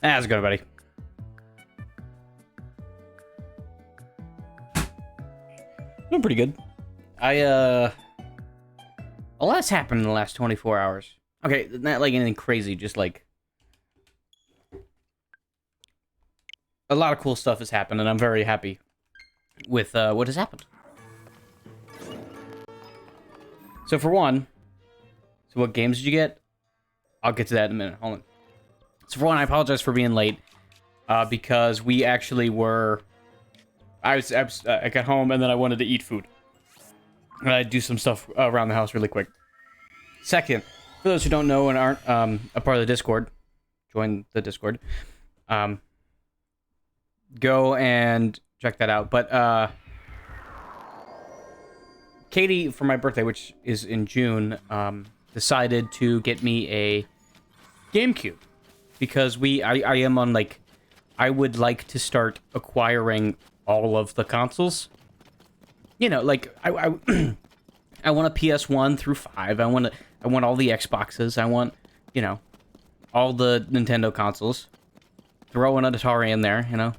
How's it going, buddy? Doing pretty good. A lot's happened in the last 24 hours. Okay, not like anything crazy, just like a lot of cool stuff has happened, and I'm very happy with what has happened. So for one, so what games did you get? I'll get to that in a minute. Hold on. So for one, I apologize for being late because we actually were. I got home and then I wanted to eat food. And I'd do some stuff around the house really quick. Second, for those who don't know and aren't a part of the Discord, join the Discord. Go and check that out. But Katie, for my birthday, which is in June, decided to get me a GameCube because I am on like I would like to start acquiring all of the consoles. You know, like I I want a PS1 through 5. I want all the Xboxes. I want, you know, all the Nintendo consoles. Throw an Atari in there, you know.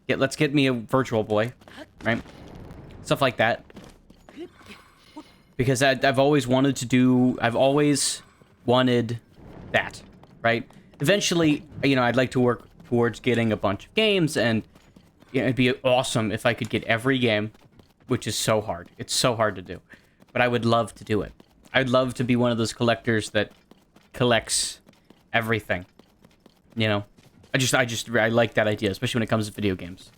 Let's get me a Virtual Boy, right? Stuff like that. Because I've always wanted to do. I've always wanted that, right? Eventually, you know, I'd like to work towards getting a bunch of games, and you know, it'd be awesome if I could get every game, which is so hard. It's so hard to do. But I would love to do it. I'd love to be one of those collectors that collects everything. You know? I like that idea, especially when it comes to video games.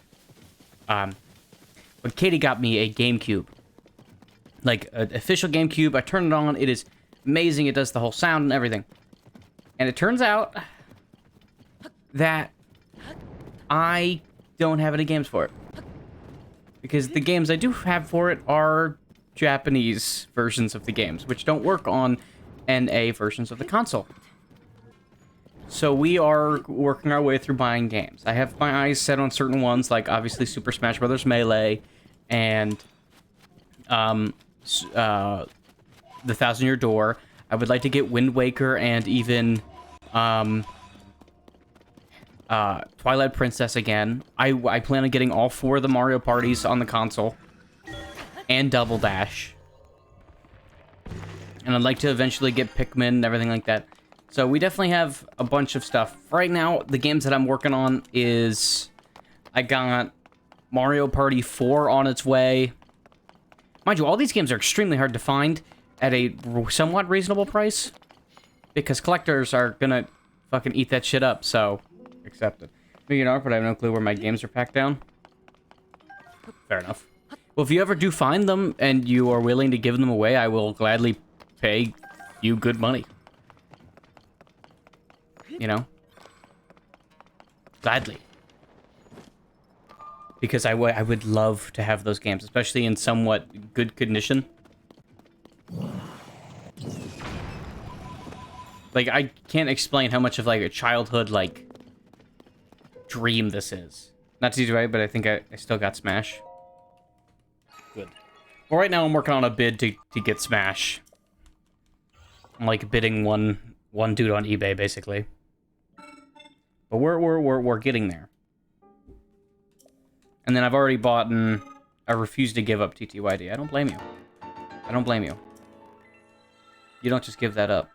But Katie got me a GameCube. Like, an official GameCube. I turned it on. It is amazing. It does the whole sound and everything. And it turns out that I don't have any games for it. Because the games I do have for it are Japanese versions of the games, which don't work on NA versions of the console. So we are working our way through buying games. I have my eyes set on certain ones, like obviously Super Smash Bros. Melee and The Thousand Year Door. I would like to get Wind Waker and even Twilight Princess again. I plan on getting all 4 of the Mario parties on the console. And Double Dash. And I'd like to eventually get Pikmin and everything like that. So we definitely have a bunch of stuff. Right now, the games that I'm working on is... I got Mario Party 4 on its way. Mind you, all these games are extremely hard to find at a somewhat reasonable price. Because collectors are gonna fucking eat that shit up, so... Accept it. Maybe you know, but I have no clue where my games are packed down. Fair enough. Well, if you ever do find them and you are willing to give them away, I will gladly pay you good money. You know? Gladly. Because I would love to have those games, especially in somewhat good condition. Like, I can't explain how much of, like, a childhood, like, dream this is. Not to do right, but I think I still got Smash. Good. Well, right now I'm working on a bid to get Smash. I'm, like, bidding one dude on eBay, basically. But we're getting there. And then I've already bought and I refuse to give up TTYD. I don't blame you. I don't blame you. You don't just give that up.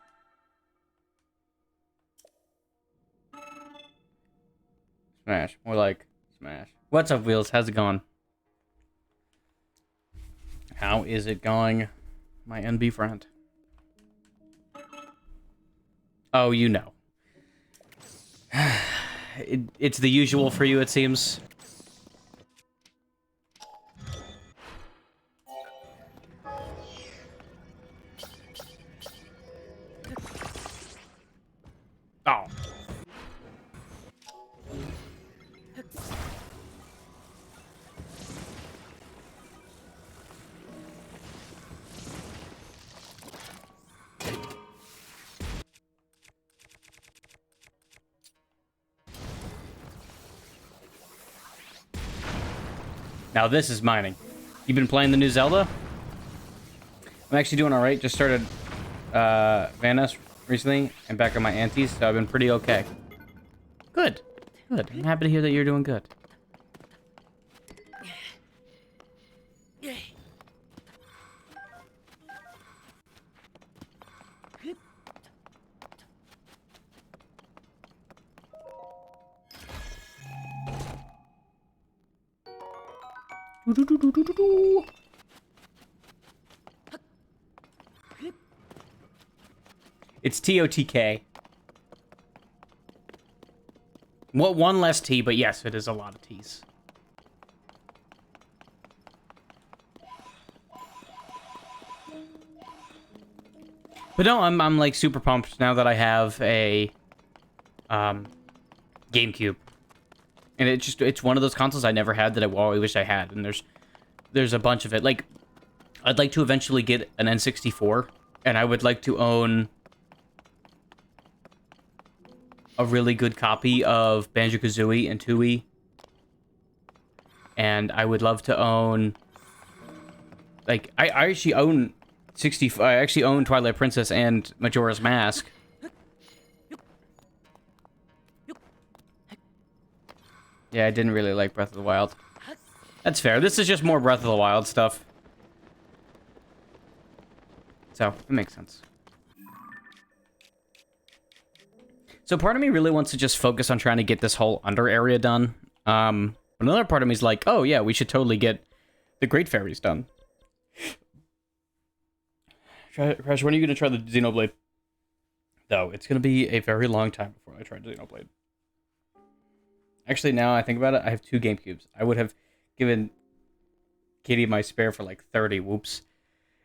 Smash. More like Smash. What's up, Wheels? How's it going? How is it going, my NB friend? Oh, you know. It's the usual for you, it seems. Oh. Now this is mining. You been playing the new Zelda? I'm actually doing alright. Just started Vanos recently and back on my antes, so I've been pretty okay. Good. Good. I'm happy to hear that you're doing good. It's TOTK. Well, one less T, but yes, it is a lot of T's. But no, I'm like super pumped now that I have a GameCube. And it's one of those consoles I never had that I always wish I had, and there's a bunch of it. Like, I'd like to eventually get an N64, and I would like to own a really good copy of Banjo-Kazooie and Tooie. And I would love to own, like, I actually own I actually own Twilight Princess and Majora's Mask. Yeah, I didn't really like Breath of the Wild. That's fair. This is just more Breath of the Wild stuff. So, it makes sense. So part of me really wants to just focus on trying to get this whole under area done. Another part of me is like, oh yeah, we should totally get the Great Fairies done. Crash, when are you going to try the Xenoblade? Though, it's going to be a very long time before I try Xenoblade. Actually, now I think about it, I have 2 GameCubes. I would have given Katie my spare for like 30. Whoops.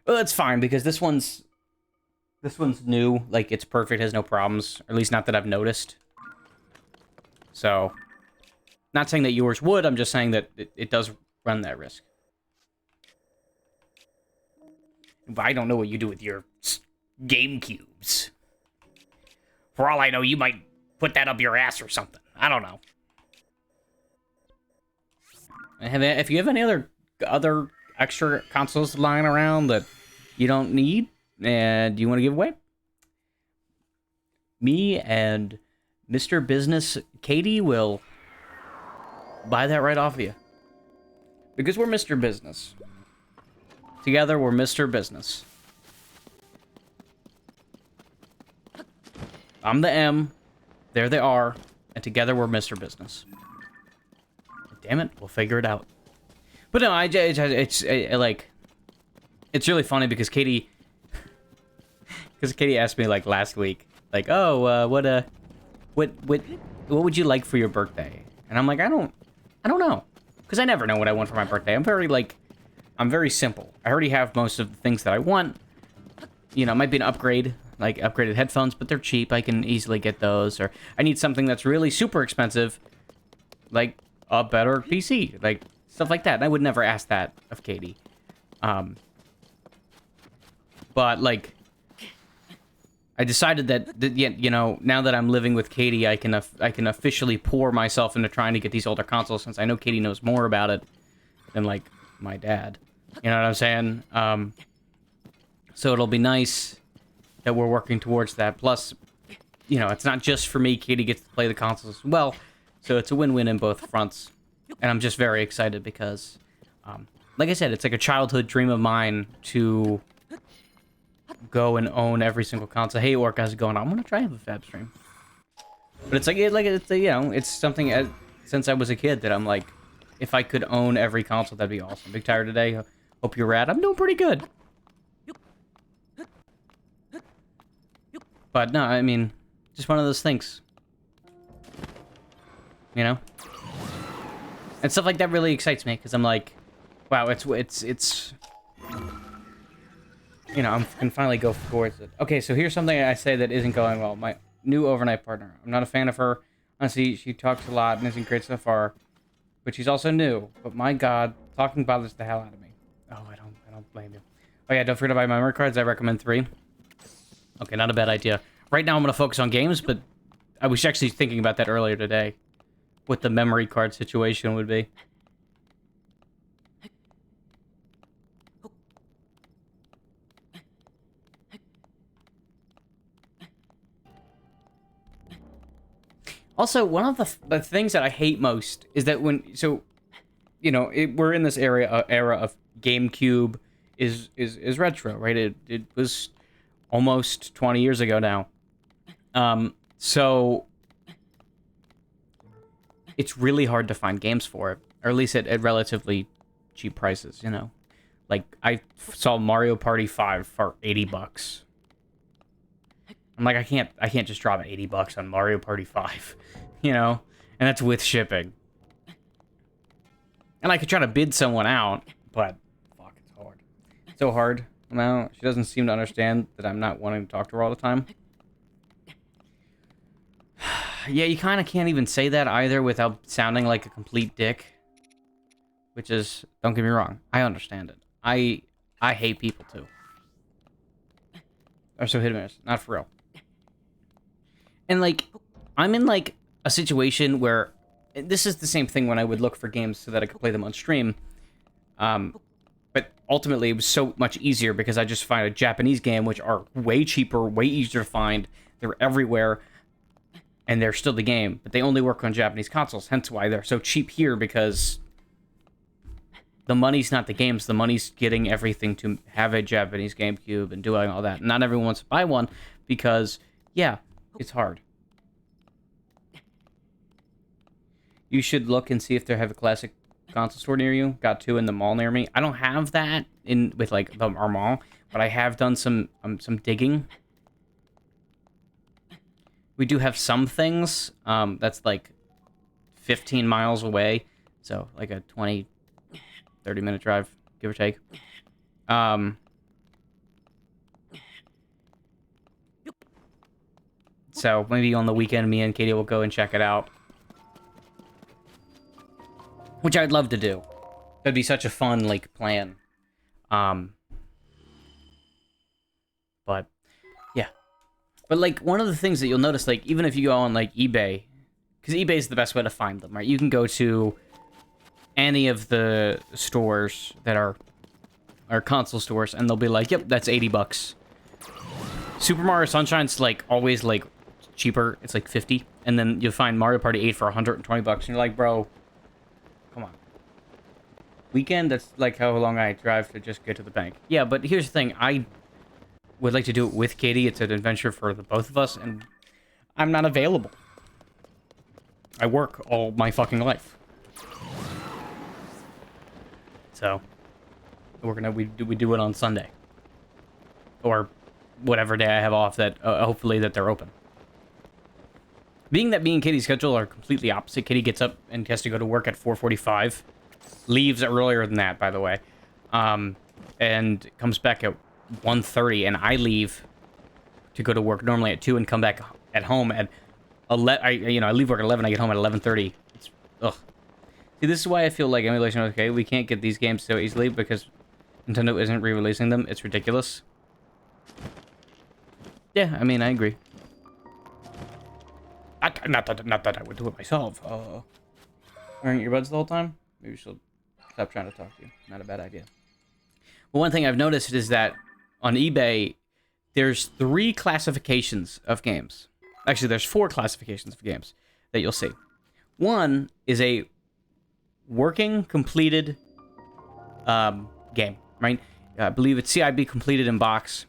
Well, that's fine, because this one's new. Like, it's perfect, has no problems. Or at least not that I've noticed. So, not saying that yours would, I'm just saying that it does run that risk. But I don't know what you do with your GameCubes. For all I know, you might put that up your ass or something. I don't know. If you have any other extra consoles lying around that you don't need and you want to give away, me and Mr. Business Katie will buy that right off of you. Because we're Mr. Business. Together, we're Mr. Business. I'm the M, they're the R, and together we're Mr. Business. Damn it, we'll figure it out. But no, it's really funny because Katie asked me like last week, like, oh, what would you like for your birthday? And I'm like, I don't know, because I never know what I want for my birthday. I'm very simple. I already have most of the things that I want. You know, it might be an upgrade, like upgraded headphones, but they're cheap. I can easily get those. Or I need something that's really super expensive, like a better PC, like stuff like that. And I would never ask that of Katie. But like, I decided that you know, now that I'm living with Katie, I can officially pour myself into trying to get these older consoles, since I know Katie knows more about it than like my dad. You know what I'm saying? So it'll be nice that we're working towards that. Plus, you know, it's not just for me. Katie gets to play the consoles as well, so it's a win-win in both fronts. And I'm just very excited because, like I said, it's like a childhood dream of mine to go and own every single console. Hey, Orc, how's it going? I'm gonna try and have a Fab stream. But it's you know, it's something since I was a kid that I'm like, if I could own every console, that'd be awesome. Big tired today. Hope you're rad. I'm doing pretty good. But no, I mean, just one of those things. You know? And stuff like that really excites me, because I'm like, wow, it's you know, I can finally go towards it. Okay, so here's something I say that isn't going well. My new overnight partner. I'm not a fan of her. Honestly, she talks a lot and isn't great so far. But she's also new. But my god, talking bothers the hell out of me. Oh, I don't blame you. Oh yeah, don't forget to buy memory cards. I recommend 3. Okay, not a bad idea. Right now I'm going to focus on games, but I was actually thinking about that earlier today. What the memory card situation would be. Also, one of the things that I hate most is that we're in this era of GameCube is retro, right? It was almost 20 years ago now. So it's really hard to find games for it, or at least at relatively cheap prices, you know? Like, I saw Mario Party 5 for $80. I'm like, I can't just drop $80 on Mario Party 5, you know? And that's with shipping. And I could try to bid someone out, but fuck, it's hard. It's so hard. No, she doesn't seem to understand that I'm not wanting to talk to her all the time. Yeah, you kind of can't even say that either without sounding like a complete dick. Which is, don't get me wrong, I understand it. I hate people too. Or so hit and miss, not for real. And like, I'm in like a situation where this is the same thing when I would look for games so that I could play them on stream. But ultimately, it was so much easier because I just find a Japanese game, which are way cheaper, way easier to find. They're everywhere, and they're still the game, but they only work on Japanese consoles. Hence why they're so cheap here, because the money's not the games. The money's getting everything to have a Japanese GameCube and doing all that. Not everyone wants to buy one because, yeah, it's hard. You should look and see if they have a classic console store near you. Got two in the mall near me. I don't have that with like our mall, but I have done some digging. We do have some things that's like 15 miles away, so like a 20, 30-minute drive, give or take. So maybe on the weekend, me and Katie will go and check it out. Which I'd love to do. That'd be such a fun, like, plan. But, yeah. But, like, one of the things that you'll notice, like, even if you go on, like, eBay, because eBay is the best way to find them, right? You can go to any of the stores that are console stores, and they'll be like, yep, that's $80. Super Mario Sunshine's, like, always, like, cheaper. It's, like, 50. And then you'll find Mario Party 8 for $120, and you're like, bro, come on. Weekend, that's like how long I drive to just get to the bank. Yeah, but here's the thing. I would like to do it with Katie. It's an adventure for the both of us, and I'm not available. I work all my fucking life. So, we do it on Sunday. Or whatever day I have off that, hopefully that they're open. Being that me and Katie's schedule are completely opposite, Katie gets up and has to go to work at 4:45. Leaves earlier than that, by the way. And comes back at 1:30, and I leave to go to work normally at 2 and come back at home at 11. I leave work at 11, I get home at 11:30. It's, ugh. See, this is why I feel like emulation, okay, we can't get these games so easily because Nintendo isn't re-releasing them. It's ridiculous. Yeah, I mean, I agree. Not that I would do it myself. Wearing earbuds the whole time? Maybe she'll stop trying to talk to you. Not a bad idea. But one thing I've noticed is that on eBay, there's 3 classifications of games. Actually, there's 4 classifications of games that you'll see. One is a working, completed game, right? I believe it's CIB completed in box,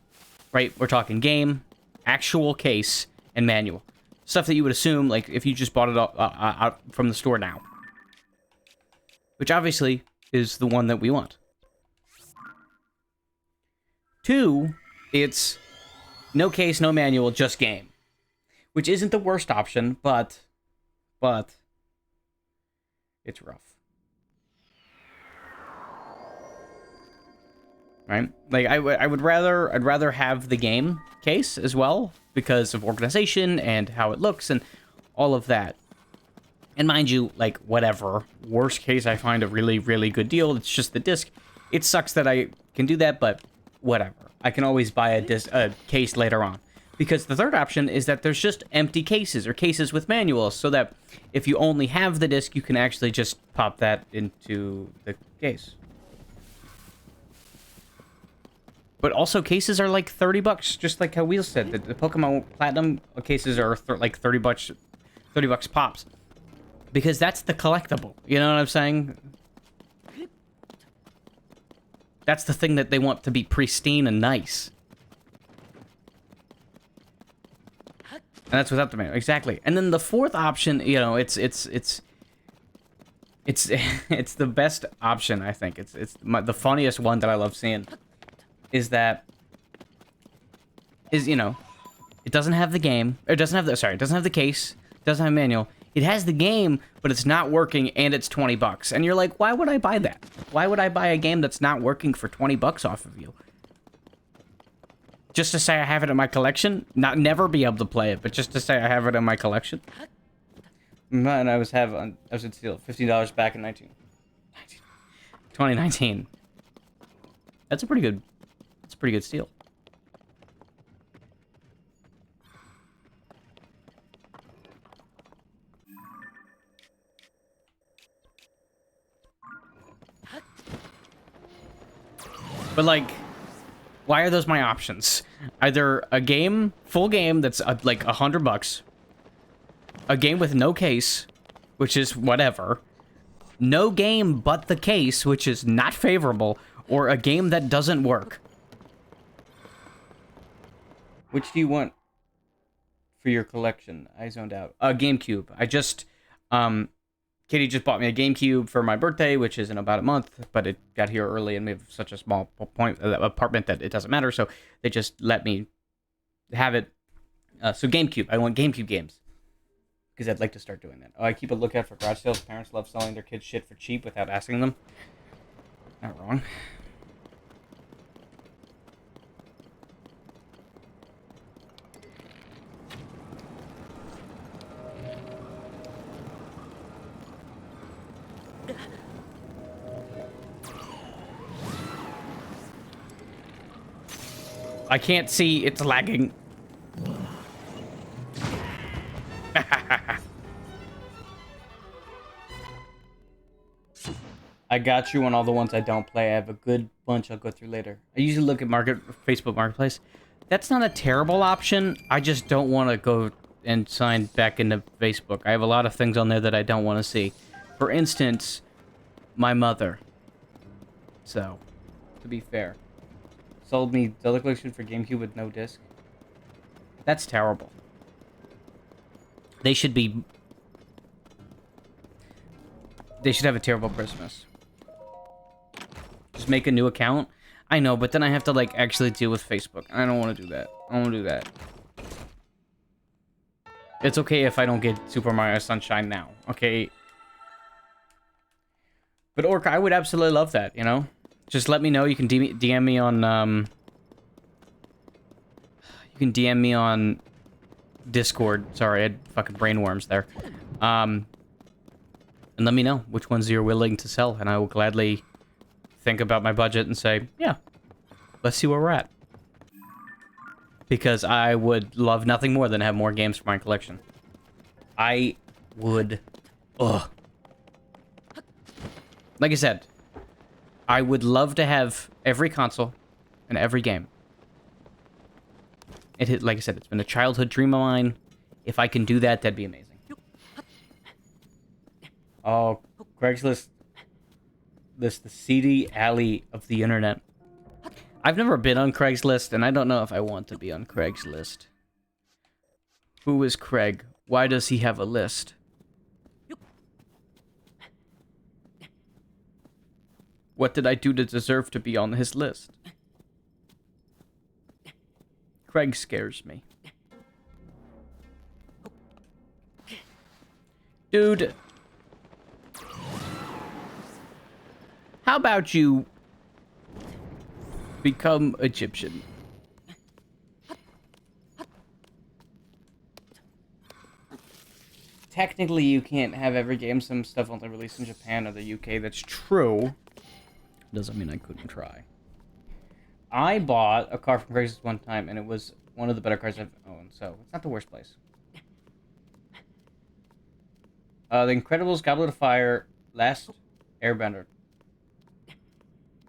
right? We're talking game, actual case, and manual. Stuff that you would assume, like, if you just bought it out from the store now. Which obviously is the one that we want. 2, it's no case, no manual, just game. Which isn't the worst option, but it's rough. Right? Like, I'd rather have the game case as well, because of organization and how it looks and all of that. And mind you, like, whatever. Worst case, I find a really, really good deal. It's just the disc. It sucks that I can do that, but whatever. I can always buy a case later on. Because the third option is that there's just empty cases or cases with manuals, so that if you only have the disc, you can actually just pop that into the case. But also, cases are like $30, just like how Wheels said. The Pokemon Platinum cases are like $30 30 bucks pops. Because that's the collectible. You know what I'm saying? That's the thing that they want to be pristine and nice. And that's without the manual. Exactly. And then the fourth option, you know, it's it's the best option, I think. It's the funniest one that I love seeing is that you know, it doesn't have the game. It doesn't have the it doesn't have the case. It doesn't have a manual. It has the game, but it's not working and it's 20 bucks. And you're like, "Why would I buy that? Why would I buy a game that's not working for 20 bucks off of you?" Just to say I have it in my collection? Never be able to play it, but just to say I have it in my collection? And I was at steal $15 back in 2019. That's a pretty good steal. But like, why are those my options? Either a game, full game that's like $100, a game with no case, which is whatever, no game but the case, which is not favorable, or a game that doesn't work. Which do you want for your collection? I zoned out. GameCube. I just, Katie just bought me a GameCube for my birthday, which is in about a month, but it got here early and we have such a small apartment that it doesn't matter, so they just let me have it. So GameCube. I want GameCube games. Because I'd like to start doing that. Oh, I keep a lookout for garage sales. Parents love selling their kids shit for cheap without asking them. Not wrong. I can't see. It's lagging. I got you on all the ones I don't play. I have a good bunch I'll go through later. I usually look at Facebook Marketplace. That's not a terrible option. I just don't want to go and sign back into Facebook. I have a lot of things on there that I don't want to see. For instance, my mother. So, to be fair. Sold me Zelda Collection for GameCube with no disc. That's terrible. They should have a terrible Christmas. Just make a new account. I know, but then I have to, like, actually deal with Facebook. I don't want to do that. I don't want to do that. It's okay if I don't get Super Mario Sunshine now, okay? But Orc, I would absolutely love that, you know? Just let me know. You can DM me on, You can DM me on Discord. Sorry, I had fucking brainworms there. And let me know which ones you're willing to sell, and I will gladly think about my budget and say, yeah, let's see where we're at. Because I would love nothing more than have more games for my collection. I would... Ugh. Like I said, I would love to have every console and every game. Like I said, it's been a childhood dream of mine. If I can do that, that'd be amazing. Oh, Craigslist. The seedy alley of the internet. I've never been on Craigslist, and I don't know if I want to be on Craigslist. Who is Craig? Why does he have a list? What did I do to deserve to be on his list? Craig scares me. Dude. How about you become Egyptian? Technically, you can't have every game. Some stuff only released in Japan or the UK. That's true. Doesn't mean I couldn't try. I bought a car from Craigslist one time, and it was one of the better cars I've owned, so it's not the worst place. The Incredibles, Goblet of Fire, Last Airbender.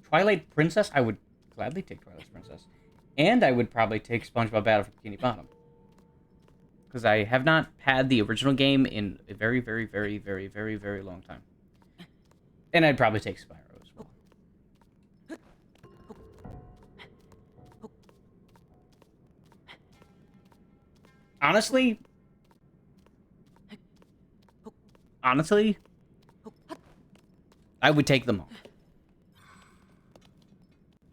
Twilight Princess? I would gladly take Twilight Princess. And I would probably take SpongeBob Battle for Bikini Bottom. because I have not had the original game in a very, very, very, very, very, very long time. And I'd probably take Spyro as well. Honestly, I would take them all.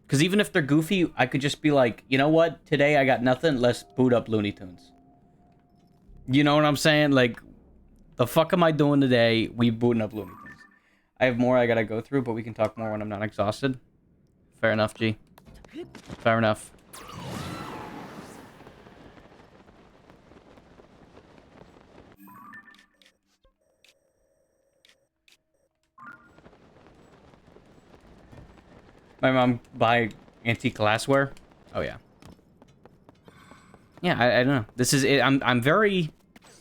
Because even if they're goofy, I could just be like, you know what? Today I got nothing. Let's boot up Looney Tunes. You know what I'm saying? Like, the fuck am I doing today? We booting up Looney Tunes. I have more I gotta go through, but we can talk more when I'm not exhausted. Fair enough, G. Fair enough. My mom buy antique glassware. Oh yeah. Yeah, I don't know. This is it. I'm very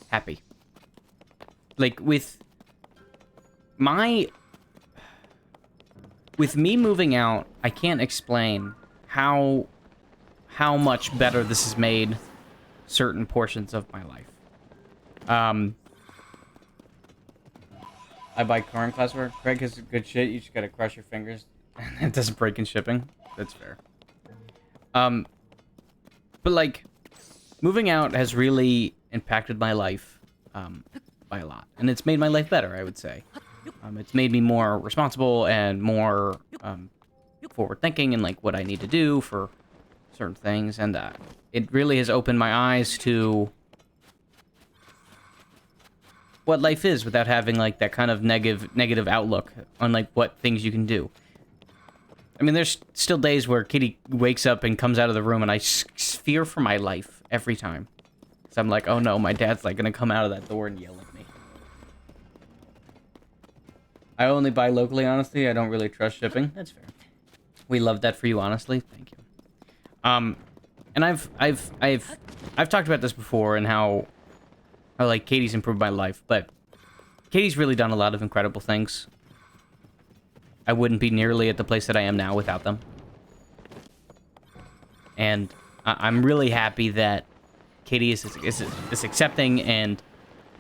happy. Like with me moving out, I can't explain how much better this has made certain portions of my life. I buy current glassware. Craig has good shit. You just gotta crush your fingers. It doesn't break in shipping. That's fair. But like, moving out has really impacted my life by a lot, and it's made my life better, I would say. It's made me more responsible and more forward-thinking in like what I need to do for certain things, and it really has opened my eyes to what life is without having like that kind of negative outlook on like what things you can do. I mean, there's still days where Kitty wakes up and comes out of the room, and I fear for my life every time. So I'm like, oh no, my dad's like gonna come out of that door and yell at me. I only buy locally, honestly. I don't really trust shipping. That's fair. We love that for you, honestly. Thank you. And I've talked about this before and how like Katie's improved my life, but Katie's really done a lot of incredible things. I wouldn't be nearly at the place that I am now without them. And I'm really happy that Katie is accepting and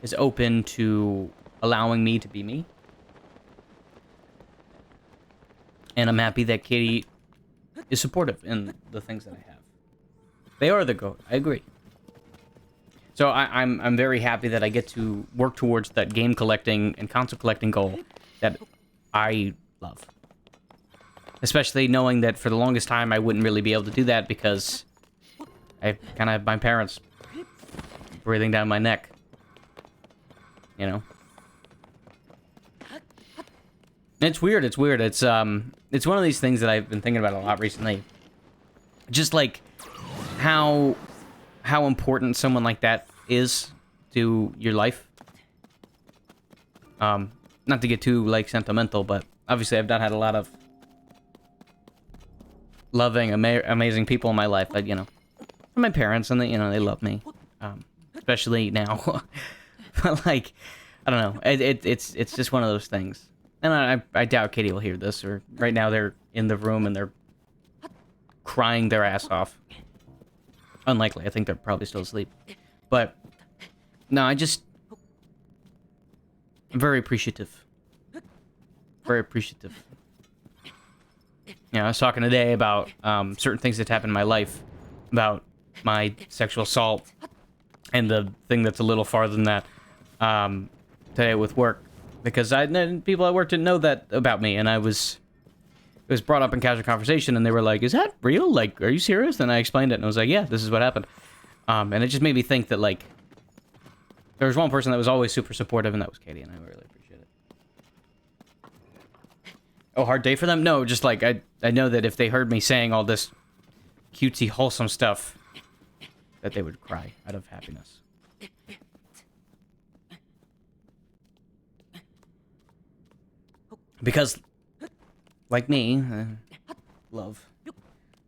is open to allowing me to be me. And I'm happy that Katie is supportive in the things that I have. They are the goat. I agree. So I'm very happy that I get to work towards that game collecting and console collecting goal that I love. Especially knowing that for the longest time I wouldn't really be able to do that because I kind of have my parents breathing down my neck. You know? It's weird, it's weird. It's one of these things that I've been thinking about a lot recently. Just like how important someone like that is to your life. Not to get too like sentimental, but obviously I've not had a lot of loving, amazing people in my life. But you know, my parents, and they love me, especially now. But like, I don't know. It's just one of those things. And I doubt Katie will hear this. Or right now they're in the room and they're crying their ass off. Unlikely. I think they're probably still asleep. But no, I'm very appreciative. Very appreciative. You know, I was talking today about certain things that happened in my life, about my sexual assault, and the thing that's a little farther than that today with work, because people at work didn't know that about me, and it was brought up in casual conversation, and they were like, "Is that real? Like, are you serious?" And I explained it, and I was like, "Yeah, this is what happened," and it just made me think that like there was one person that was always super supportive, and that was Katie, and I really appreciate it. Oh, hard day for them? No, just like I know that if they heard me saying all this cutesy, wholesome stuff, that they would cry out of happiness. Because, like me, love.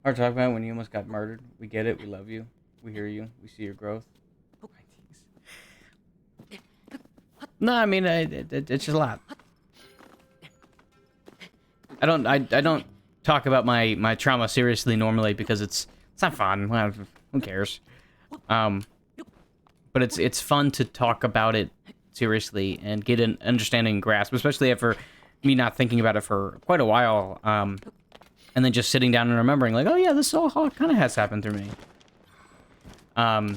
Hard to talk about when you almost got murdered. We get it. We love you. We hear you. We see your growth. No, I mean, it's just a lot. I don't talk about my trauma seriously normally because it's not fun. Well, who cares? But but it's fun to talk about it seriously and get an understanding and grasp, especially after me not thinking about it for quite a while, and then just sitting down and remembering, like, oh yeah, this all kind of has happened through me. And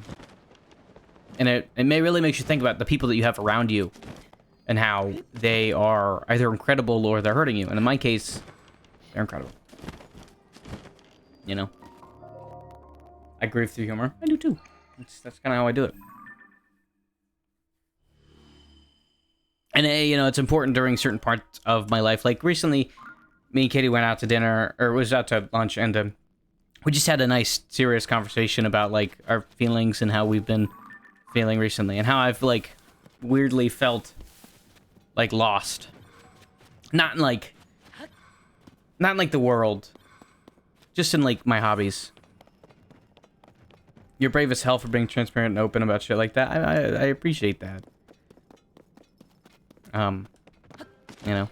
it really makes you think about the people that you have around you and how they are either incredible or they're hurting you. And in my case, they're incredible. You know? I grieve through humor. I do too. That's kind of how I do it. And, you know, it's important during certain parts of my life. Like, recently, me and Katie went out to dinner, or was out to lunch, and we just had a nice, serious conversation about, like, our feelings and how we've been feeling recently, and how I've, like, weirdly felt, like, lost. Not in, like the world. Just in, like, my hobbies. You're brave as hell for being transparent and open about shit like that. I appreciate that. You know.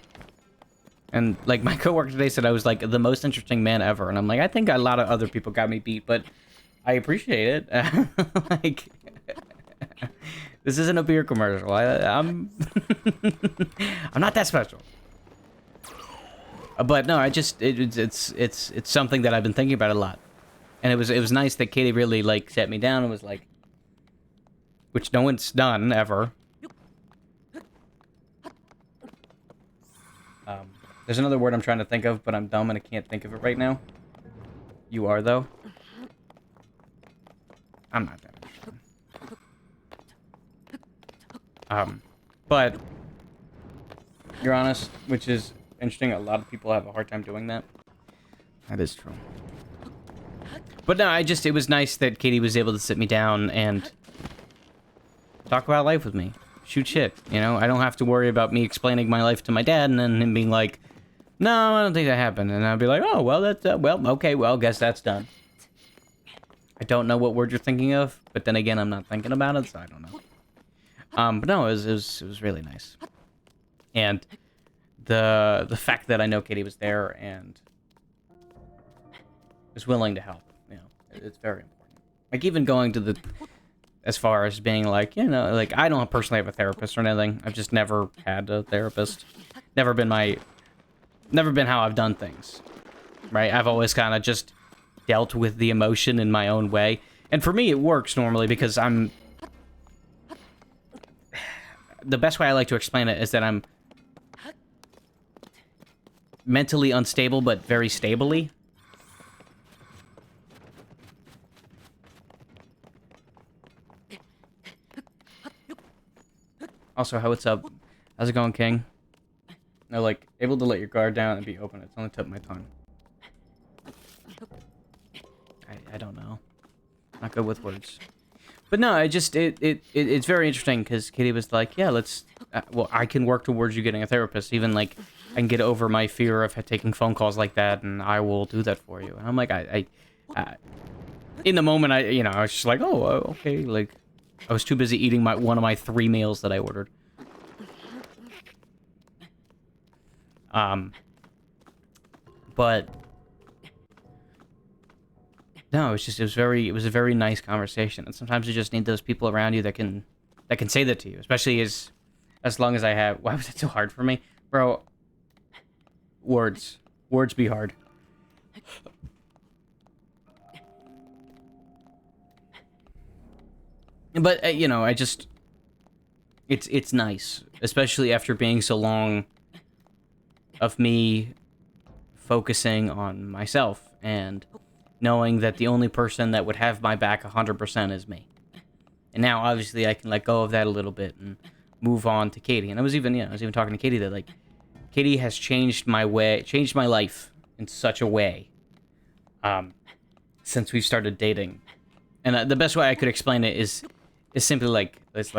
And, like, my coworker today said I was, like, the most interesting man ever. And I'm like, I think a lot of other people got me beat, but I appreciate it. Like, this isn't a beer commercial. I'm I'm not that special. But no, I just it's something that I've been thinking about a lot. And it was nice that Katie really, like, sat me down and was like, which no one's done ever. There's another word I'm trying to think of, but I'm dumb and I can't think of it right now. You are, though. I'm not that interesting. But you're honest, which is interesting. A lot of people have a hard time doing that. That is true. But no, it was nice that Katie was able to sit me down and talk about life with me. Shoot shit, you know? I don't have to worry about me explaining my life to my dad and then him being like, no, I don't think that happened. And I'd be like, oh, well, that's, okay, well, guess that's done. I don't know what word you're thinking of, but then again, I'm not thinking about it, so I don't know. But no, it was really nice. And the fact that I know Katie was there and was willing to help, you know, it's very important. Like, even going to as far as being like, you know, like, I don't personally have a therapist or anything. I've just never had a therapist. Never been how I've done things, right? I've always kind of just dealt with the emotion in my own way. And for me, it works normally because the best way I like to explain it is that I'm mentally unstable, but very stably. Also, what's up? How's it going, King? No, like, able to let your guard down and be open. It's on the tip of my tongue. I don't know. Not good with words. But no, it's very interesting because Katie was like, yeah, let's, well, I can work towards you getting a therapist. Even, like, I can get over my fear of taking phone calls like that, and I will do that for you. And I'm like, in the moment, I was just like, oh, okay, like, I was too busy eating one of my 3 meals that I ordered. But no, it was a very nice conversation. And sometimes you just need those people around you that can say that to you, especially as long as I have. Why was it so hard for me? Bro, words be hard. But you know, it's nice, especially after being so long of me focusing on myself and knowing that the only person that would have my back 100% is me. And now, obviously, I can let go of that a little bit and move on to Katie. And I was even talking to Katie that, like, Katie has changed my life in such a way since we've started dating. And the best way I could explain it is simply like this.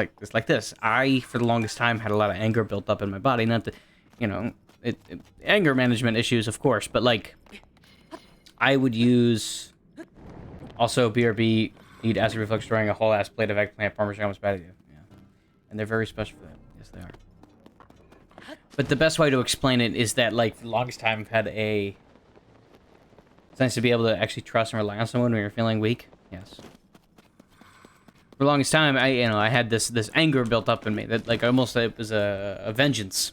I, for the longest time, had a lot of anger built up in my body. Not that, you know, anger management issues, of course, but, like, I would use also BRB, eat acid reflux during a whole ass plate of eggplant parmesan was bad at you. Yeah. And they're very special for that. Yes, they are. But the best way to explain it is that, like, for the longest time I've had it's nice to be able to actually trust and rely on someone when you're feeling weak. Yes. For the longest time, I had this anger built up in me that, like, almost it was a vengeance.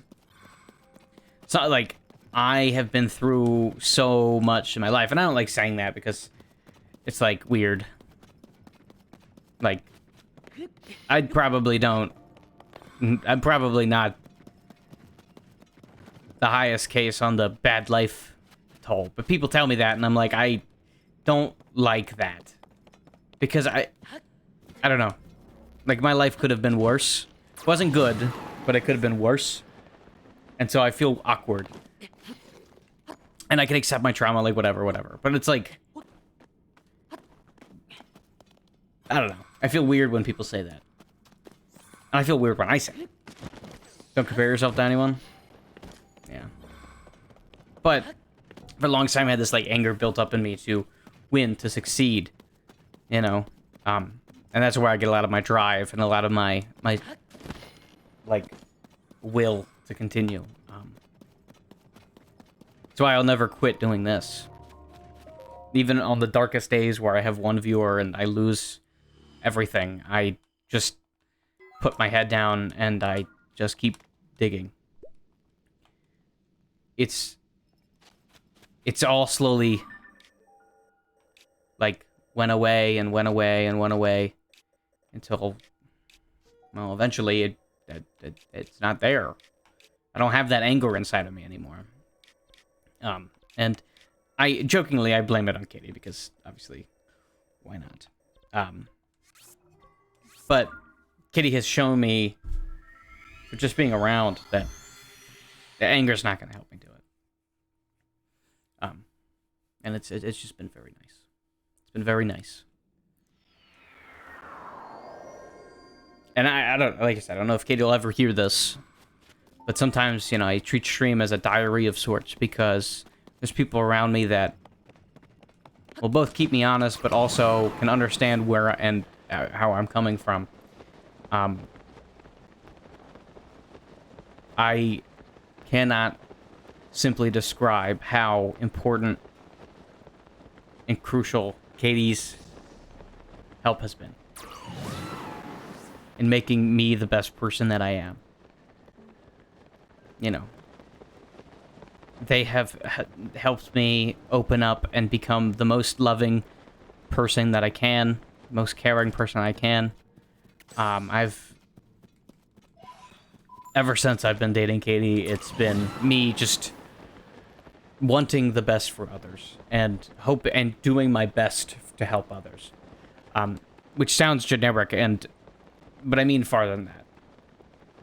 It's not like I have been through so much in my life, and I don't like saying that because it's, like, weird. Like, I'm probably not the highest case on the bad life toll, but people tell me that, and I'm like, I don't like that. Because I don't know. Like, my life could have been worse. It wasn't good, but it could have been worse. And so I feel awkward. And I can accept my trauma, like, whatever. But it's like... I don't know. I feel weird when people say that. And I feel weird when I say it. Don't compare yourself to anyone. Yeah. But for a long time, I had this, like, anger built up in me to win, to succeed. You know? And that's where I get a lot of my drive and a lot of my like, will to continue. That's why I'll never quit doing this. Even on the darkest days where I have one viewer and I lose everything, I just put my head down and I just keep digging. It's all slowly, like, went away and went away and went away until, well, eventually it's not there. I don't have that anger inside of me anymore. And jokingly, I blame it on Katie because, obviously, why not? But Kitty has shown me, for just being around, that the anger's not going to help me do it. And it's just been very nice. It's been very nice. And I don't, like I said, I don't know if Katie will ever hear this, but sometimes, you know, I treat stream as a diary of sorts because there's people around me that will both keep me honest, but also can understand where and how I'm coming from. I cannot simply describe how important and crucial Katie's help has been in making me the best person that I am. You know, they have helped me open up and become the most loving person that I can, most caring person I can. Ever since I've been dating Katie, it's been me just wanting the best for others and doing my best to help others. Which sounds generic, but I mean far than that.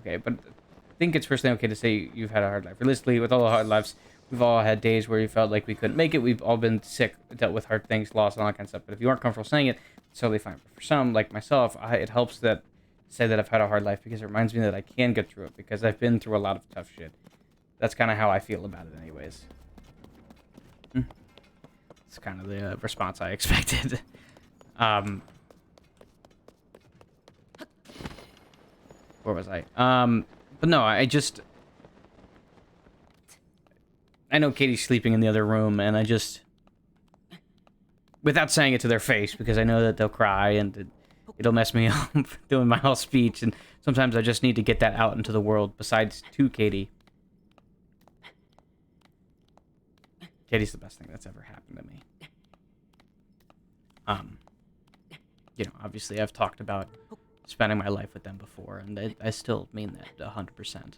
Okay, but I think it's personally okay to say you've had a hard life. Realistically, with all the hard lives, we've all had days where we felt like we couldn't make it. We've all been sick, dealt with hard things, loss, and all that kind of stuff. But if you aren't comfortable saying it, it's totally fine. But for some, like myself, it helps that say that I've had a hard life because it reminds me that I can get through it because I've been through a lot of tough shit. That's kind of how I feel about it anyways. It's kind of the response I expected. Where was I? But no, I know Katie's sleeping in the other room, and I just, without saying it to their face, because I know that they'll cry, and it'll mess me up doing my whole speech, and sometimes I just need to get that out into the world, besides to Katie. Katie's the best thing that's ever happened to me. You know, obviously I've talked about spending my life with them before, and I still mean that 100%.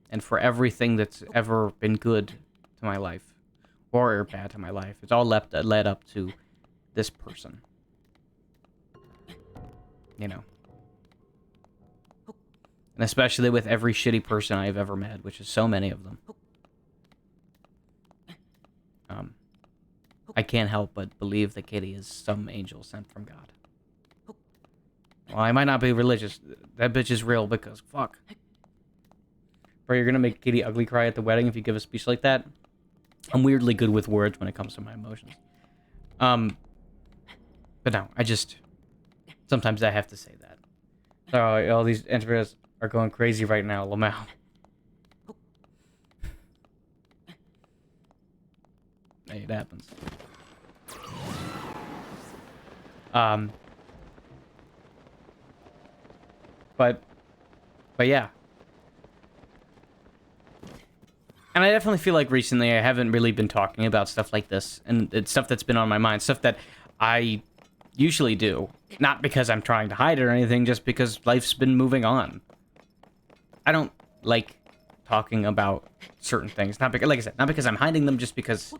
And for everything that's ever been good to my life, or bad to my life, it's all led up to this person. You know. And especially with every shitty person I've ever met, which is so many of them. I can't help but believe that Kitty is some angel sent from God. Well, I might not be religious. That bitch is real because, fuck. Bro, you're gonna make Kitty ugly cry at the wedding if you give a speech like that? I'm weirdly good with words when it comes to my emotions. But no, sometimes I have to say that. So, all these introverts are going crazy right now, Lamau. Hey, it happens. Um, but yeah. And I definitely feel like recently I haven't really been talking about stuff like this, and it's stuff that's been on my mind, stuff that I usually do. Not because I'm trying to hide it or anything, just because life's been moving on. I don't like talking about certain things. Not because, like I said, not because I'm hiding them, just because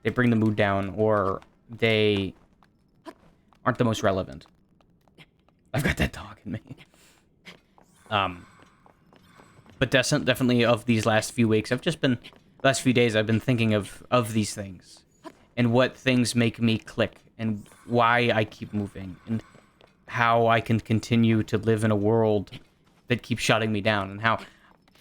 they bring the mood down or they aren't the most relevant. I've got that dog in me. But definitely of these last few weeks, last few days, I've been thinking of these things and what things make me click and why I keep moving and how I can continue to live in a world that keeps shutting me down and how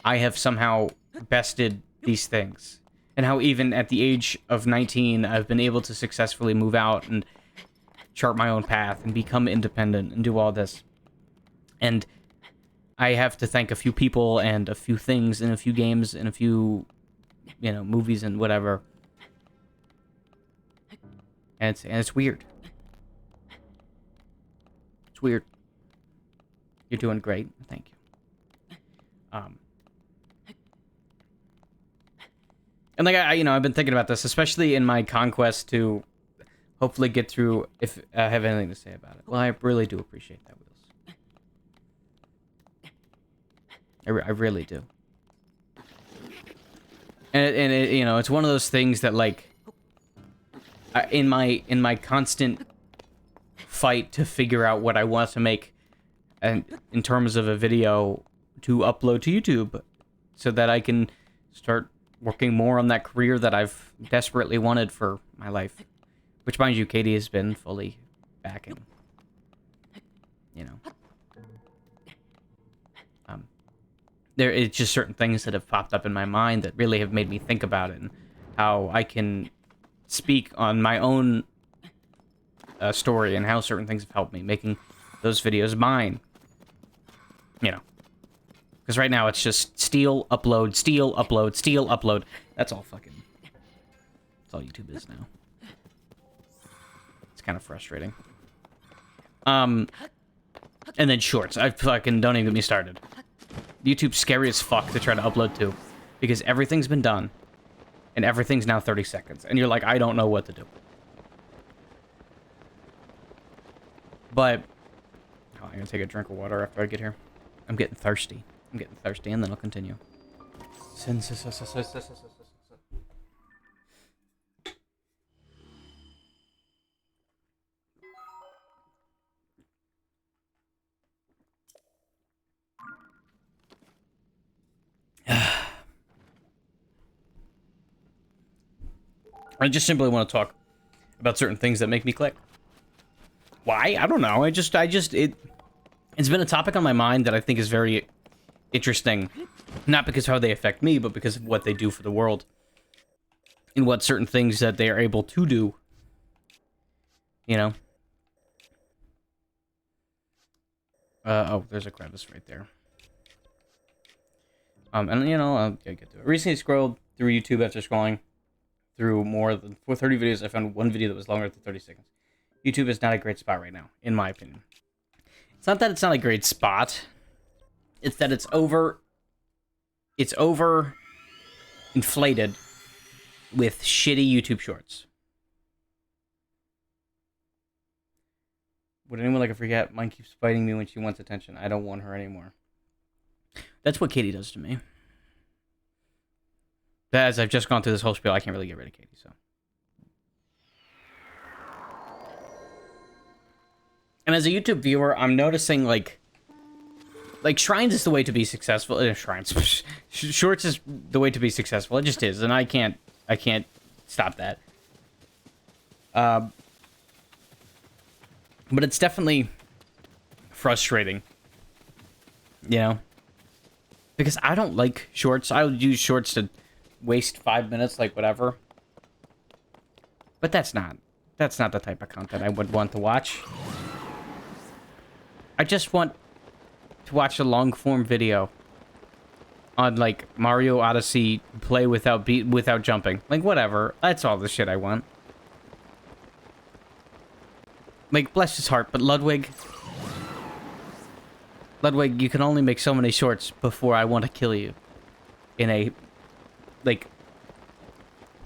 I have somehow bested these things and how even at the age of 19, I've been able to successfully move out and chart my own path and become independent and do all this. And I have to thank a few people and a few things and a few games and a few, movies and whatever. And it's weird. It's weird. You're doing great. Thank you. And like I've been thinking about this, especially in my conquest to hopefully get through. If I have anything to say about it, well, I really do appreciate that, Wheels. I really do. And it's one of those things that like in my constant fight to figure out what I want to make, and in terms of a video to upload to YouTube, so that I can start working more on that career that I've desperately wanted for my life. Which, mind you, Katie has been fully backing. It's just certain things that have popped up in my mind that really have made me think about it and how I can speak on my own story and how certain things have helped me, making those videos mine. Because right now it's just steal, upload, steal, upload, steal, upload. That's all YouTube is now. It's kind of frustrating. And then shorts. I fucking don't even get me started. YouTube's scary as fuck to try to upload to, because everything's been done, and everything's now 30 seconds, and you're like, I don't know what to do. But, I'm gonna take a drink of water after I get here. I'm getting thirsty, and then I'll continue. I just simply want to talk about certain things that make me click. Why? I don't know. It's been a topic on my mind that I think is very interesting. Not because of how they affect me, but because of what they do for the world. And what certain things that they are able to do. Oh, there's a crevice right there. And I'll get to it. Recently scrolled through YouTube after scrolling through more than 30 videos. I found one video that was longer than 30 seconds. YouTube is not a great spot right now, in my opinion. It's not that it's not a great spot. It's that it's over inflated with shitty YouTube shorts. Would anyone like to forget? Mine keeps fighting me when she wants attention. I don't want her anymore. That's what Katie does to me. But as I've just gone through this whole spiel, I can't really get rid of Katie, so. And as a YouTube viewer, I'm noticing, like Shrines is the way to be successful. Shrines. Shorts is the way to be successful. It just is, and I can't stop that. But it's definitely frustrating. Because I don't like shorts. I would use shorts to waste 5 minutes, like whatever. But that's not the type of content I would want to watch. I just want to watch a long form video on like Mario Odyssey play without jumping. Like whatever. That's all the shit I want. Like, bless his heart, but Ludwig, you can only make so many shorts before I want to kill you. In a, like,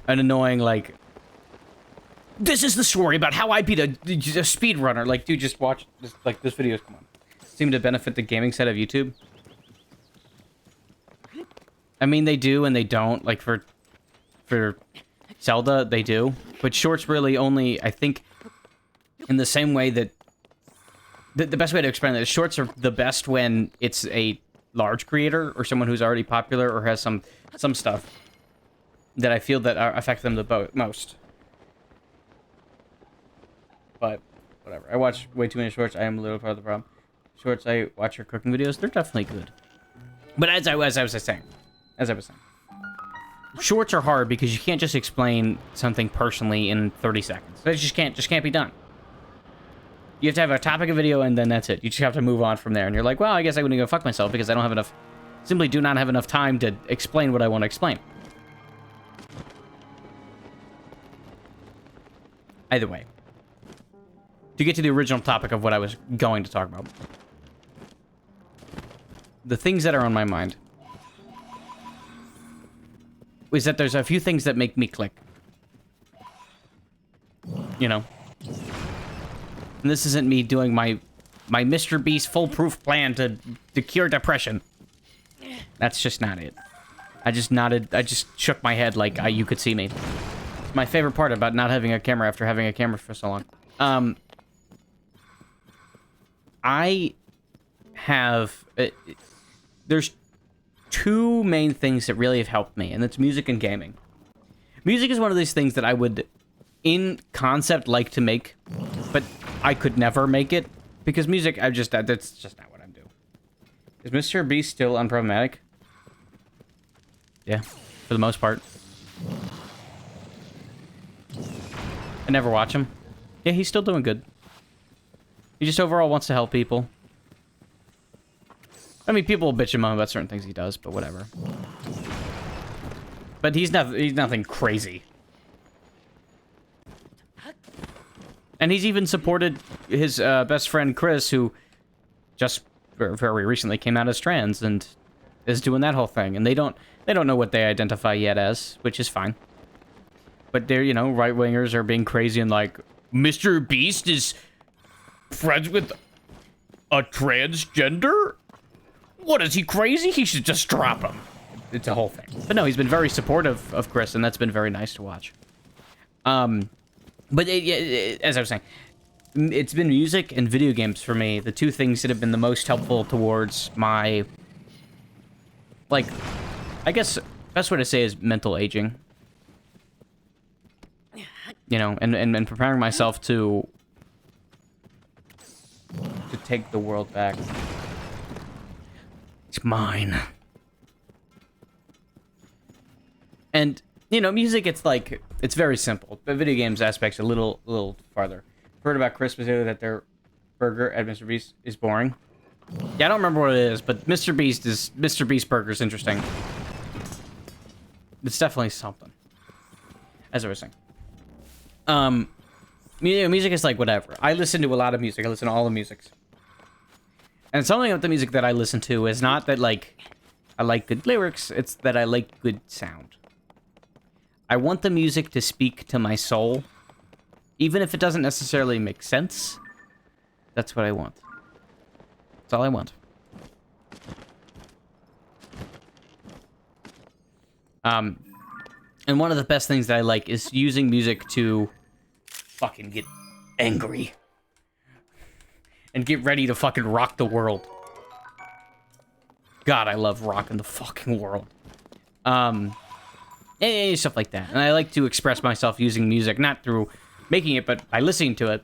an annoying, like, this is the story about how I beat a speedrunner. Like, dude, just watch this, like, this video's, come on. Seem to benefit the gaming side of YouTube. I mean, they do and they don't. Like, for Zelda, they do. But shorts really only, I think, in the same way that... The best way to explain that is shorts are the best when it's a large creator or someone who's already popular or has some stuff that I feel that affect them the most. But, whatever. I watch way too many shorts. I am a little part of the problem. Shorts, I watch your cooking videos. They're definitely good. But as I was saying, shorts are hard because you can't just explain something personally in 30 seconds. It just can't be done. You have to have a topic of video and then that's it. You just have to move on from there. And you're like, well, I guess I'm gonna go fuck myself because I don't have enough, simply do not have enough time to explain what I want to explain. Either way. To get to the original topic of what I was going to talk about. The things that are on my mind is that there's a few things that make me click. You know? And this isn't me doing my Mr. Beast foolproof plan to cure depression. That's just not it. I just nodded, I just shook my head like you could see me. It's my favorite part about not having a camera after having a camera for so long. I have... there's two main things that really have helped me, and that's music and gaming. Music is one of these things that I would, in concept, like to make, but I could never make it, because music, that's just not what I'm doing. Is Mr. Beast still unproblematic? Yeah, for the most part. I never watch him. Yeah, he's still doing good. He just overall wants to help people. I mean, people will bitch him about certain things he does, but whatever. But he's nothing crazy. And he's even supported his best friend Chris, who just very recently came out as trans and is doing that whole thing. And they don't know what they identify yet as, which is fine. But they're, you know, right-wingers are being crazy and like, Mr. Beast is friends with a transgender? What, is he crazy? He should just drop him. It's a whole thing. But no, he's been very supportive of Chris, and that's been very nice to watch. But as I was saying, it's been music and video games for me, the two things that have been the most helpful towards my, like, I guess best way to say is mental aging. You know, and preparing myself to take the world back. It's mine. And, you know, music, it's like, it's very simple. But video games aspect's a little farther. Heard about Christmas Day that their burger at Mr. Beast is boring. Yeah, I don't remember what it is, but Mr. Beast Burger's interesting. It's definitely something. As I was saying. Music is like whatever. I listen to a lot of music. I listen to all the musics. And something about the music that I listen to is not that, like, I like good lyrics. It's that I like good sound. I want the music to speak to my soul. Even if it doesn't necessarily make sense. That's what I want. That's all I want. And one of the best things that I like is using music to fucking get angry. And get ready to fucking rock the world. God, I love rocking the fucking world. And stuff like that. And I like to express myself using music, not through making it, but by listening to it.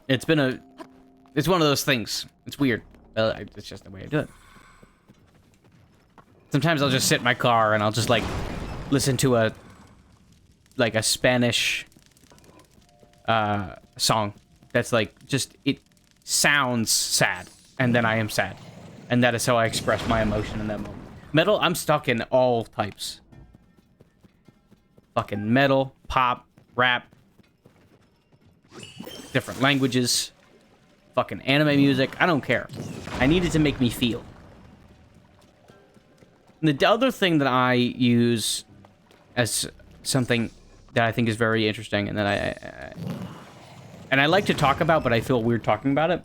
It's one of those things. It's weird. It's just the way I do it. Sometimes I'll just sit in my car and I'll just, like, listen to a Spanish song that's, like, just, it sounds sad. And then I am sad. And that is how I express my emotion in that moment. Metal, I'm stuck in all types. Fucking metal, pop, rap. different languages, fucking anime music. I don't care. I need it to make me feel. And the other thing that I use as something that I think is very interesting and that I like to talk about, but I feel weird talking about it,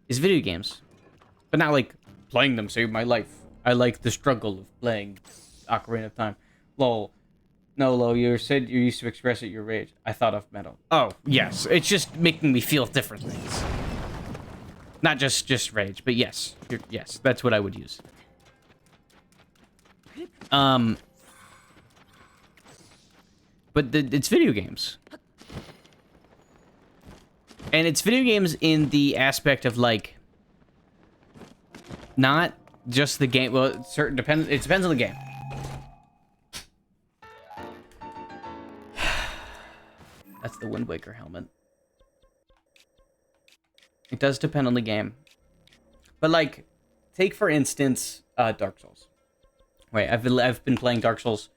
is video games. But not like playing them saved my life. I like the struggle of playing Ocarina of Time. Lol. No, Lo, you said you used to express at your rage. I thought of metal. Oh, yes. It's just making me feel different things. Not just rage, but yes. Yes, that's what I would use. But it's video games. And it's video games in the aspect of, like, not just the game. Well, it depends on the game. That's the Wind Waker helmet. It does depend on the game. But, like, take, for instance, Dark Souls. Wait, I've been playing Dark Souls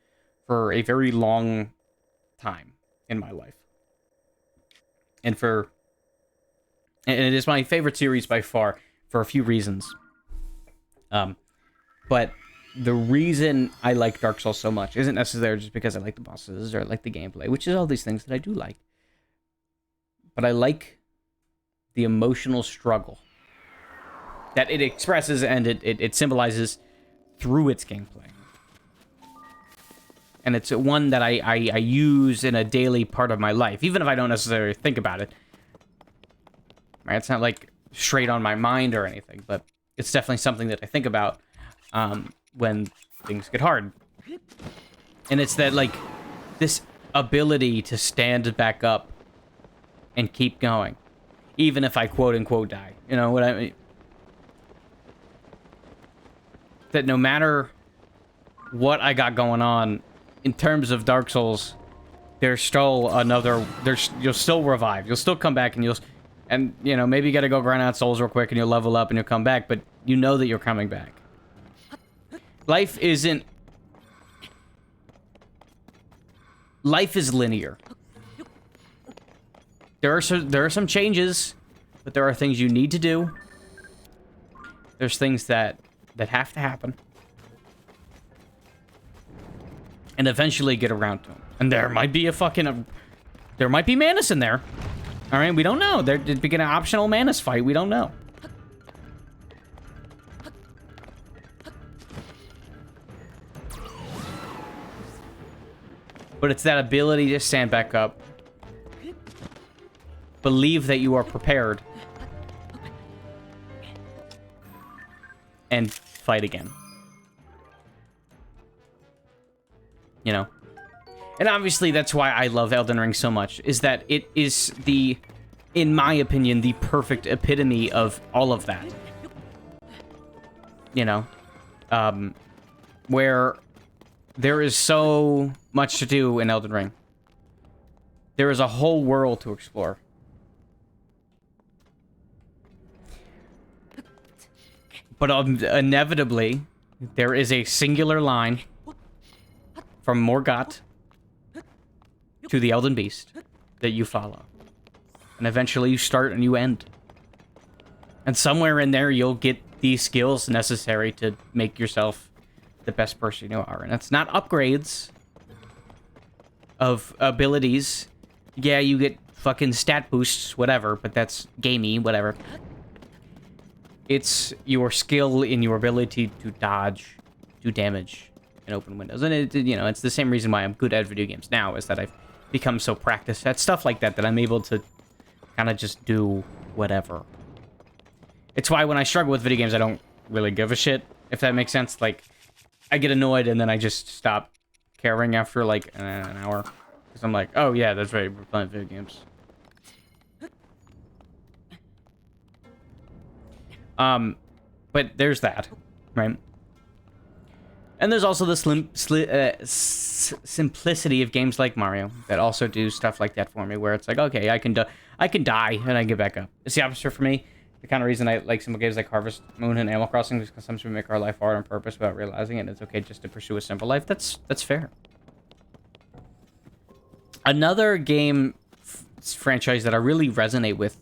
for a very long time in my life. And it is my favorite series by far, for a few reasons. But the reason I like Dark Souls so much isn't necessarily just because I like the bosses or I like the gameplay, which is all these things that I do like. But I like the emotional struggle that it expresses and it symbolizes through its gameplay. And it's one that I use in a daily part of my life, even if I don't necessarily think about it. Right? It's not like straight on my mind or anything, but it's definitely something that I think about when things get hard. And it's that, like, this ability to stand back up and keep going, even if I quote-unquote die. You know what I mean? That no matter what I got going on, in terms of Dark Souls, there's still you'll still revive. You'll still come back and you know, maybe you gotta go grind out souls real quick and you'll level up and you'll come back, but you know that you're coming back. Life is linear. There are some changes, but there are things you need to do. There's things that have to happen. And eventually get around to them. And there might be there might be Manus in there. All right, we don't know. There'd be an optional Manus fight. We don't know. But it's that ability to stand back up. Believe that you are prepared. And fight again. You know? And obviously that's why I love Elden Ring so much, is that it is in my opinion, the perfect epitome of all of that. You know? Where there is so much to do in Elden Ring. There is a whole world to explore. But inevitably, there is a singular line from Morgott to the Elden Beast that you follow. And eventually you start and you end. And somewhere in there, you'll get the skills necessary to make yourself the best person you are. And it's not upgrades of abilities. Yeah, you get fucking stat boosts, whatever, but that's gamey, whatever. It's your skill in your ability to dodge, do damage in open windows. And, you know, it's the same reason why I'm good at video games now, is that I've become so practiced at stuff like that I'm able to kind of just do whatever. It's why when I struggle with video games, I don't really give a shit, if that makes sense. Like, I get annoyed and then I just stop caring after, like, an hour. Because I'm like, oh, yeah, that's right, we're playing video games. But there's that, right? And there's also the simplicity of games like Mario that also do stuff like that for me, where it's like, okay, I can die and I get back up. It's the opposite for me. The kind of reason I like simple games like Harvest Moon and Animal Crossing is because sometimes we make our life hard on purpose without realizing it, and it's okay just to pursue a simple life. That's fair. Another game franchise that I really resonate with,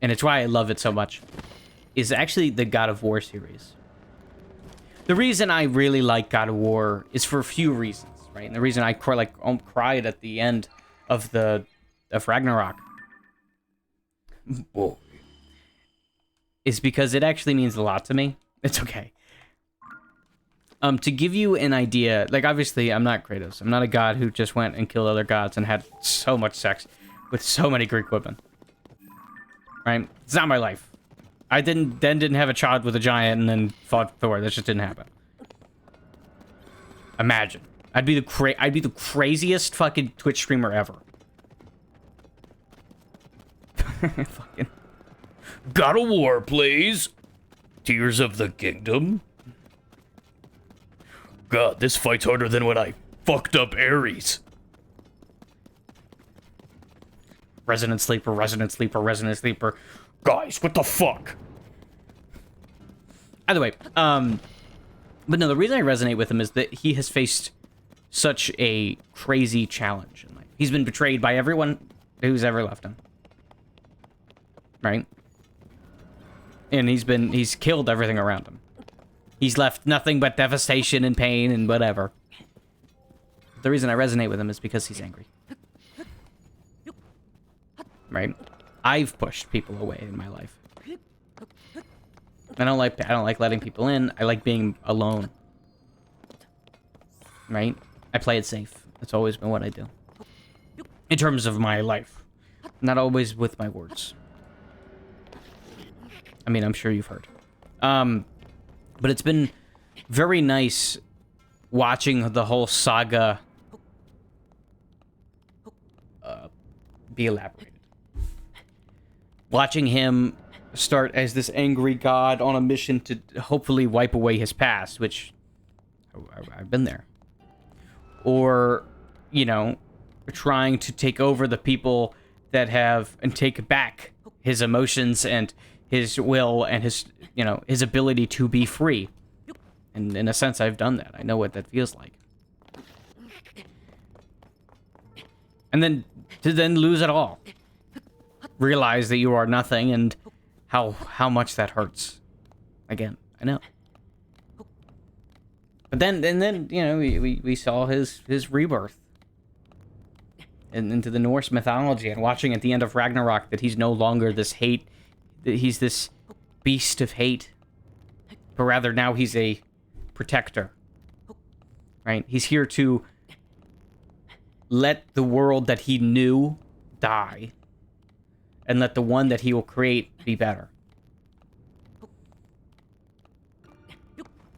and it's why I love it so much, is actually the God of War series. The reason I really like God of War is for a few reasons, right? And the reason I cried at the end of Ragnarok, whoa, is because it actually means a lot to me. It's okay. To give you an idea, like, obviously, I'm not Kratos. I'm not a god who just went and killed other gods and had so much sex with so many Greek women. Right? It's not my life. I didn't have a child with a giant and then fought Thor. That just didn't happen. Imagine. I'd be the craziest fucking Twitch streamer ever. Fucking God of War, please. Tears of the Kingdom. God, this fight's harder than when I fucked up Ares. Resident Sleeper, Resident Sleeper, Resident Sleeper. Guys, what the fuck? Either way, but no, the reason I resonate with him is that he has faced such a crazy challenge in life. He's been betrayed by everyone who's ever left him. Right? And he's killed everything around him. He's left nothing but devastation and pain and whatever. The reason I resonate with him is because he's angry. Right? I've pushed people away in my life. I don't like letting people in. I like being alone. Right? I play it safe. That's always been what I do. In terms of my life. Not always with my words. I mean, I'm sure you've heard. But it's been very nice watching the whole saga be elaborated. Watching him start as this angry god on a mission to hopefully wipe away his past, which I've been there. Or, you know, trying to take over the people that have and take back his emotions and his will and his, you know, his ability to be free. And in a sense, I've done that. I know what that feels like. And then to then lose it all. Realize that you are nothing and how much that hurts. Again, I know. But then you know, we saw his rebirth into the Norse mythology, and watching at the end of Ragnarok that he's no longer this hate, that he's this beast of hate, but rather now he's a protector. Right? He's here to let the world that he knew die, and let the one that he will create be better.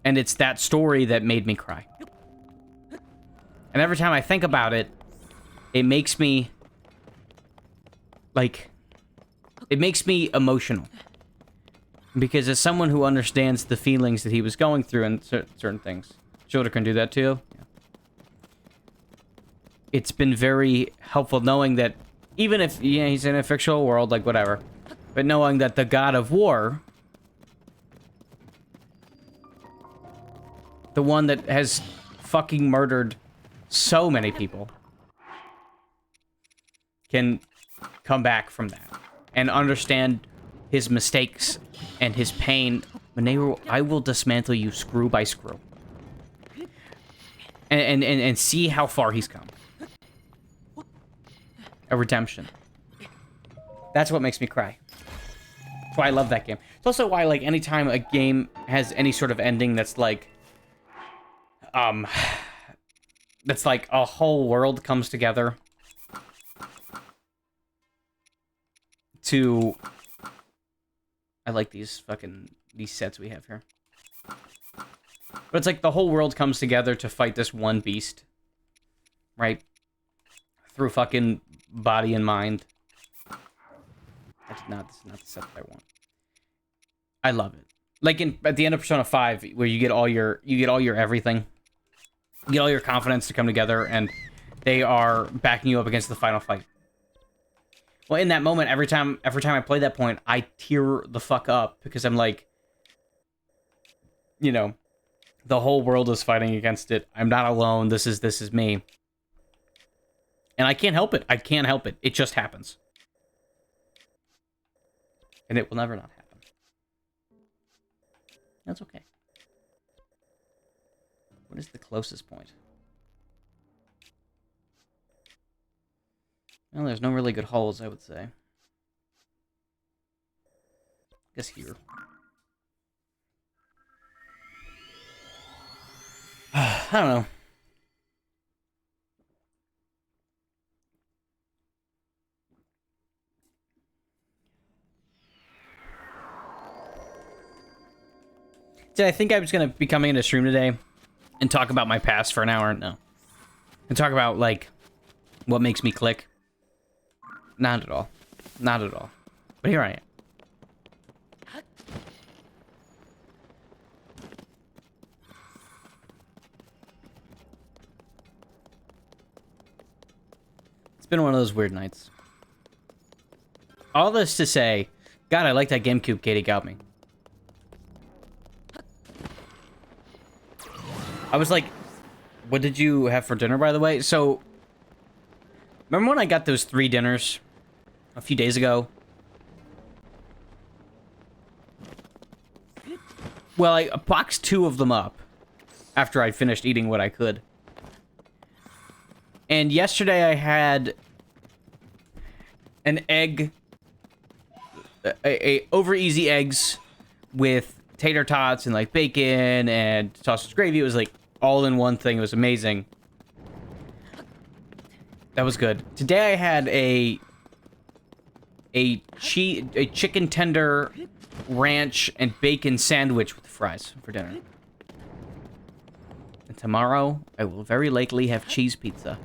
And it's that story that made me cry. And every time I think about it, it makes me, like, it makes me emotional. Because as someone who understands the feelings that he was going through and certain things, Shoulder can do that too. Yeah. It's been very helpful knowing that even if, yeah, he's in a fictional world, like, whatever, but knowing that the God of War, the one that has fucking murdered so many people, can come back from that and understand his mistakes and his pain. I will dismantle you screw by screw. And see how far he's come. A redemption. That's what makes me cry. That's why I love that game. It's also why, like, anytime a game has any sort of ending that's like, that's like a whole world comes together to... I like these sets we have here. But it's like the whole world comes together to fight this one beast. Right? Through fucking body and mind. This is not the set that I want. I love it. Like at the end of Persona 5, where you get all your everything. You get all your confidence to come together, and they are backing you up against the final fight. Well, in that moment, every time I play that point, I tear the fuck up because I'm like, you know, the whole world is fighting against it. I'm not alone. This is me. And I can't help it. I can't help it. It just happens. And it will never not happen. That's okay. What is the closest point? Well, there's no really good holes, I would say. I guess here. I don't know. Did I think I was going to be coming into stream today and talk about my past for an hour? No. And talk about, like, what makes me click? Not at all. Not at all. But here I am. It's been one of those weird nights. All this to say, God, I like that GameCube Katie got me. I was like, what did you have for dinner, by the way? So, remember when I got those 3 dinners a few days ago? Well, I boxed 2 of them up after I finished eating what I could. And yesterday I had an egg, a over easy eggs with tater tots and like bacon and sausage gravy. It was like all in one thing. It was amazing. That was good. Today I had a chicken tender ranch and bacon sandwich with fries for dinner. And tomorrow I will very likely have cheese pizza.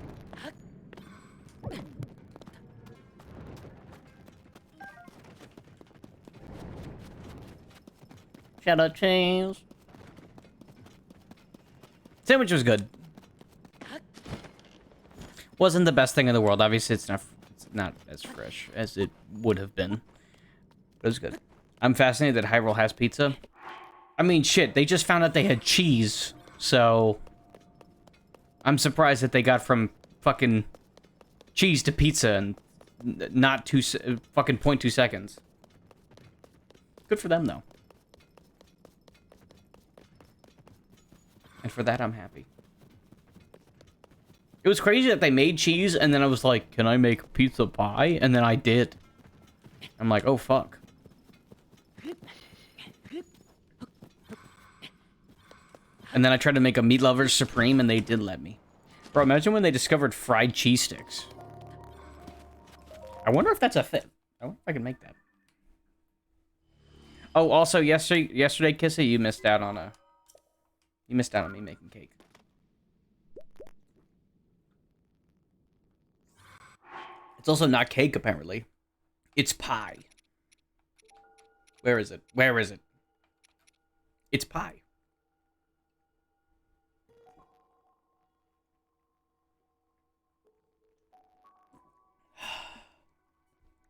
Cheddar cheese. Sandwich was good. Wasn't the best thing in the world. Obviously, it's not as fresh as it would have been. But it was good. I'm fascinated that Hyrule has pizza. I mean, shit, they just found out they had cheese, so I'm surprised that they got from fucking cheese to pizza in not fucking 0.2 seconds. Good for them, though. And for that, I'm happy. It was crazy that they made cheese, and then I was like, can I make pizza pie? And then I did. I'm like, oh, fuck. And then I tried to make a Meat Lovers Supreme, and they did let me. Bro, imagine when they discovered fried cheese sticks. I wonder if that's a thing. I wonder if I can make that. Oh, also, yesterday, Kissy, you missed out on me making cake. It's also not cake, apparently. It's pie. Where is it? Where is it? It's pie.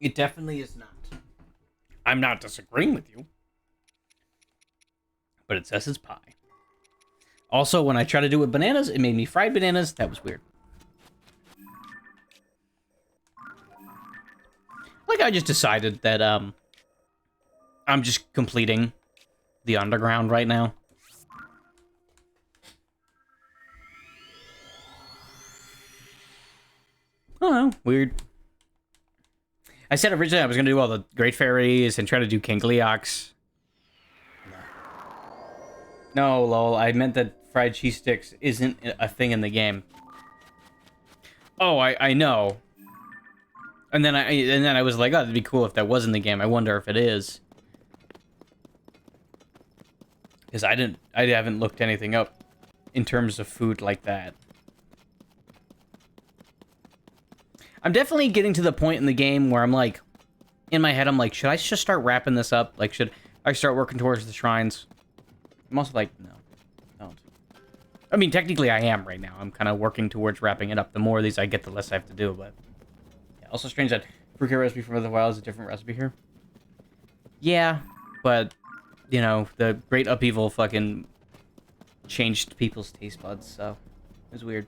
It definitely is not. I'm not disagreeing with you. But it says it's pie. Also, when I tried to do it with bananas, it made me fried bananas. That was weird. Like, I just decided that, I'm just completing the underground right now. I don't know. Weird. I said originally I was going to do all the Great Fairies and try to do King Gleeoks. No, lol. I meant that fried cheese sticks isn't a thing in the game. Oh, I know. And then I was like, oh, it'd be cool if that was in the game. I wonder if it is. Because I haven't looked anything up in terms of food like that. I'm definitely getting to the point in the game where I'm like, in my head, I'm like, should I just start wrapping this up? Like, should I start working towards the shrines? I'm also like, no, don't. I mean, technically I am right now. I'm kind of working towards wrapping it up. The more of these I get, the less I have to do, but... Yeah, also strange that fruit cake recipe from the wild is a different recipe here. Yeah, but, you know, the Great Upheaval fucking changed people's taste buds, so it was weird.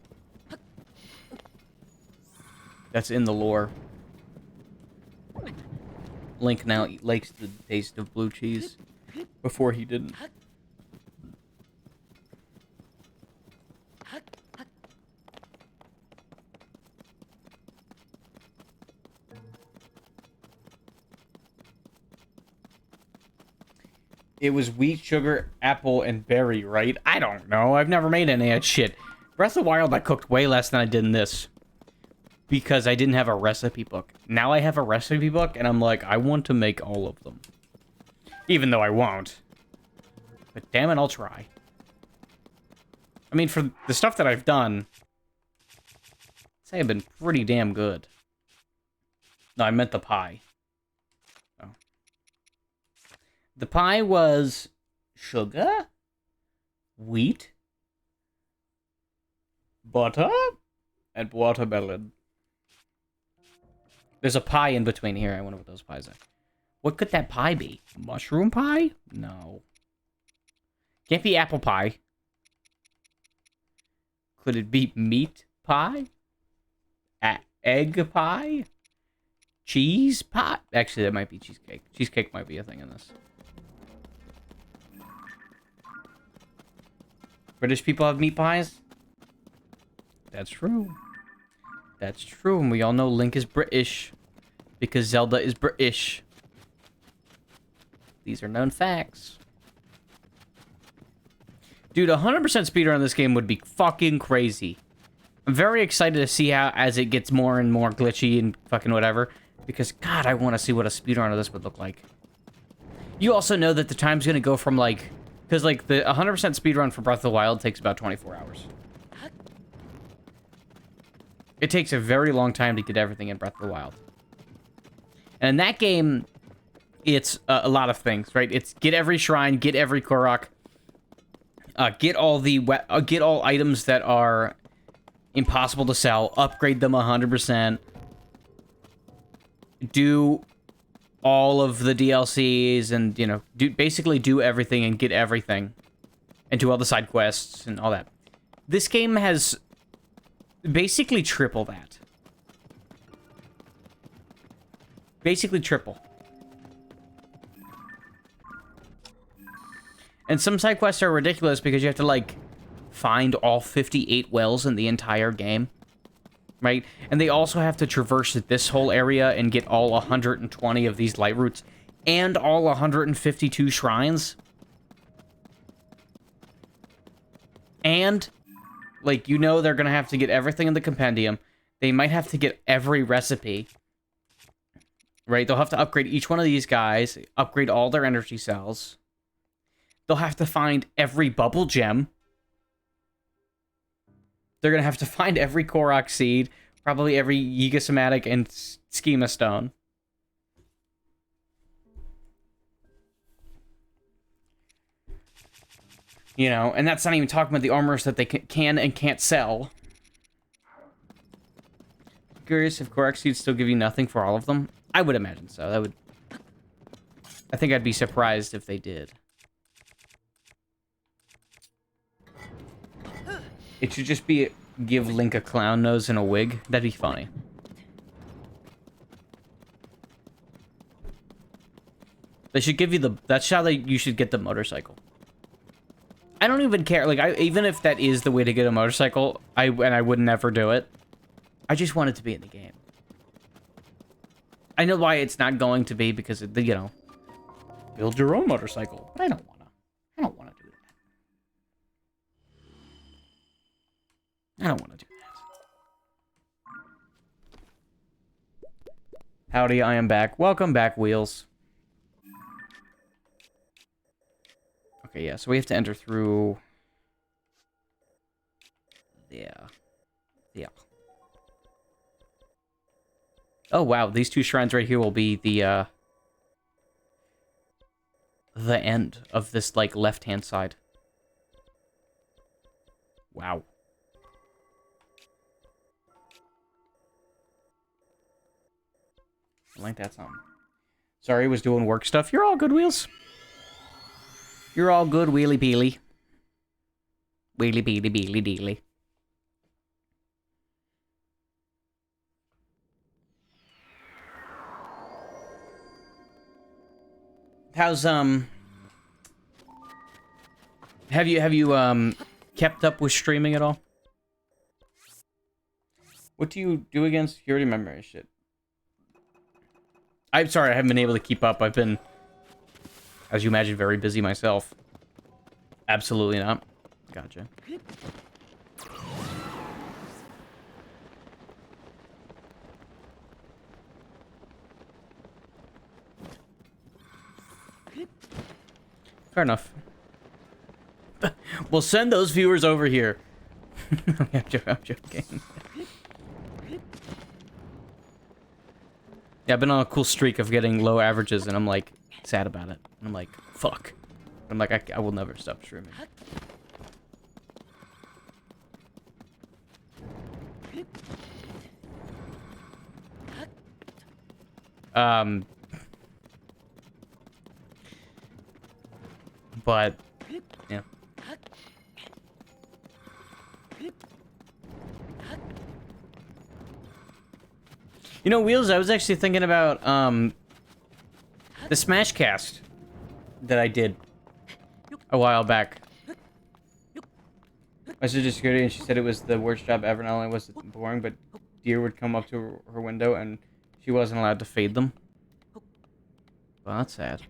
That's in the lore. Link now likes the taste of blue cheese. Before he didn't. It was wheat, sugar, apple, and berry, right? I don't know. I've never made any of that shit. Breath of the Wild, I cooked way less than I did in this. Because I didn't have a recipe book. Now I have a recipe book, and I'm like, I want to make all of them. Even though I won't. But damn it, I'll try. I mean, for the stuff that I've done, I'd say I've been pretty damn good. No, I meant the pie. Oh. The pie was sugar, wheat, butter, and watermelon. There's a pie in between here. I wonder what those pies are. What could that pie be? Mushroom pie? No. Can't be apple pie. Could it be meat pie? Egg pie? Cheese pie? Actually, that might be cheesecake. Cheesecake might be a thing in this. British people have meat pies? That's true. That's true, and we all know Link is British. Because Zelda is British. These are known facts. Dude, 100% speedrun on this game would be fucking crazy. I'm very excited to see how, as it gets more and more glitchy and fucking whatever. Because, God, I want to see what a speedrun of this would look like. You also know that the time's going to go from, like... Because, like, the 100% speedrun for Breath of the Wild takes about 24 hours. It takes a very long time to get everything in Breath of the Wild. And in that game, it's a lot of things, right? It's get every shrine, get every Korok, get all items that are impossible to sell, upgrade them 100%, do all of the DLCs, and, you know, basically do everything and get everything, and do all the side quests and all that. This game has basically triple that. Basically triple. And some side quests are ridiculous because you have to, like, find all 58 wells in the entire game. Right? And they also have to traverse this whole area and get all 120 of these light roots and all 152 shrines. And, like, you know they're gonna have to get everything in the compendium. They might have to get every recipe. Right? They'll have to upgrade each one of these guys, upgrade all their energy cells. They'll have to find every bubble gem. They're going to have to find every Korok seed, probably every Yiga Somatic and Schema Stone. You know, and that's not even talking about the armors that they can and can't sell. Curious if Korok seeds still give you nothing for all of them? I would imagine so. That would... I think I'd be surprised if they did. It should just be give Link a clown nose and a wig. That'd be funny. They should give you the... That's how you should get the motorcycle. I don't even care. Like, even if that is the way to get a motorcycle, I would never do it. I just want it to be in the game. I know why it's not going to be, because, you know, build your own motorcycle. But I don't want to. I don't want to do that. I don't want to do that. Howdy, I am back. Welcome back, Wheels. Okay, yeah, so we have to enter through... Yeah. Yeah. Oh, wow, these two shrines right here will be the end of this, like, left-hand side. Wow. I like that song. Sorry, I was doing work stuff. You're all good, Wheels. You're all good, wheelie peely. Wheelie peely beely deely. How's have you kept up with streaming at all? What do you do against security memory shit? I'm sorry, I haven't been able to keep up. I've been, as you imagine, very busy myself. Absolutely not. Gotcha. Fair enough. We'll send those viewers over here. I'm joking. Yeah, I've been on a cool streak of getting low averages, and I'm like sad about it. And I'm like, fuck. I'm like, I will never stop streaming. But yeah. You know, Wheels, I was actually thinking about the Smashcast that I did a while back. I said to security, and she said it was the worst job ever. Not only was it boring, but deer would come up to her window, and she wasn't allowed to feed them. Well, that's sad.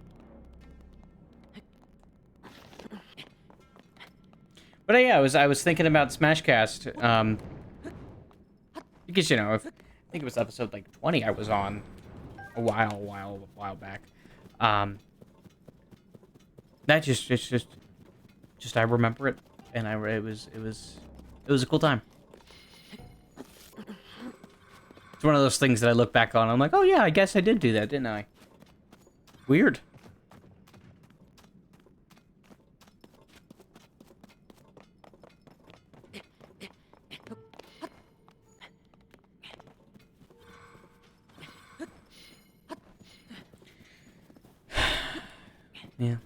But yeah, I was thinking about Smashcast, because you know, I think it was episode like 20 I was on a while back. That just I remember it, and it was a cool time. It's one of those things that I look back on. I'm like, oh yeah, I guess I did do that, didn't I? Weird. Yeah.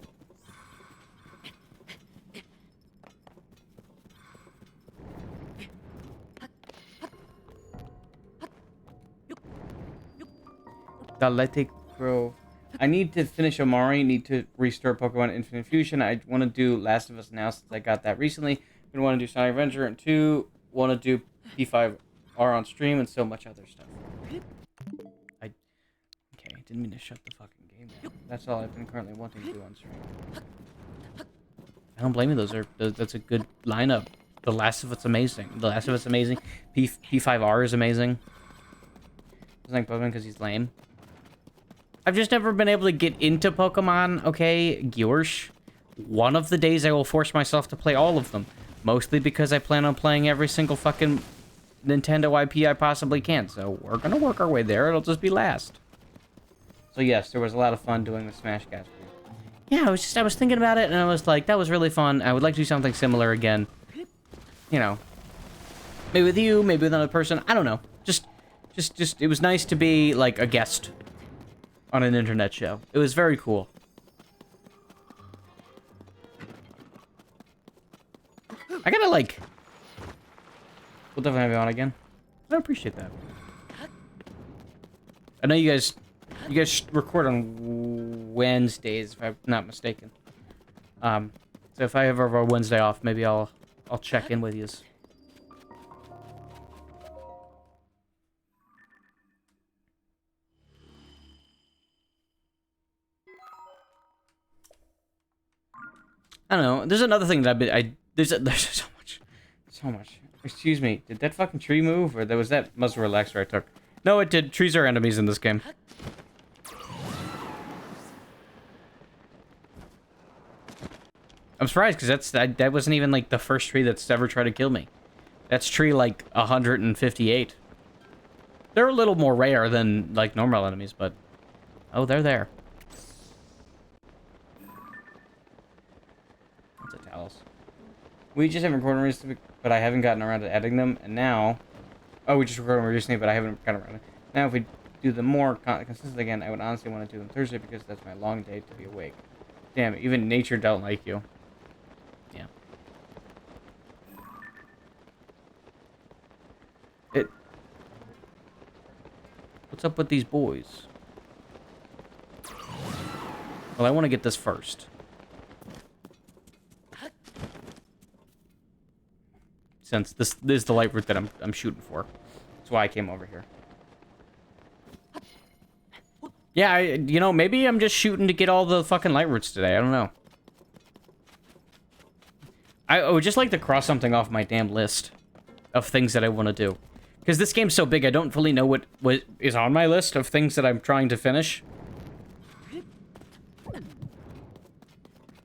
The Athletic Grove. I need to finish Omari, need to restart Pokemon Infinite Fusion. I want to do Last of Us now since I got that recently. I want to do Sonic Adventure, and 2, want to do P5R on stream, and so much other stuff. Okay, I didn't mean to shut the fucking game down. That's all I've been currently wanting to do on stream. I don't blame you, that's a good lineup. The Last of Us amazing. The Last of Us amazing. P5R is amazing. Doesn't like Pokemon because he's lame. I've just never been able to get into Pokemon, okay, Gyorsh. One of the days I will force myself to play all of them. Mostly because I plan on playing every single fucking Nintendo IP I possibly can. So we're gonna work our way there. It'll just be last. So yes, there was a lot of fun doing the Smashcast. Yeah, I was thinking about it, and I was like, that was really fun. I would like to do something similar again. You know, maybe with you, maybe with another person. I don't know. Just, it was nice to be like a guest on an internet show. It was very cool. I gotta like... We'll definitely have you on again. I appreciate that. I know you guys record on Wednesdays, if I'm not mistaken. So if I have a Wednesday off, maybe I'll check in with yous. I don't know. There's another thing that there's so much. Excuse me. Did that fucking tree move, or was that muzzle relaxer I took? No, it did. Trees are enemies in this game. I'm surprised because that wasn't even like the first tree that's ever tried to kill me. That's tree like 158. They're a little more rare than like normal enemies, but oh, they're there. We just haven't recorded recently, but I haven't gotten around to editing them, and now... Oh, we just recorded them recently, but I haven't gotten around to it. Now, if we do them more consistently again, I would honestly want to do them Thursday, because that's my long day to be awake. Damn, even nature don't like you. Yeah. What's up with these boys? Well, I want to get this first. Since this is the light route that I'm shooting for. That's why I came over here. Yeah, you know, maybe I'm just shooting to get all the fucking light routes today. I don't know. I would just like to cross something off my damn list of things that I want to do. Because this game's so big, I don't fully know what is on my list of things that I'm trying to finish.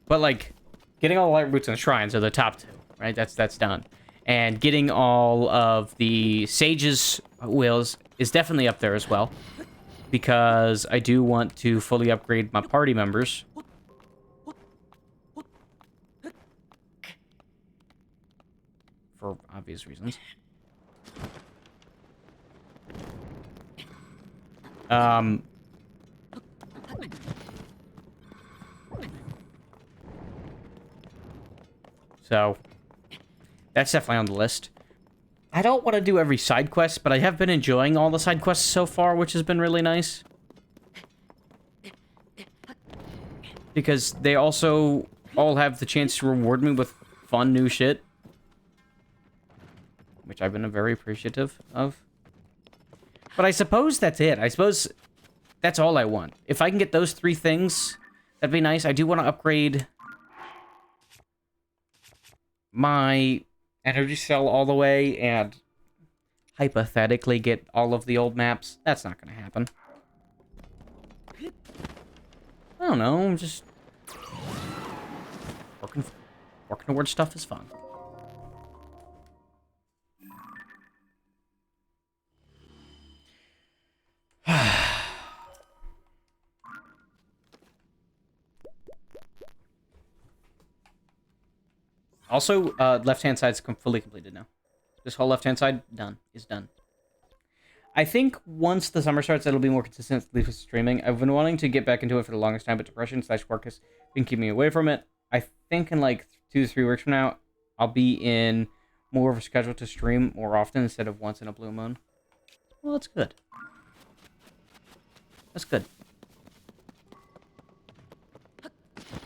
But, like, getting all the light routes and shrines are the top two, right? That's done. And getting all of the sages' wheels is definitely up there as well. Because I do want to fully upgrade my party members. For obvious reasons. So, that's definitely on the list. I don't want to do every side quest, but I have been enjoying all the side quests so far, which has been really nice. Because they also all have the chance to reward me with fun new shit. Which I've been very appreciative of. But I suppose that's it. I suppose that's all I want. If I can get those 3 things, that'd be nice. I do want to upgrade my energy cell all the way and hypothetically get all of the old maps. That's not going to happen. I don't know. I'm just working towards stuff is fun. Also, left-hand side's fully completed now. This whole left-hand side, is done. I think once the summer starts, it'll be more consistently with streaming. I've been wanting to get back into it for the longest time, but depression/work has been keeping me away from it. I think in like 2 to 3 weeks from now, I'll be in more of a schedule to stream more often instead of once in a blue moon. Well, that's good. That's good.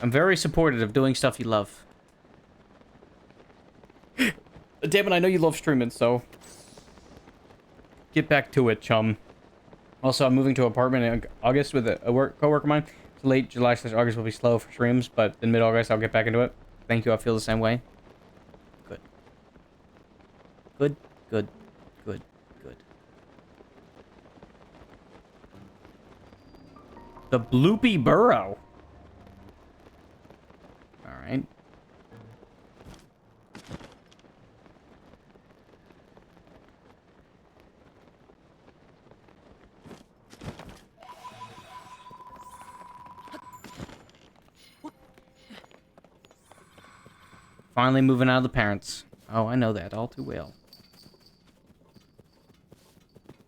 I'm very supportive of doing stuff you love. Damn it, I know you love streaming, so get back to it, chum. Also, I'm moving to an apartment in August with a co-worker of mine. So late July/August will be slow for streams, but in mid-August I'll get back into it. Thank you, I feel the same way. Good. Good, good, good, good. The Bloopy Burrow. Alright. Finally moving out of the parents. Oh, I know that all too well.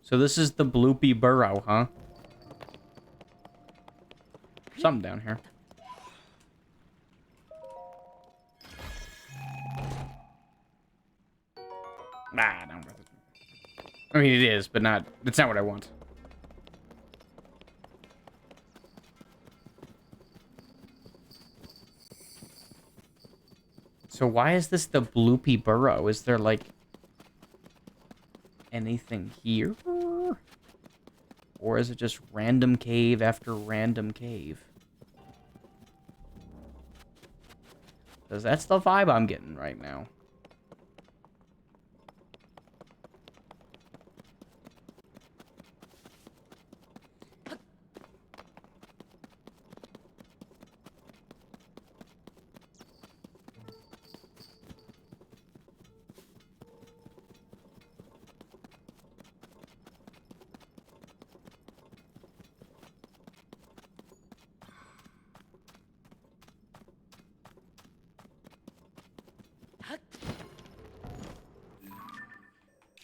So this is the Bloopy Burrow, huh? Something down here. Nah, not worth it. I mean, it is, but not. It's not what I want. So why is this the Bloopy Burrow? Is there, like, anything here? Or is it just random cave after random cave? Because that's the vibe I'm getting right now.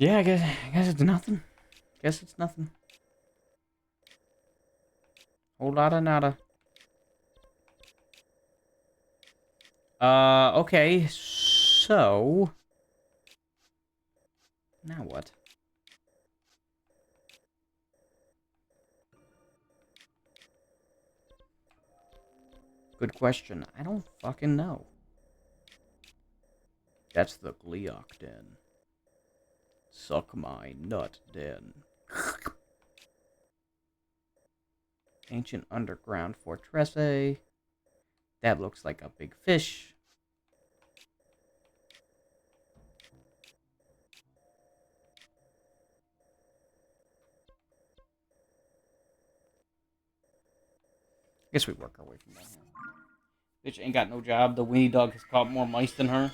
Yeah, I guess it's nothing. Guess it's nothing. Whole lot of nada. Okay, so... Now what? Good question. I don't fucking know. That's the Gleeok den. Suck my nut den. Ancient underground fortress. That looks like a big fish. Guess we work our way from down here. Bitch ain't got no job. The weenie dog has caught more mice than her.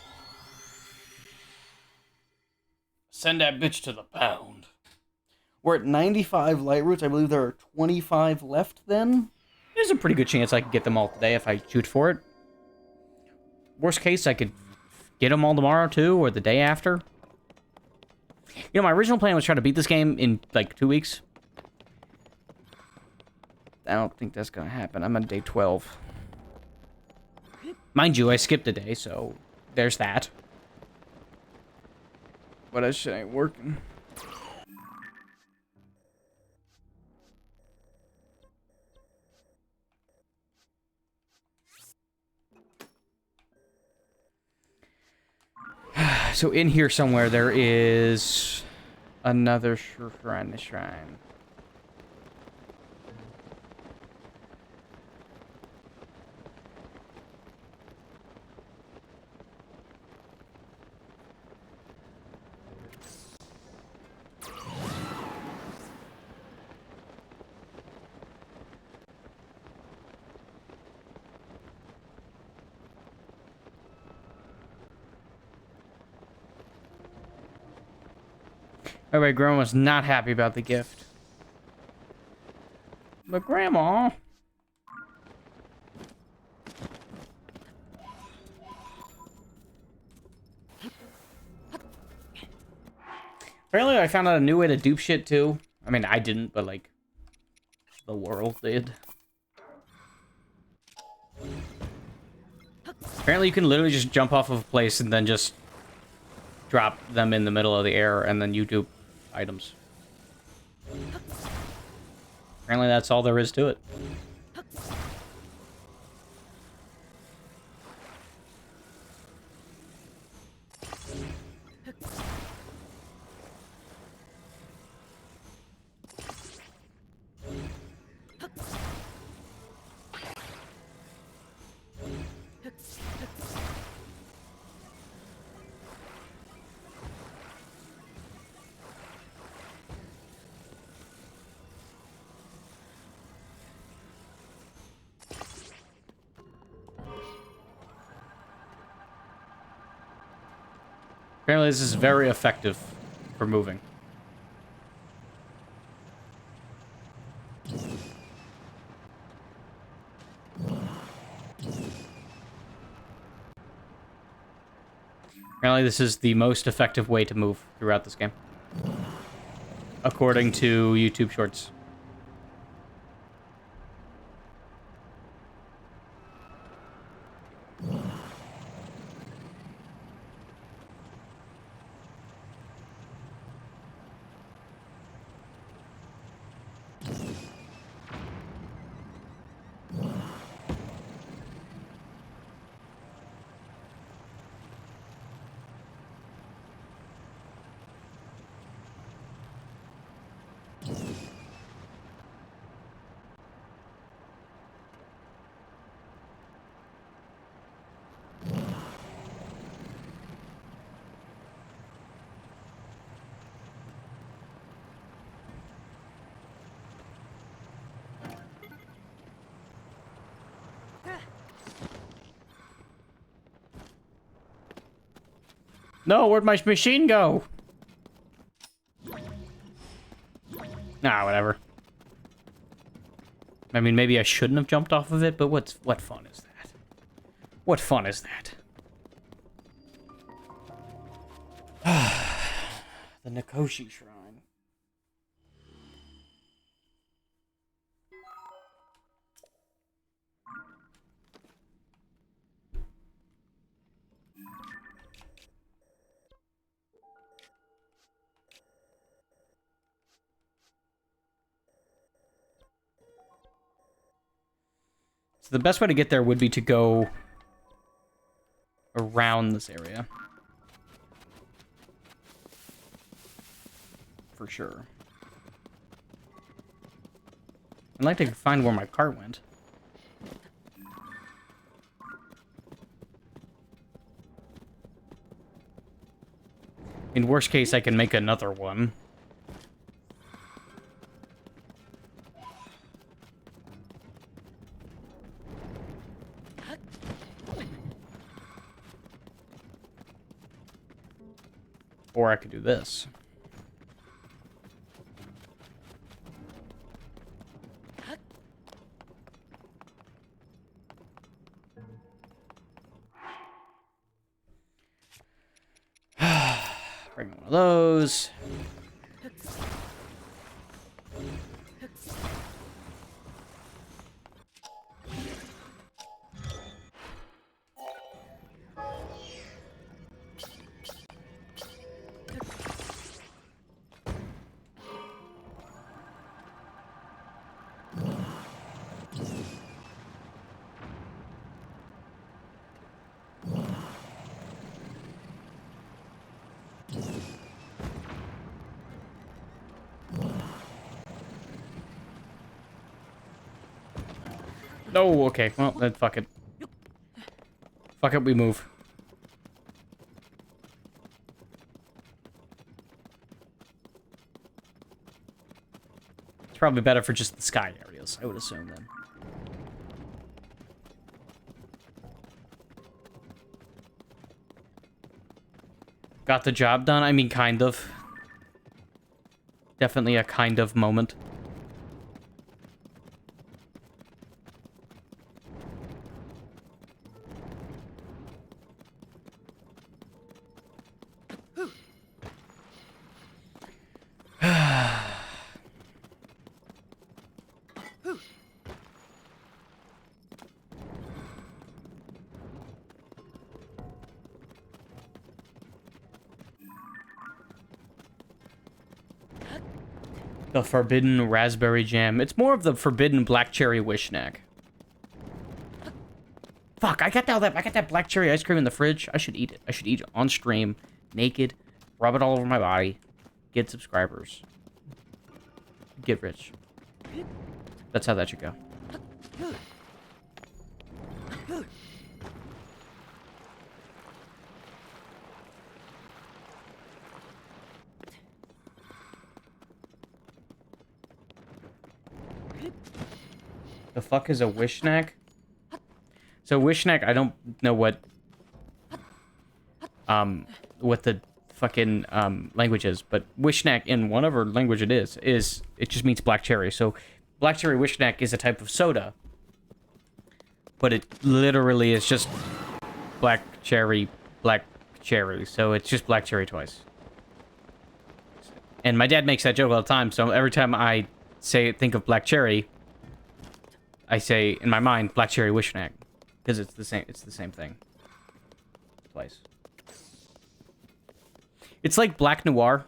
Send that bitch to the pound. We're at 95 light roots. I believe there are 25 left then. There's a pretty good chance I could get them all today if I shoot for it. Worst case, I could get them all tomorrow too, or the day after. You know, my original plan was try to beat this game in like 2 weeks. I don't think that's gonna happen. I'm on day 12. Mind you, I skipped a day, so there's that. But that shit ain't working. So in here somewhere there is another shrine. Everybody, Grandma's not happy about the gift. But Grandma... Apparently I found out a new way to dupe shit too. I mean, I didn't, but like... the world did. Apparently you can literally just jump off of a place and then just... drop them in the middle of the air and then you dupe items. Apparently that's all there is to it. Apparently this is very effective for moving. Apparently this is the most effective way to move throughout this game. According to YouTube Shorts. No, where'd my machine go? Nah, whatever. I mean, maybe I shouldn't have jumped off of it, but what fun is that? What fun is that? The Nikoshi Shrine. So the best way to get there would be to go around this area. For sure. I'd like to find where my cart went. In worst case, I can make another one. Or I could do this. Bring one of those. Oh, okay. Well, then fuck it. Fuck it, we move. It's probably better for just the sky areas, I would assume, then. Got the job done? I mean, kind of. Definitely a kind of moment. The forbidden raspberry jam. It's more of the forbidden black cherry wish snack. Fuck, I got that black cherry ice cream in the fridge. I should eat it. I should eat it on stream, naked, rub it all over my body, get subscribers, get rich. That's how that should go. The fuck is a wish snack? So wish snack, I don't know what the fucking language is, but wish snack in whatever language it is it just means black cherry. So black cherry wish snack is a type of soda, but it literally is just black cherry. So it's just black cherry twice. And my dad makes that joke all the time, so every time I think of black cherry, I say in my mind black cherry wish snack, because it's the same thing twice. It's like black noir.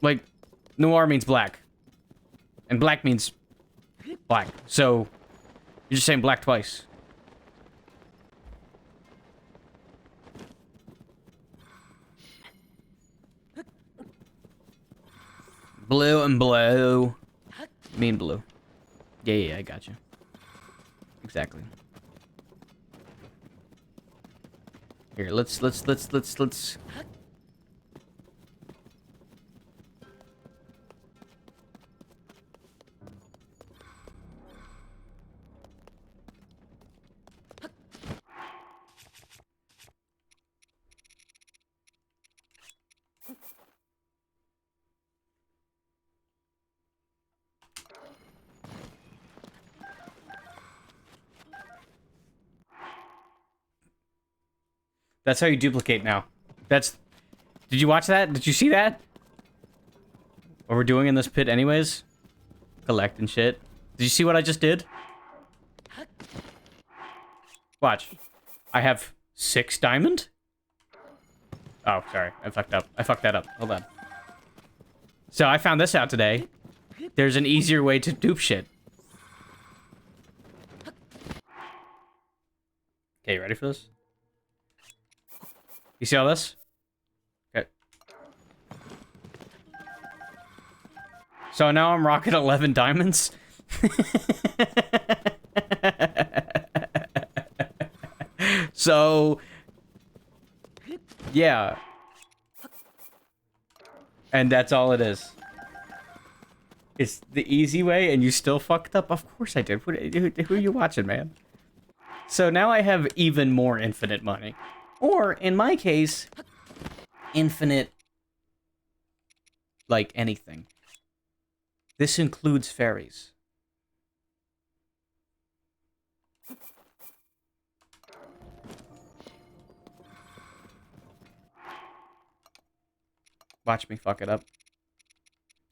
Like noir means black and black means black, so you're just saying black twice. Blue and blue. Mean blue. Yeah, I got you. Exactly. Here, let's. That's how you duplicate now. Did you watch that? Did you see that? What we're doing in this pit anyways? Collect and shit. Did you see what I just did? Watch. I have 6 diamond? Oh, sorry. I fucked up. I fucked that up. Hold on. So I found this out today. There's an easier way to dupe shit. Okay, you ready for this? You see all this? Okay. So now I'm rocking 11 diamonds. So, yeah. And that's all it is. It's the easy way, and you still fucked up? Of course I did. Who are you watching, man? So now I have even more infinite money. Or, in my case, infinite, like, anything. This includes fairies. Watch me fuck it up.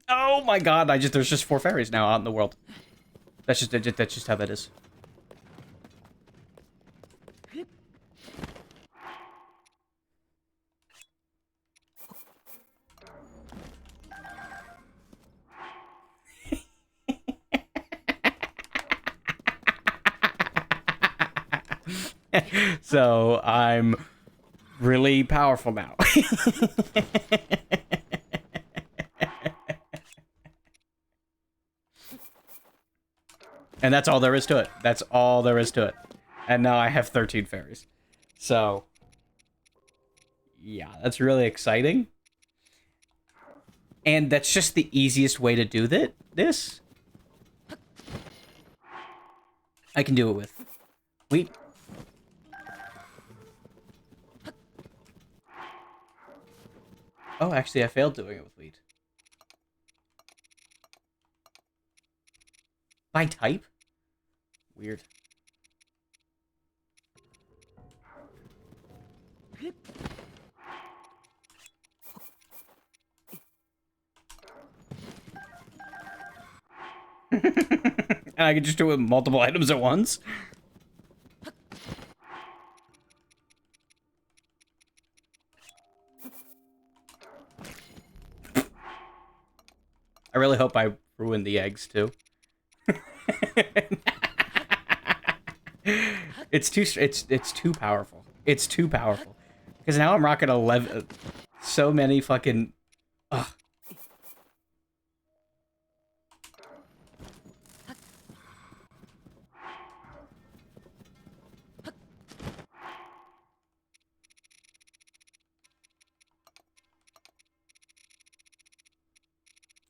Oh my god, there's just 4 fairies now out in the world. That's just how that is. So, I'm really powerful now. And that's all there is to it. That's all there is to it. And now I have 13 fairies. So, yeah, that's really exciting. And that's just the easiest way to do this. I can do it with wheat. Oh, actually, I failed doing it with wheat. By type? Weird. And I can just do it with multiple items at once? I really hope I ruined the eggs, too. It's too powerful. It's too powerful. Because now I'm rocking 11... So many fucking... Ugh.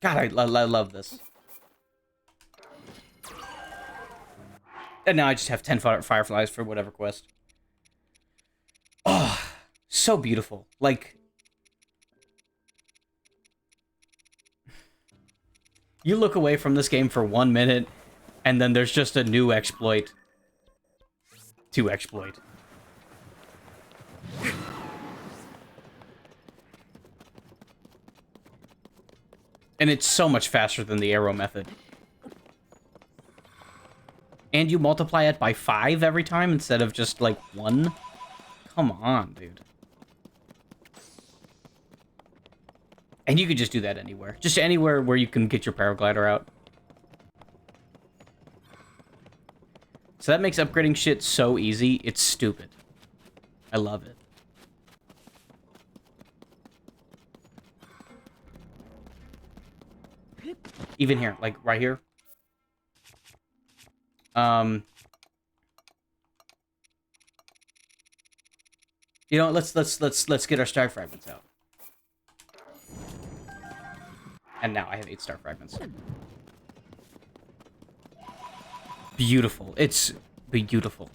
God, I love this. And now I just have 10 fireflies for whatever quest. Oh, so beautiful. Like... You look away from this game for 1 minute, and then there's just a new exploit to exploit. And it's so much faster than the arrow method. And you multiply it by 5 every time instead of just, like, 1? Come on, dude. And you could just do that anywhere. Just anywhere where you can get your paraglider out. So that makes upgrading shit so easy, it's stupid. I love it. Even here, like, right here. You know, let's get our star fragments out. And now I have 8 star fragments. Beautiful. It's beautiful.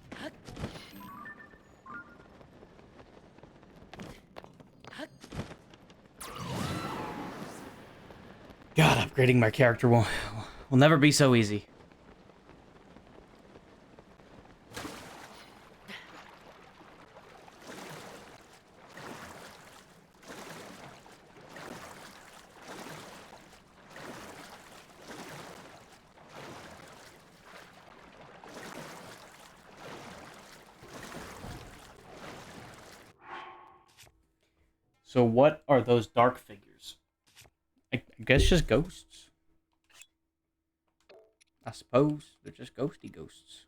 God, upgrading my character will never be so easy. So what are those dark figures? I guess just ghosts. I suppose they're just ghosty ghosts.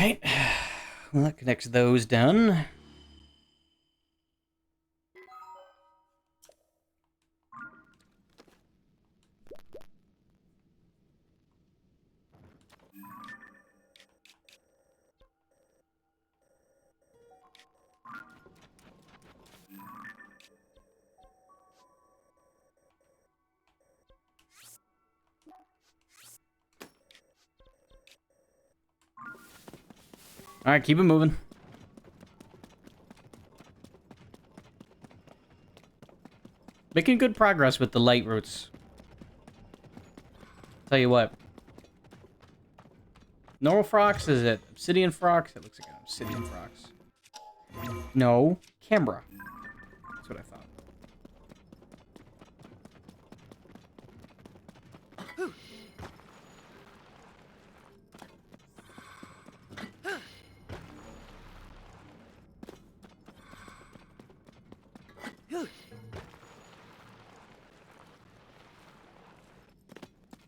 Alright. Well, that connects those done. Alright, keep it moving. Making good progress with the light routes. Tell you what. Normal frocks? Is it obsidian frocks? It looks like an obsidian frocks. No. Canberra. That's what I thought.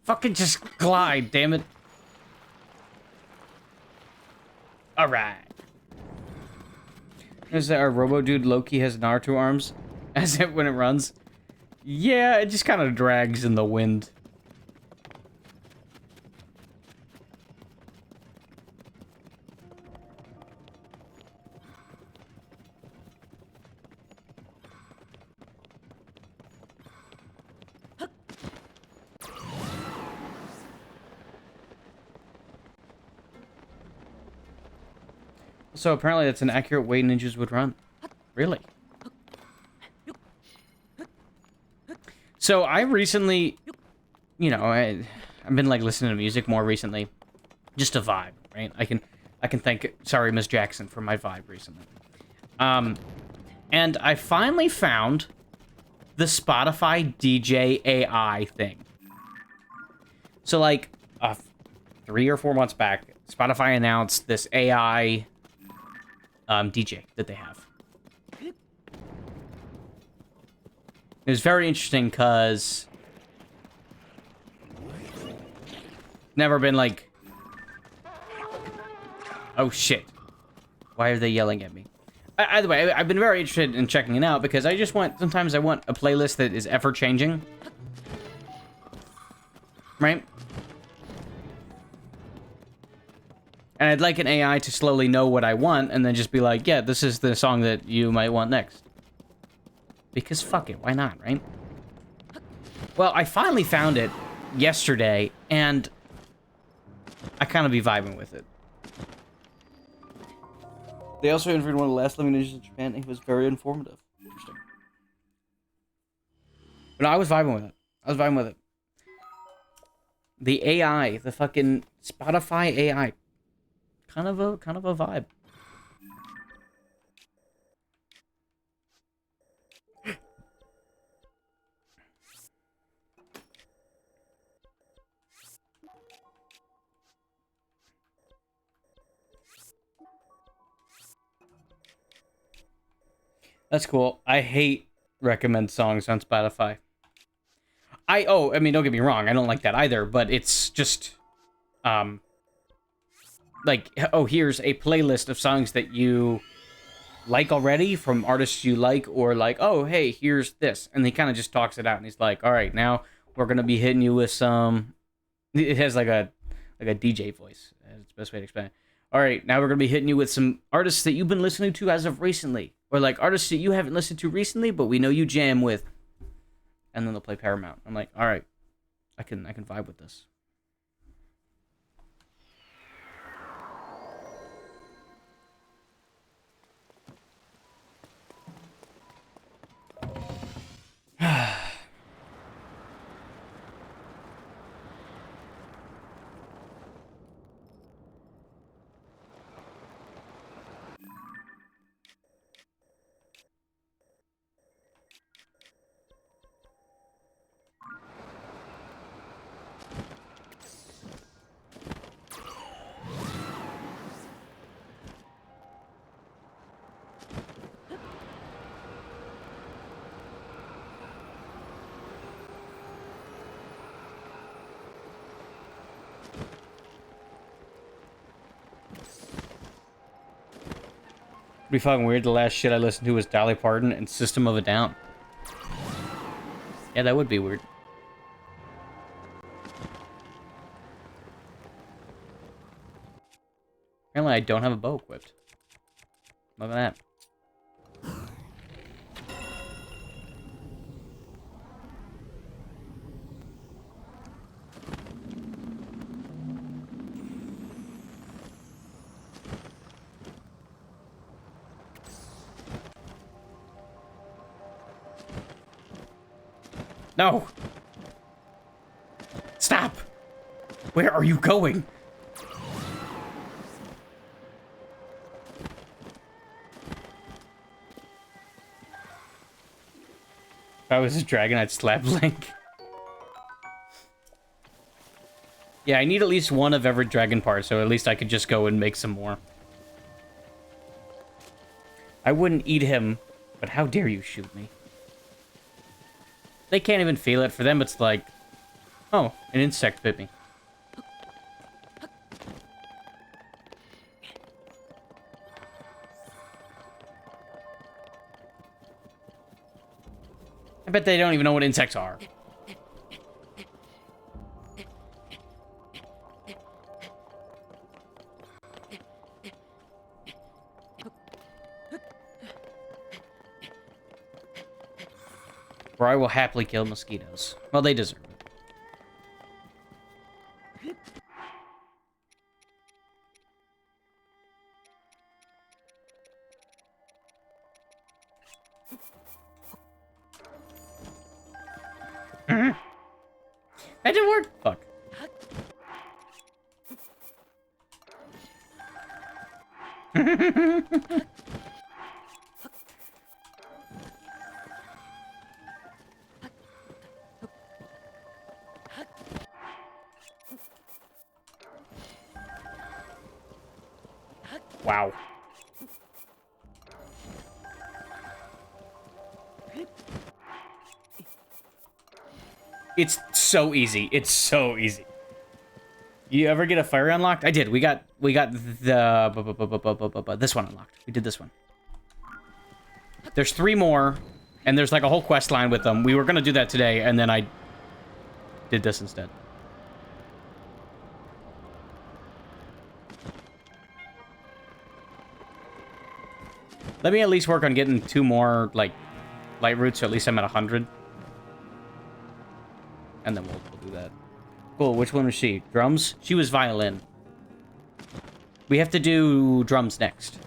Fucking just glide, damn it. Alright. Is that our Robo Dude Loki has Naruto arms? As it when it runs? Yeah, it just kind of drags in the wind. So apparently that's an accurate way ninjas would run. Really? So I recently, you know, I've been like listening to music more recently, just to vibe, right? I can thank Sorry Miss Jackson for my vibe recently. And I finally found the Spotify DJ AI thing. So like 3 or 4 months back, Spotify announced this AI DJ that they have. It was very interesting because never been like, oh shit, why are they yelling at me? Either way, I've been very interested in checking it out because I just want, sometimes I want a playlist that is ever changing, right? And I'd like an AI to slowly know what I want and then just be like, yeah, this is the song that you might want next. Because fuck it, why not, right? Well, I finally found it yesterday, and I kind of be vibing with it. They also interviewed one of the last living ninjas in Japan, and he was very informative. Interesting. But no, I was vibing with it. I was vibing with it. The AI, the fucking Spotify AI. Kind of a vibe. That's cool. I hate recommend songs on Spotify. I mean, don't get me wrong, I don't like that either, but it's just like, oh, here's a playlist of songs that you like already from artists you like, or like, oh, hey, here's this. And he kind of just talks it out, and he's like, all right, now we're going to be hitting you with some... It has like a DJ voice. That's the best way to explain it. All right, now we're going to be hitting you with some artists that you've been listening to as of recently. Or like artists that you haven't listened to recently, but we know you jam with. And then they'll play Paramount. I'm like, all right, I can vibe with this. It'd be fucking weird. The last shit I listened to was Dolly Parton and System of a Down. Yeah, that would be weird. Apparently I don't have a bow equipped. Look at that. No! Stop! Where are you going? If I was a dragon, I'd slap Link. Yeah, I need at least one of every dragon part, so at least I could just go and make some more. I wouldn't eat him, but how dare you shoot me? They can't even feel it. For them, it's like, oh, an insect bit me. I bet they don't even know what insects are. Or I will happily kill mosquitoes. Well, they deserve it. That didn't work. Fuck. Wow. It's so easy. It's so easy. You ever get a fire unlocked? I did. We got the this one unlocked. We did this one. There's 3 more, and there's like a whole quest line with them. We were gonna do that today, and then I did this instead. Let me at least work on getting 2 more, like, light roots, so at least I'm at 100. And then we'll do that. Cool, which one was she? Drums? She was violin. We have to do drums next.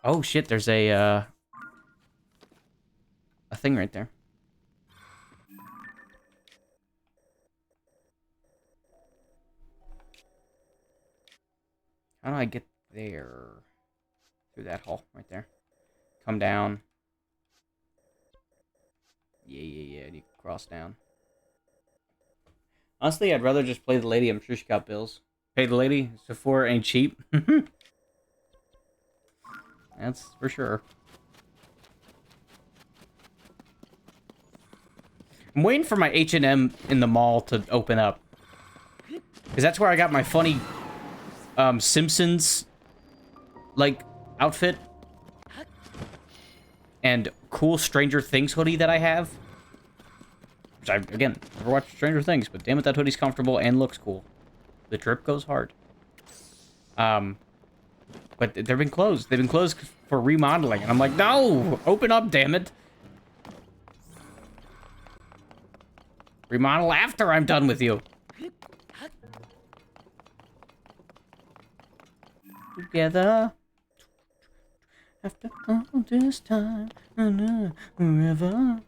Oh shit, there's a thing right there. How do I get there? Through that hole right there. Come down. Yeah. And you can cross down. Honestly, I'd rather just play the lady. I'm sure she got bills. Pay the lady. Sephora ain't cheap. That's for sure. I'm waiting for my H&M in the mall to open up. Because that's where I got my funny Simpsons, like, outfit. And cool Stranger Things hoodie that I have. Which I, again, never watched Stranger Things, but damn it, that hoodie's comfortable and looks cool. The drip goes hard. But they've been closed. They've been closed for remodeling. And I'm like, no! Open up, damn it! Remodel after I'm done with you. Together. After all this time. Forever.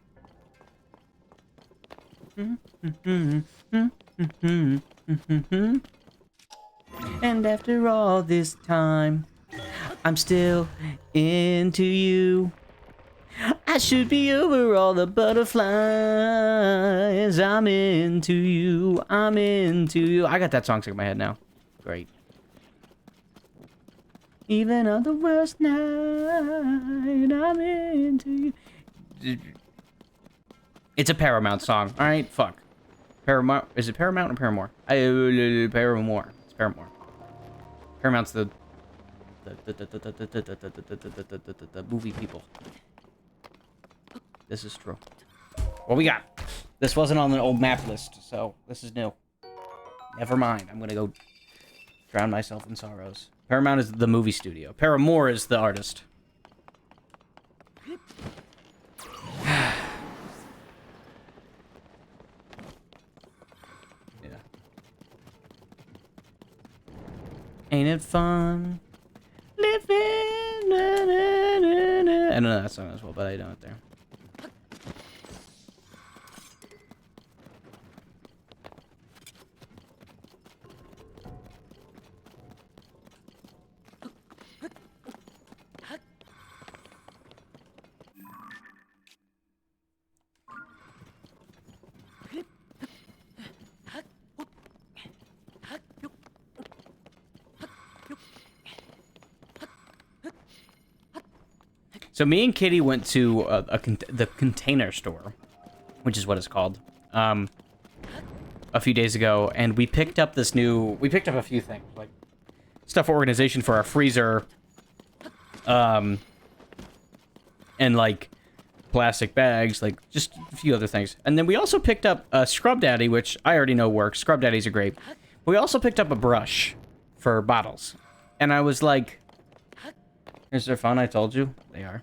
And after all this time, I'm still into you. I should be over all the butterflies. I'm into you. I'm into you. I got that song stuck in my head now. Great. Even on the worst night, I'm into you. It's a Paramount song. All right, fuck. Paramount. Is it Paramount or Paramore? Paramore. It's Paramore. Paramount's the movie people. This is true. What we got? This wasn't on the old map list, so this is new. Never mind. I'm gonna go drown myself in sorrows. Paramount is the movie studio. Paramore is the artist. Yeah. Ain't it fun? Living. Na, na, na, na. I don't know that song as well, but I know it there. So me and Kitty went to the Container Store, which is what it's called, a few days ago, and we picked up this new. We picked up a few things, like stuff for organization for our freezer, and like plastic bags, like just a few other things. And then we also picked up Scrub Daddy, which I already know works. Scrub Daddies are great. We also picked up a brush for bottles, and I was like, "Is there fun?" I told you they are.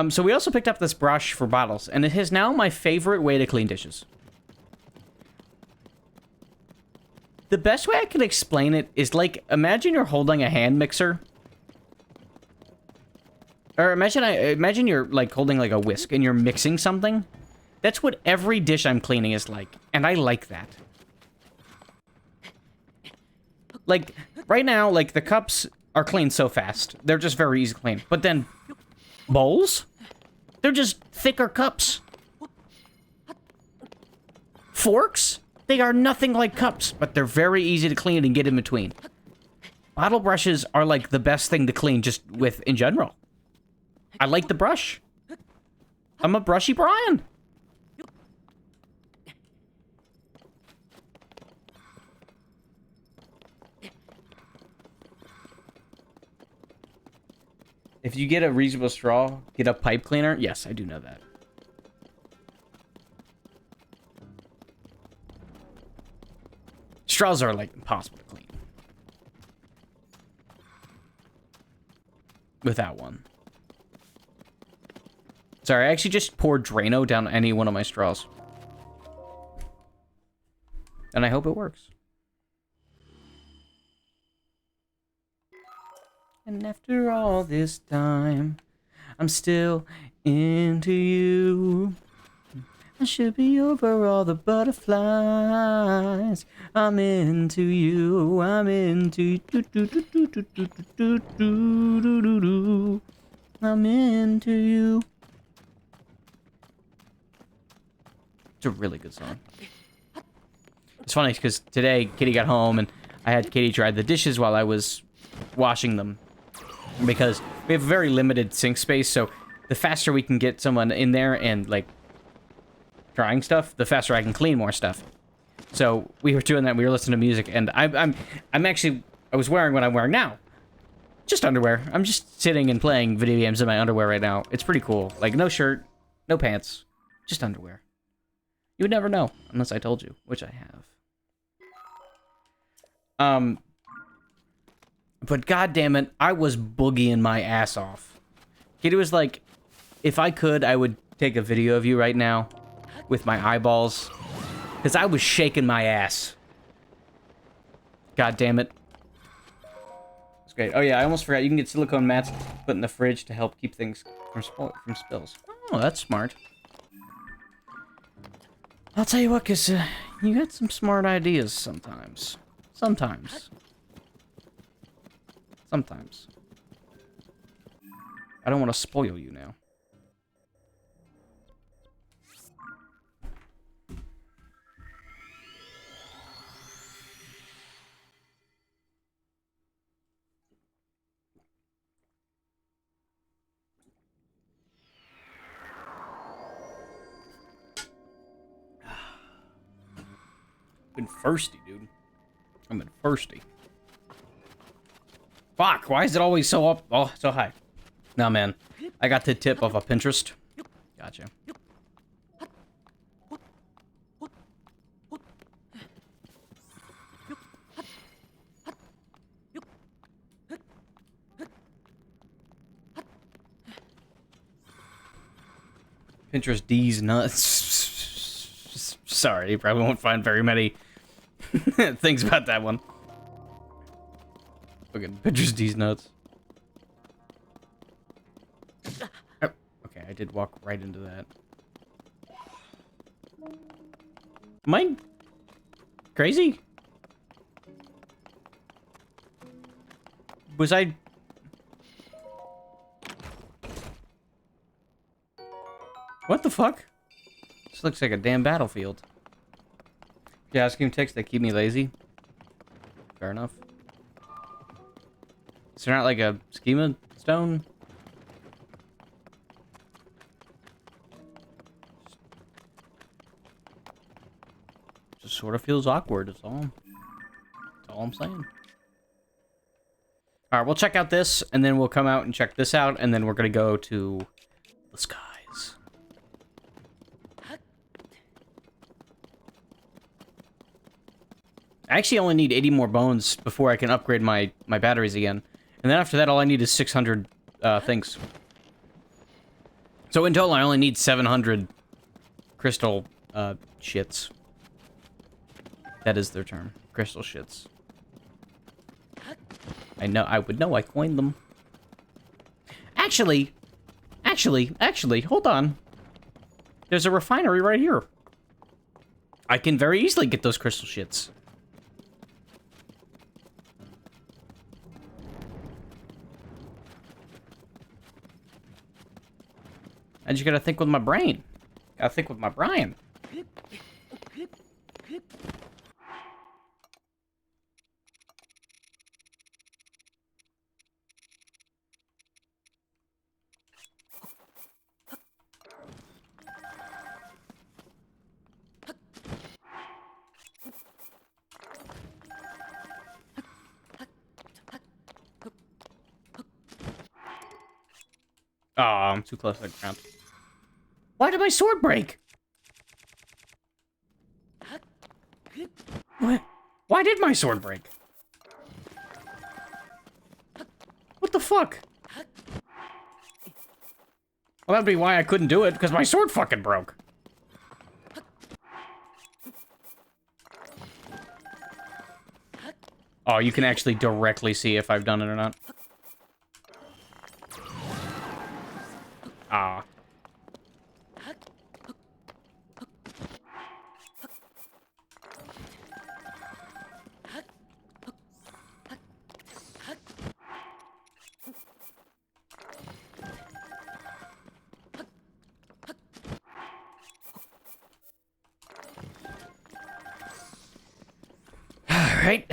So we also picked up this brush for bottles, and it is now my favorite way to clean dishes. The best way I can explain it is like, imagine you're holding a hand mixer. Or imagine you're like holding like a whisk and you're mixing something. That's what every dish I'm cleaning is like, and I like that. Like, right now, like, the cups are cleaned so fast. They're just very easy to clean. But then, bowls? They're just thicker cups. Forks? They are nothing like cups, but they're very easy to clean and get in between. Bottle brushes are, like, the best thing to clean just with in general. I like the brush. I'm a brushy Brian. If you get a reusable straw, get a pipe cleaner. Yes, I do know that. Straws are, like, impossible to clean. Without one. Sorry, I actually just poured Drano down any one of my straws. And I hope it works. And after all this time, I'm still into you. I should be over all the butterflies. I'm into you. I'm into you. I'm into you. It's a really good song. It's funny because today Kitty got home and I had Kitty dry the dishes while I was washing them. Because we have very limited sink space, so the faster we can get someone in there and, like, drying stuff, the faster I can clean more stuff. So we were doing that, we were listening to music, and I was wearing what I'm wearing now. Just underwear. I'm just sitting and playing video games in my underwear right now. It's pretty cool. Like, no shirt, no pants, just underwear. You would never know, unless I told you, which I have. But goddammit, I was boogieing my ass off. Kitty was like, if I could, I would take a video of you right now with my eyeballs. Because I was shaking my ass. Goddammit. It's great. Oh yeah, I almost forgot. You can get silicone mats put in the fridge to help keep things from spills. Oh, that's smart. I'll tell you what, because you got some smart ideas sometimes. Sometimes. Sometimes. I don't want to spoil you now. Been thirsty, dude. I've been thirsty. Fuck, why is it always so up? Oh, so high. Nah, man. I got the tip off of Pinterest. Gotcha. Pinterest D's nuts. Sorry, you probably won't find very many things about that one. Fucking Pinterest D's nuts. Oh, okay, I did walk right into that. Am I crazy? Was I... What the fuck? This looks like a damn battlefield. Yeah, scheme ticks that keep me lazy. Fair enough. Is there not like a schema stone? Just sort of feels awkward, that's all. That's all I'm saying. Alright, we'll check out this, and then we'll come out and check this out, and then we're gonna go to the skies. I actually only need 80 more bones before I can upgrade my batteries again. And then after that, all I need is 600 things. So in total, I only need 700 crystal shits. That is their term. Crystal shits. I know, I would know, I coined them. Actually, hold on. There's a refinery right here. I can very easily get those crystal shits. I just gotta think with my brain. Gotta think with my brain. Oh, I'm too close to the ground. Why did my sword break? What? Why did my sword break? What the fuck? Well, that'd be why I couldn't do it, because my sword fucking broke. Oh, you can actually directly see if I've done it or not. Ah. Alright.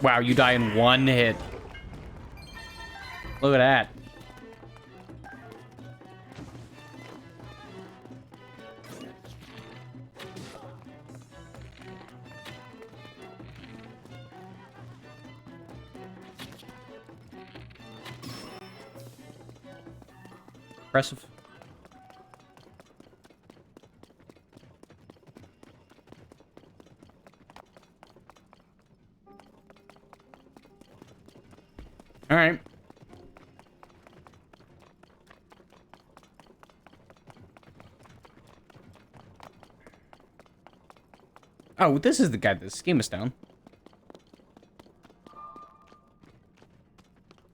Wow, you die in one hit. Look at that. Impressive. All right. Oh, this is the guy that scheme us down.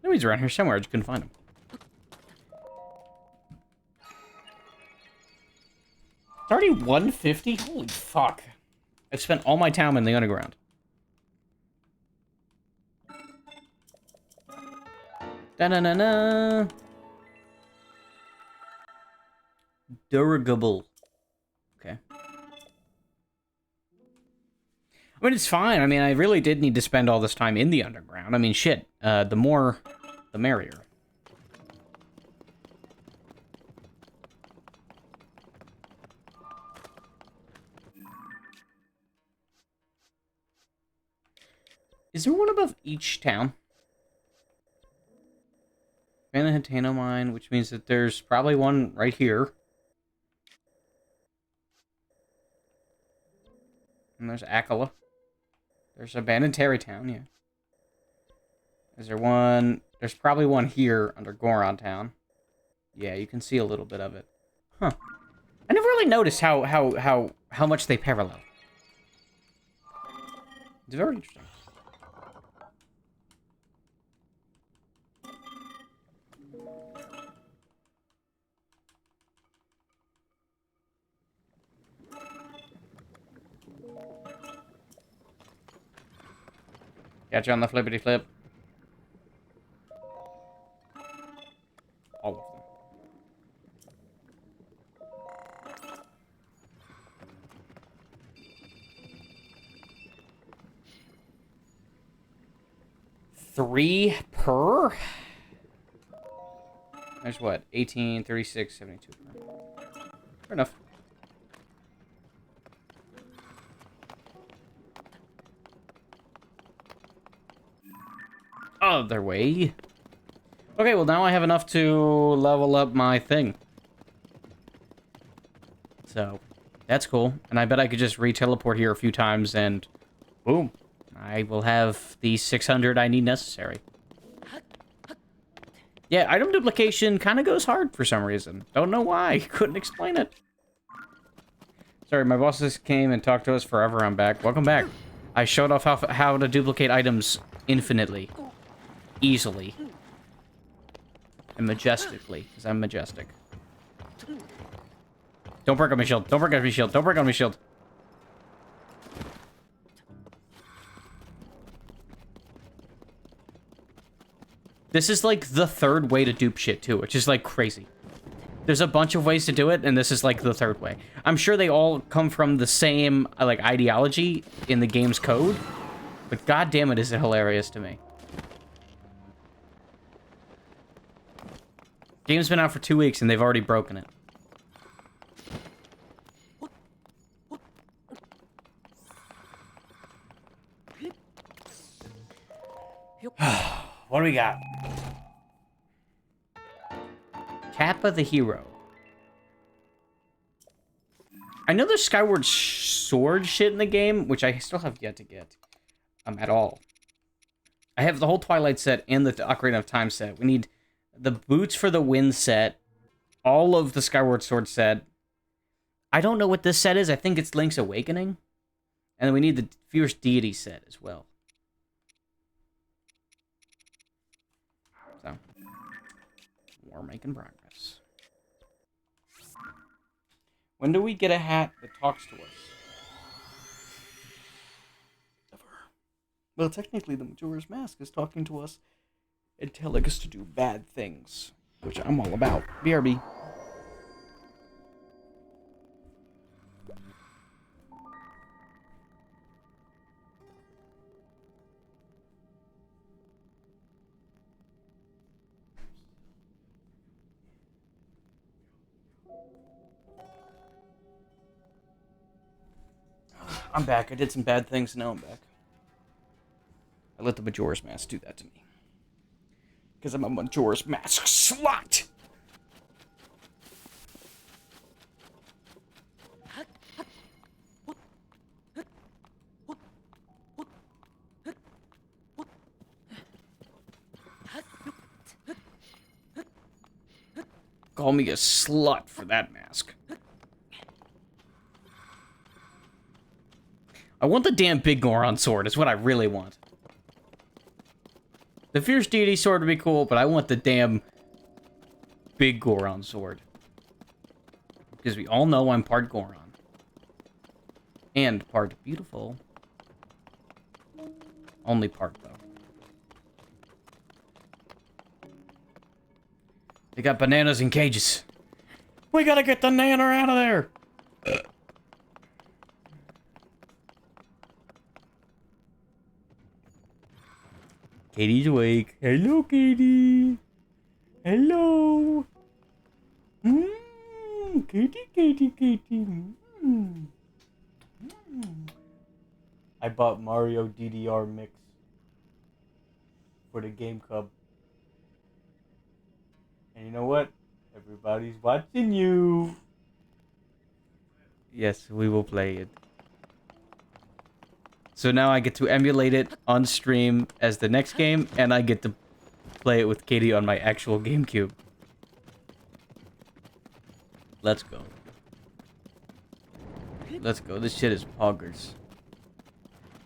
No, he's around here somewhere. I just couldn't find him. It's already 150? Holy fuck. I've spent all my time in the underground. Da-na-na-na. Durable. Okay. I mean, it's fine. I mean, I really did need to spend all this time in the underground. I mean, shit. The more, the merrier. Is there one above each town? Van Hatano mine, which means that there's probably one right here. And there's Akala. There's Abandoned Terrytown, yeah. Is there one? There's probably one here under Goron Town. Yeah, you can see a little bit of it. Huh. I never really noticed how much they parallel. It's very interesting. Catch you on the flippity flip. All of them. Three per? There's what? 18, 36, 72 per. Fair enough. Other way. Okay, well now I have enough to level up my thing. So, that's cool. And I bet I could just re-teleport here a few times and boom. I will have the 600 I need necessary. Yeah, item duplication kind of goes hard for some reason. Don't know why. Couldn't explain it. Sorry, my bosses came and talked to us forever. I'm back. Welcome back. I showed off how to duplicate items infinitely. Easily. And majestically, because I'm majestic. Don't break on my shield. Don't break on my shield. Don't break on my shield. This is like the third way to dupe shit too, which is like crazy. There's a bunch of ways to do it, and this is like the third way. I'm sure they all come from the same like ideology in the game's code, but god damn it, is it hilarious to me. Game's been out for 2 weeks and they've already broken it. What do we got? Kappa the Hero. I know there's Skyward Sword shit in the game, which I still have yet to get. At all. I have the whole Twilight set and the Ocarina of Time set. We need the Boots for the Wind set, all of the Skyward Sword set. I don't know what this set is. I think it's Link's Awakening. And then we need the Fierce Deity set as well. So, we're making progress. When do we get a hat that talks to us? Never. Well, technically, the Majora's Mask is talking to us and telling us to do bad things, which I'm all about. BRB. I'm back. I did some bad things, and now I'm back. I let the Majora's Mask do that to me. Because I'm a Majora's Mask slut! Call me a slut for that mask. I want the damn Big Goron sword, is what I really want. The Fierce Deity sword would be cool, but I want the damn Big Goron sword. Because we all know I'm part Goron. And part beautiful. Only part, though. They got bananas in cages. We gotta get the nanner out of there. Katie's awake. Hello, Katie. Hello. Katie. I bought Mario DDR mix for the Game Cub. And you know what? Everybody's watching you. Yes, we will play it. So now I get to emulate it on stream as the next game, and I get to play it with Katie on my actual GameCube. Let's go. Let's go. This shit is poggers.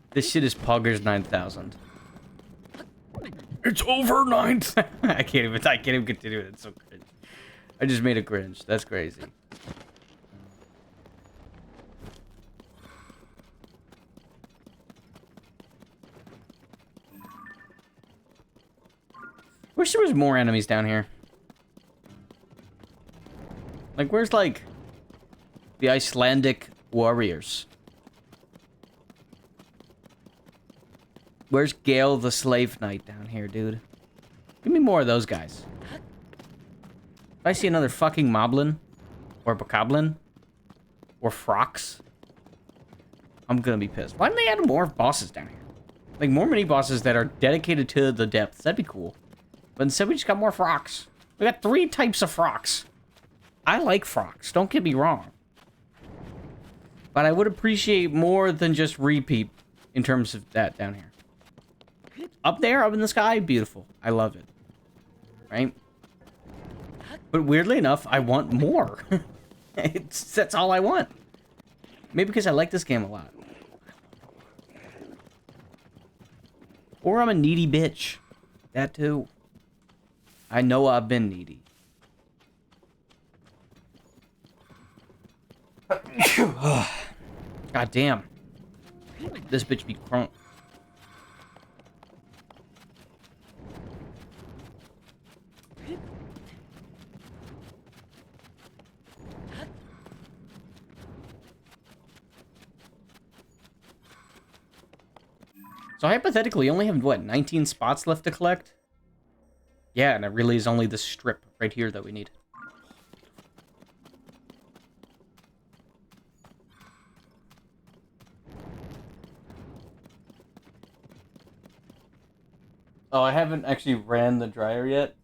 This shit is poggers 9000. It's over 9th. I can't even continue it. It's so cringe. I just made it cringe. That's crazy. Wish there was more enemies down here. Like, where's, like, the Icelandic warriors? Where's Gale the Slave Knight down here, dude? Give me more of those guys. If I see another fucking Moblin, or Bokoblin, or Frox, I'm gonna be pissed. Why didn't they add more bosses down here? Like, more mini-bosses that are dedicated to the depths. That'd be cool. But instead, we just got more Frox. We got 3 types of Frox. I like Frox, don't get me wrong. But I would appreciate more than just repeat in terms of that down here. Up there, up in the sky, beautiful. I love it. Right? But weirdly enough, I want more. That's all I want. Maybe because I like this game a lot. Or I'm a needy bitch. That too. I know I've been needy. God damn. This bitch be crunk. So hypothetically, you only have, what, 19 spots left to collect? Yeah, and it really is only this strip right here that we need. Oh, I haven't actually ran the dryer yet.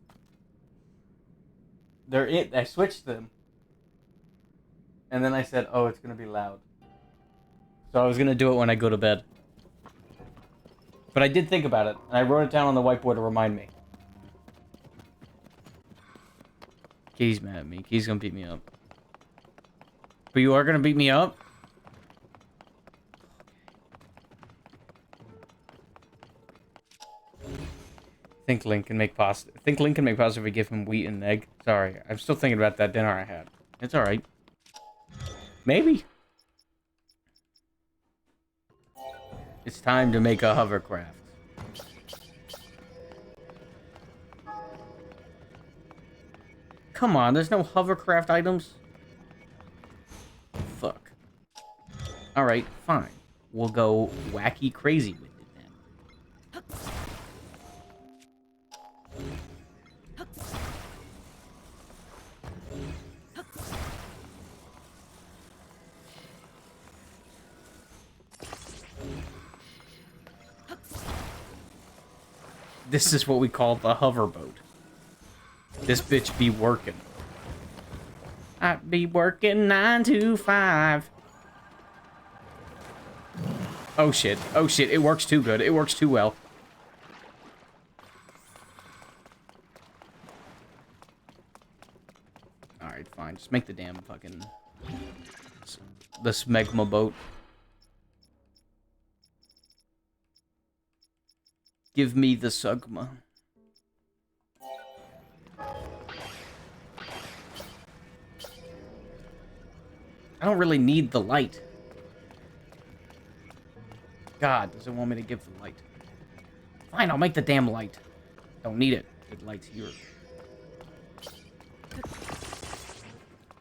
I switched them. And then I said, oh, it's gonna be loud. So I was gonna do it when I go to bed. But I did think about it, and I wrote it down on the whiteboard to remind me. Key's mad at me. Key's gonna beat me up. But you are gonna beat me up? Think Link can make pasta. Think Link can make pasta if we give him wheat and egg. Sorry, I'm still thinking about that dinner I had. It's alright. Maybe. It's time to make a hovercraft. Come on, there's no hovercraft items. Fuck. Alright, fine. We'll go wacky crazy with it then. This is what we call the hoverboat. This bitch be working. I be working 9 to 5. Oh shit. Oh shit. It works too good. It works too well. Alright, fine. Just make the damn fucking... the smegma boat. Give me the sugma. I don't really need the light. God, does it want me to give the light? Fine, I'll make the damn light. Don't need it. The light's here.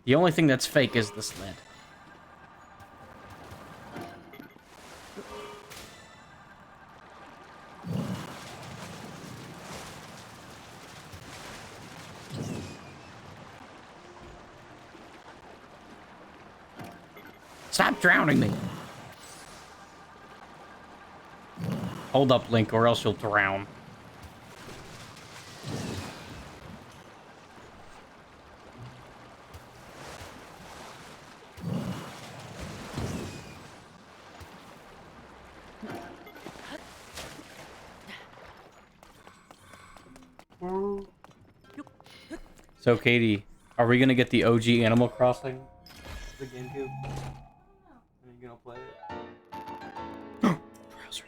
The only thing that's fake is the sled. Stop drowning me! Hold up, Link, or else you'll drown. So, Katie, are we gonna get the OG Animal Crossing? The GameCube? Are you gonna play it? Browsers.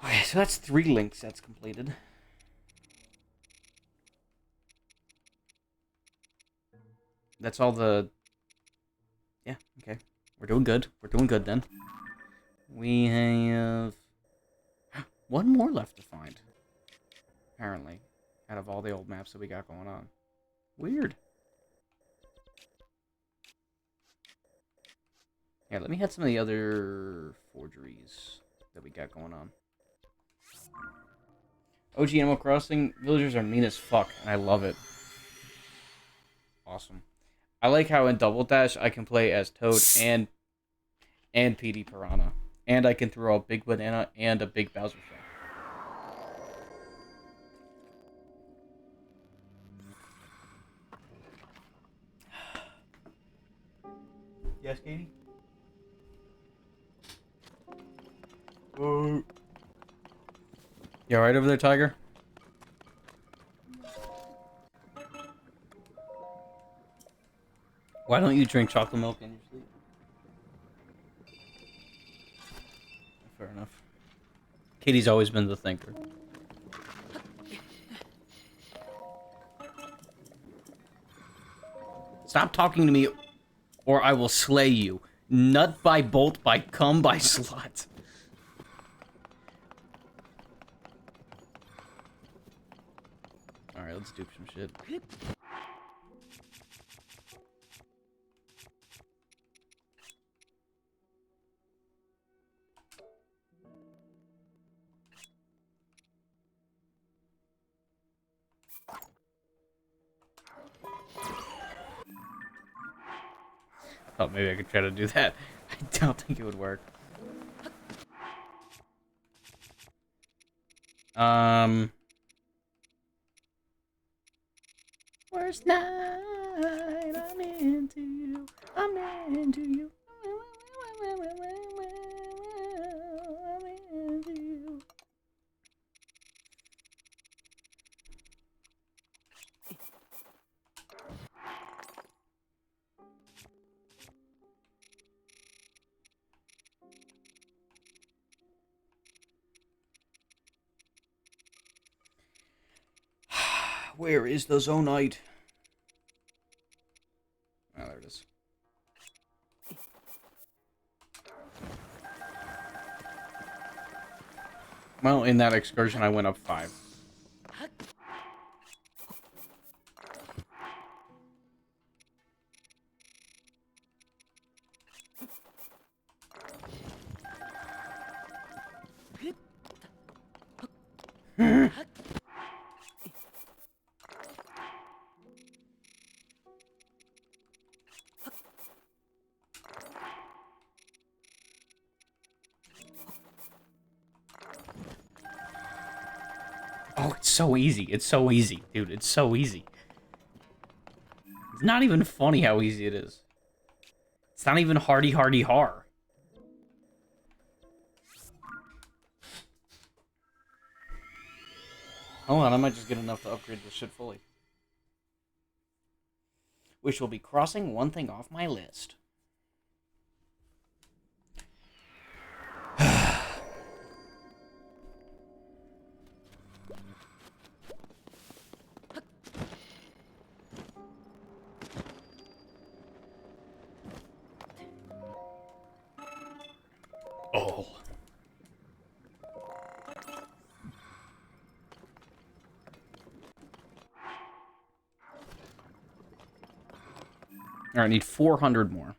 Okay, so that's 3 links that's completed. That's all the... Yeah, okay. We're doing good. We're doing good, then. We have... 1 more left to find. Apparently. Out of all the old maps that we got going on. Weird. Yeah, let me hit some of the other forgeries that we got going on. OG Animal Crossing, villagers are mean as fuck, and I love it. Awesome. I like how in Double Dash I can play as Toad and PD Piranha. And I can throw a big banana and a big Bowser shell. Yes, Katie? You alright over there, Tiger? Why don't you drink chocolate milk in your sleep? Fair enough. Katie's always been the thinker. Stop talking to me, or I will slay you. Nut by bolt by cum by slut. Alright, let's do some shit. I thought maybe I could try to do that. I don't think it would work. Worst night, I'm into you. I'm into you. I'm into you. Where is the Zonite? Oh, there it is. Well, in that excursion, I went up 5. Oh, it's so easy. It's so easy, dude. It's so easy. It's not even funny how easy it is. It's not even hardy har. Hold on, I might just get enough to upgrade this shit fully. Which will be crossing one thing off my list. Oh. Alright, I need 400 more.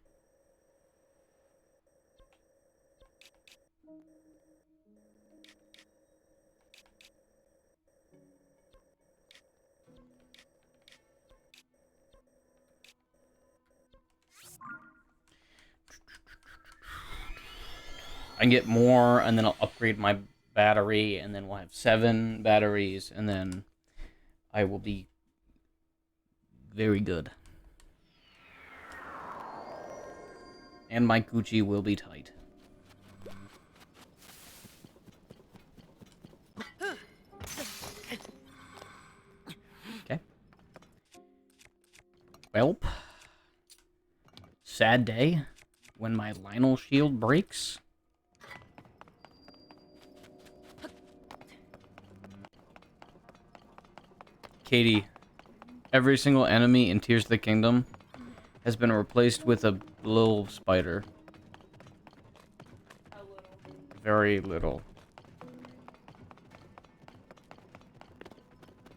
I can get more, and then I'll upgrade my battery, and then we'll have 7 batteries, and then I will be very good. And my Gucci will be tight. Okay. Welp. Sad day when my Lionel shield breaks. Katie, every single enemy in Tears of the Kingdom has been replaced with a little spider. A little. Very little.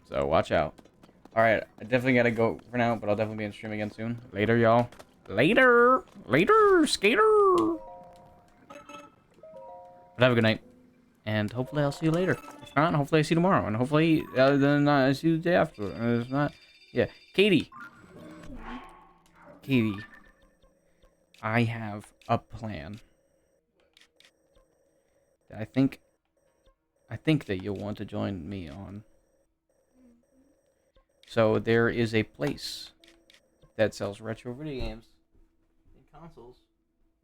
So watch out. Alright, I definitely gotta go for now, but I'll definitely be in stream again soon. Later, y'all. Later! Later, skater! But have a good night. And hopefully I'll see you later. If not, hopefully I see you tomorrow. And hopefully, then I see you the day after. And if not, yeah. Katie. Katie. I have a plan. That I think that you'll want to join me on. So there is a place that sells retro video games and consoles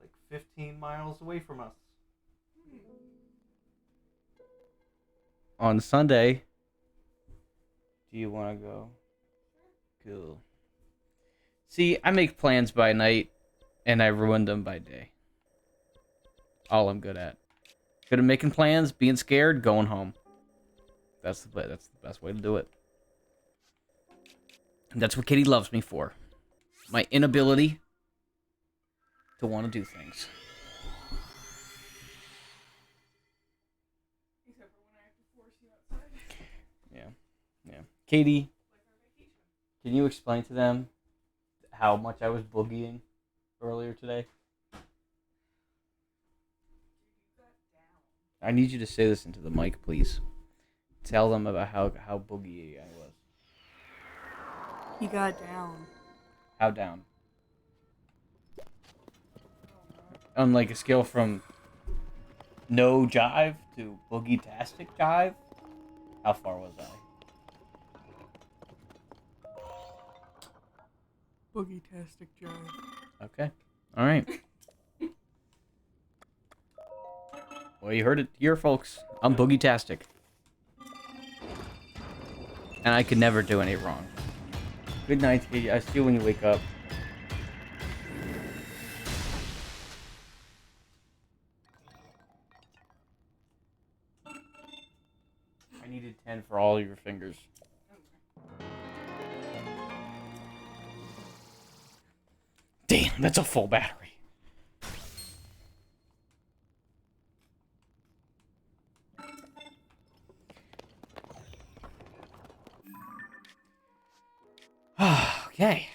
like 15 miles away from us. On Sunday, do you want to go? Cool. See, I make plans by night and I ruin them by day. All I'm good at. Good at making plans, being scared, going home. That's the best way to do it. And that's what Kitty loves me for. My inability to want to do things. Except for when I have to force you outside. Yeah. Katie, can you explain to them how much I was boogieing earlier today? I need you to say this into the mic, please. Tell them about how boogie I was. He got down. How down? On like a scale from no jive to boogie-tastic jive? How far was I? Boogie-tastic jive. Okay. Alright. Well, you heard it here, folks. I'm boogie-tastic. And I could never do any wrong. Good night, Katie. I see you when you wake up. I needed 10 for all your fingers. Damn, that's a full battery. Okay.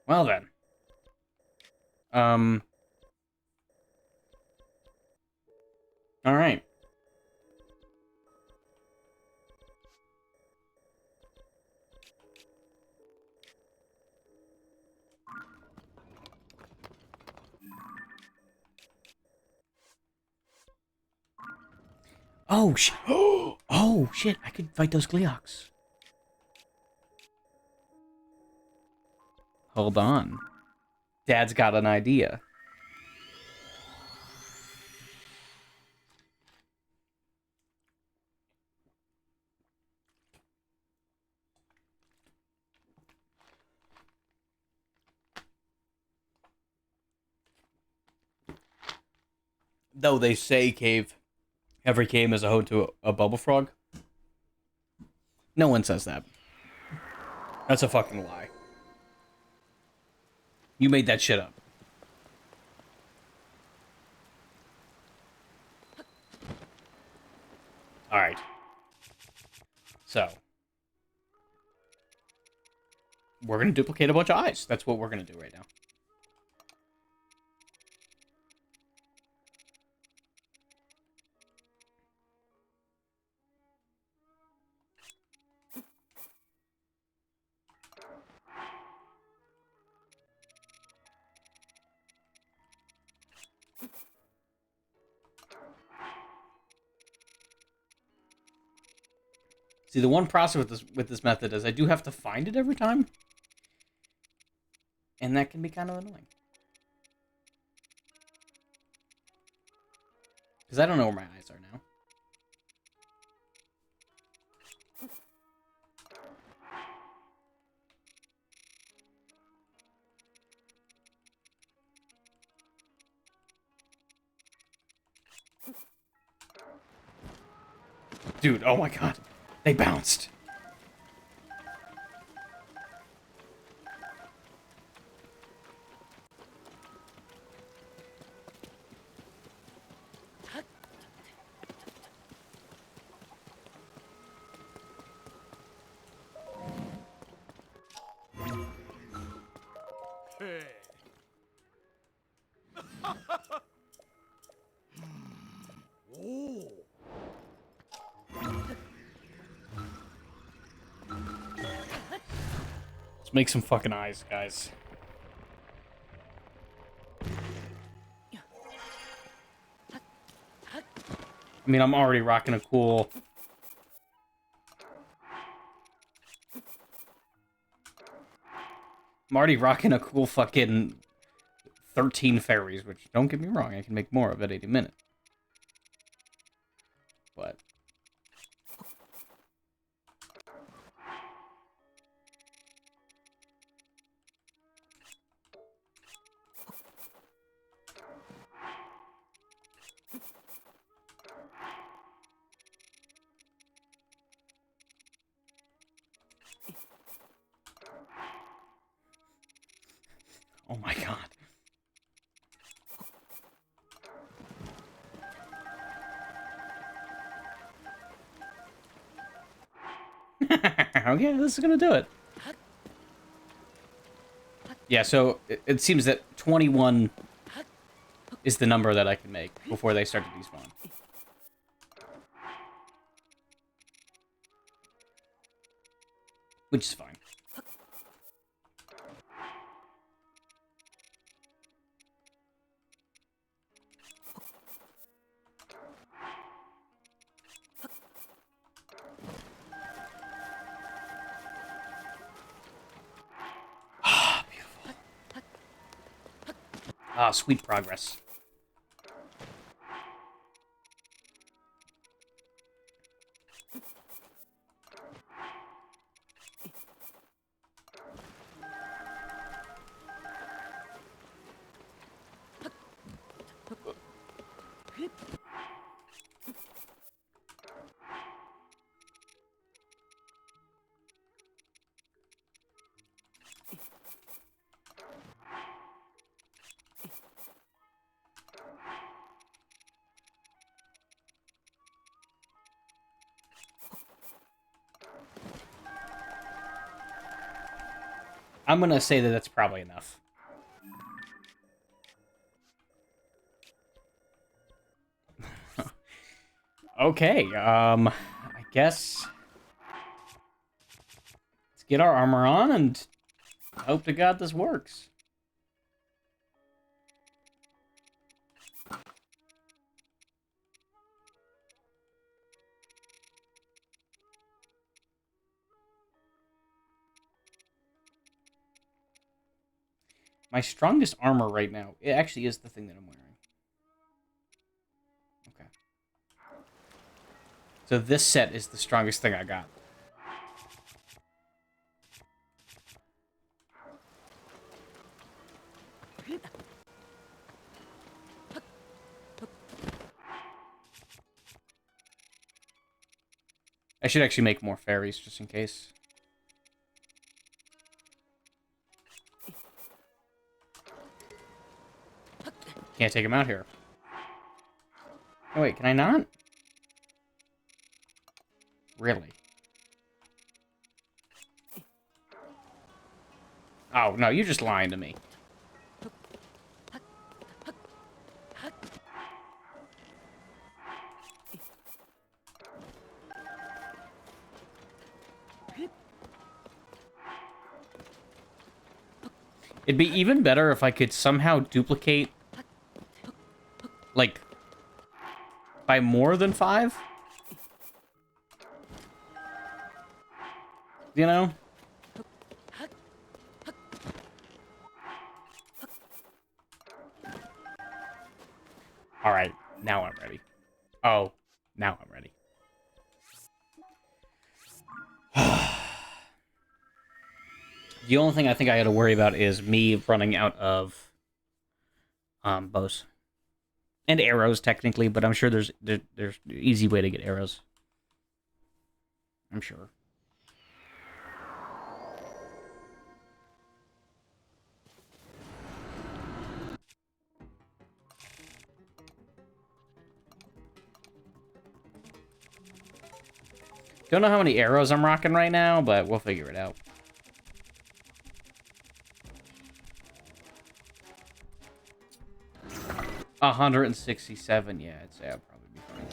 Well then. All right. Oh shit! Oh shit! I could fight those Gleeoks. Hold on. Dad's got an idea. Though they say every cave is a home to a bubble frog. No one says that. That's a fucking lie. You made that shit up. Alright. So. we're going to duplicate a bunch of eyes. That's what we're going to do right now. See, the one process with this method is I do have to find it every time. And that can be kind of annoying. Because I don't know where my eyes are now. Dude, oh my god. They bounced. Let's make some fucking eyes, guys. I mean, I'm already rocking a cool... I'm already rocking a cool fucking 13 fairies, which, don't get me wrong, I can make more of at 80 minutes. But... oh my god. Okay, this is gonna do it. Yeah, so it seems that 21 is the number that I can make before they start to despawn. Which is fine. Ah, beautiful. Ah, sweet progress. I'm gonna say that that's probably enough. Okay, I guess... let's get our armor on and hope to God this works. My strongest armor right now, it actually is the thing that I'm wearing. Okay. So this set is the strongest thing I got. I should actually make more fairies, just in case. Can't take him out here. Oh, wait, can I not? Really? Oh, no, you're just lying to me. It'd be even better if I could somehow duplicate, like, by more than 5? You know? Alright, now I'm ready. Oh, now I'm ready. The only thing I think I got to worry about is me running out of bows and arrows, technically. But I'm sure there's an easy way to get arrows. I'm sure. Don't know how many arrows I'm rocking right now, but we'll figure it out. $167. Yeah, I'd say I'd probably be fine.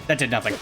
That did nothing.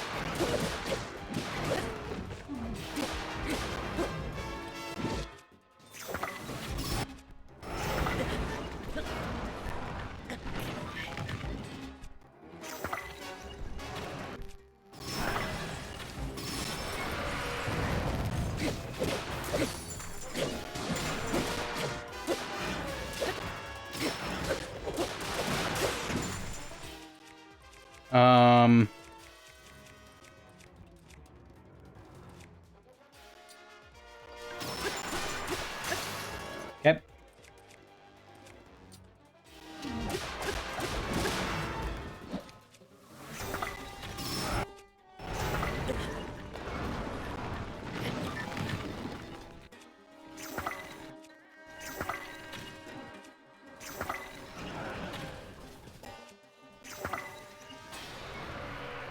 Okay.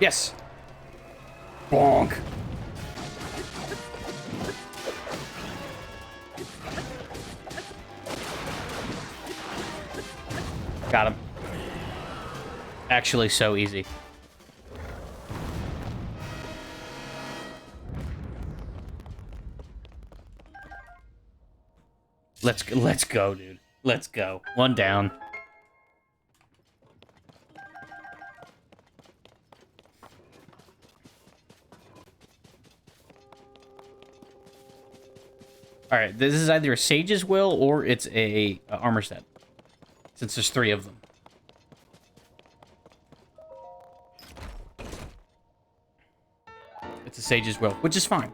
Yes. Bonk. Got him. Actually, so easy. Let's go, dude. Let's go. One down. All right, this is either a Sage's Will or it's a armor set, since there's 3 of them. It's a Sage's Will, which is fine.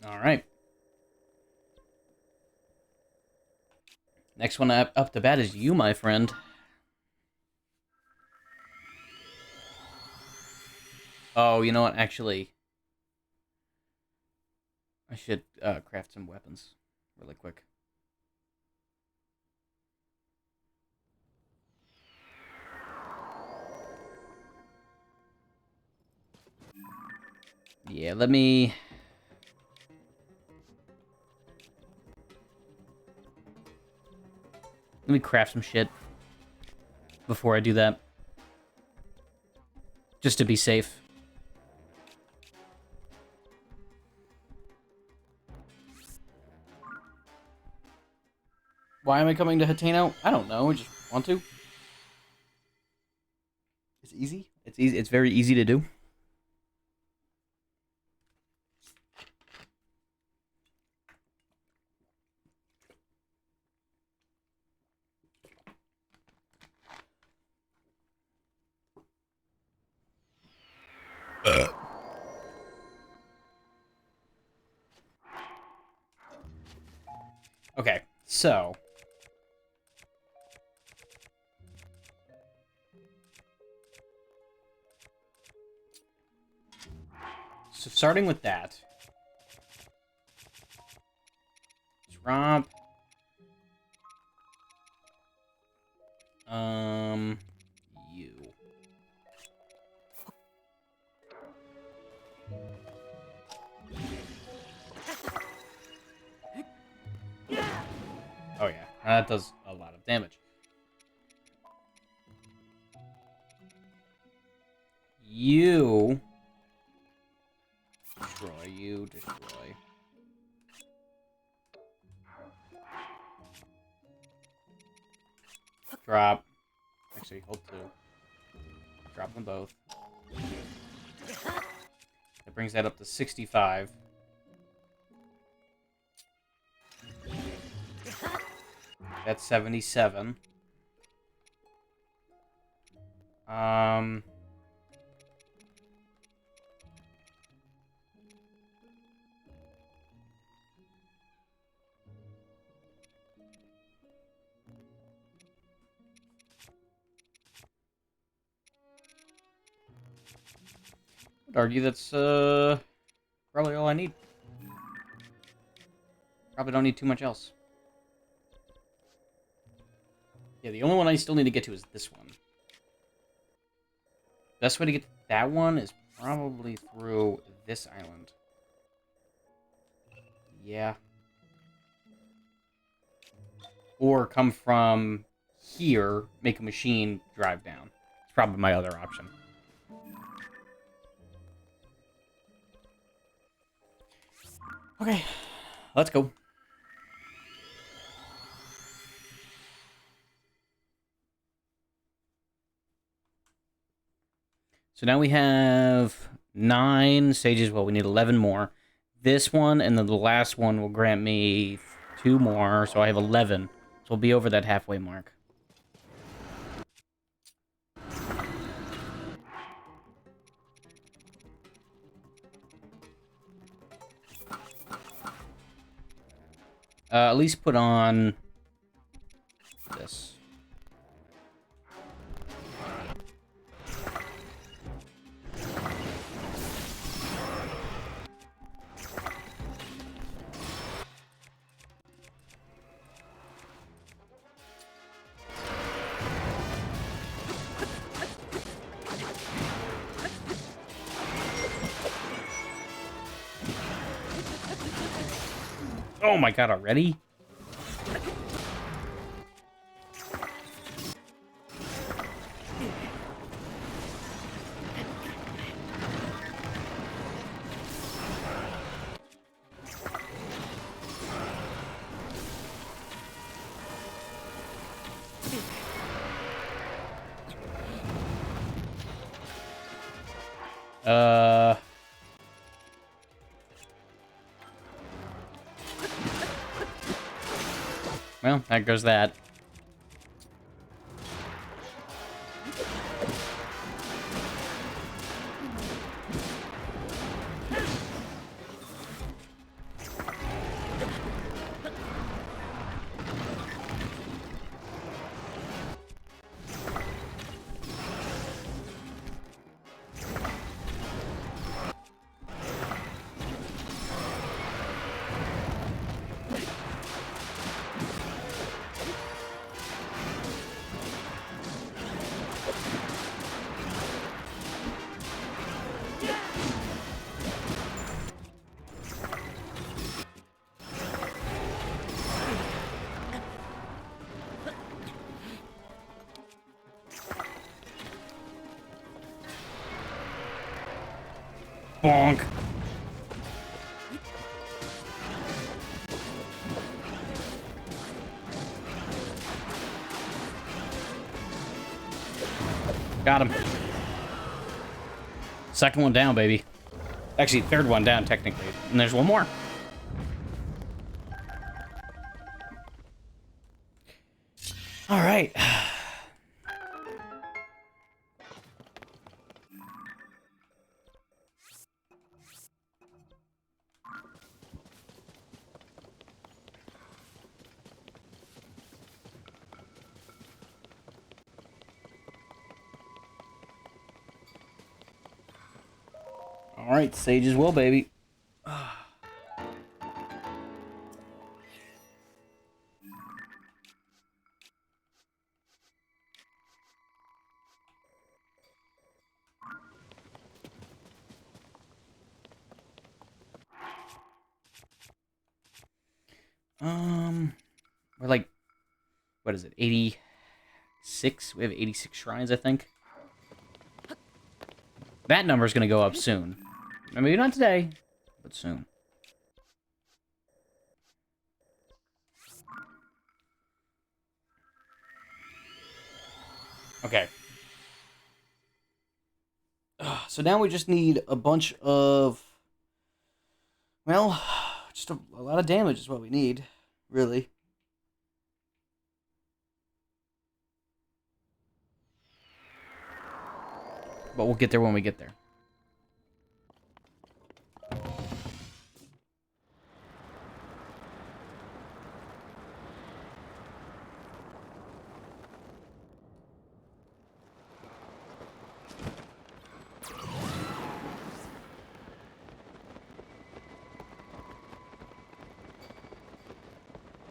All right. Next one up to bat is you, my friend. Oh, you know what? Actually, I should craft some weapons really quick. Yeah, let me craft some shit before I do that. Just to be safe. Why am I coming to Hateno? I don't know. I just want to. Is easy. It's easy. It's very easy to do. Okay, so starting with that, drop you. Oh yeah, that does a lot of damage. You destroy, you destroy. Drop. Actually, hold two. Drop them both. That brings that up to 65. That's 77. I'd argue that's probably all I need. Probably don't need too much else. Yeah, the only one I still need to get to is this one. Best way to get to that one is probably through this island. Yeah. Or come from here, make a machine, drive down. It's probably my other option. Okay, let's go. So now we have 9 stages. Well, we need 11 more. This one and then the last one will grant me 2 more, so I have 11. So we'll be over that halfway mark. At least put on this. Oh my god, already? Well, that goes that. Bonk. Got him. Second one down, baby. Actually, third one down, technically. And there's one more. All right. All right, sage as well, baby. We're like, what is it, 86? We have 86 shrines, I think. That number's gonna go up soon. Maybe not today, but soon. Okay. So now we just need a bunch of... Well, just a lot of damage is what we need, really. But we'll get there when we get there.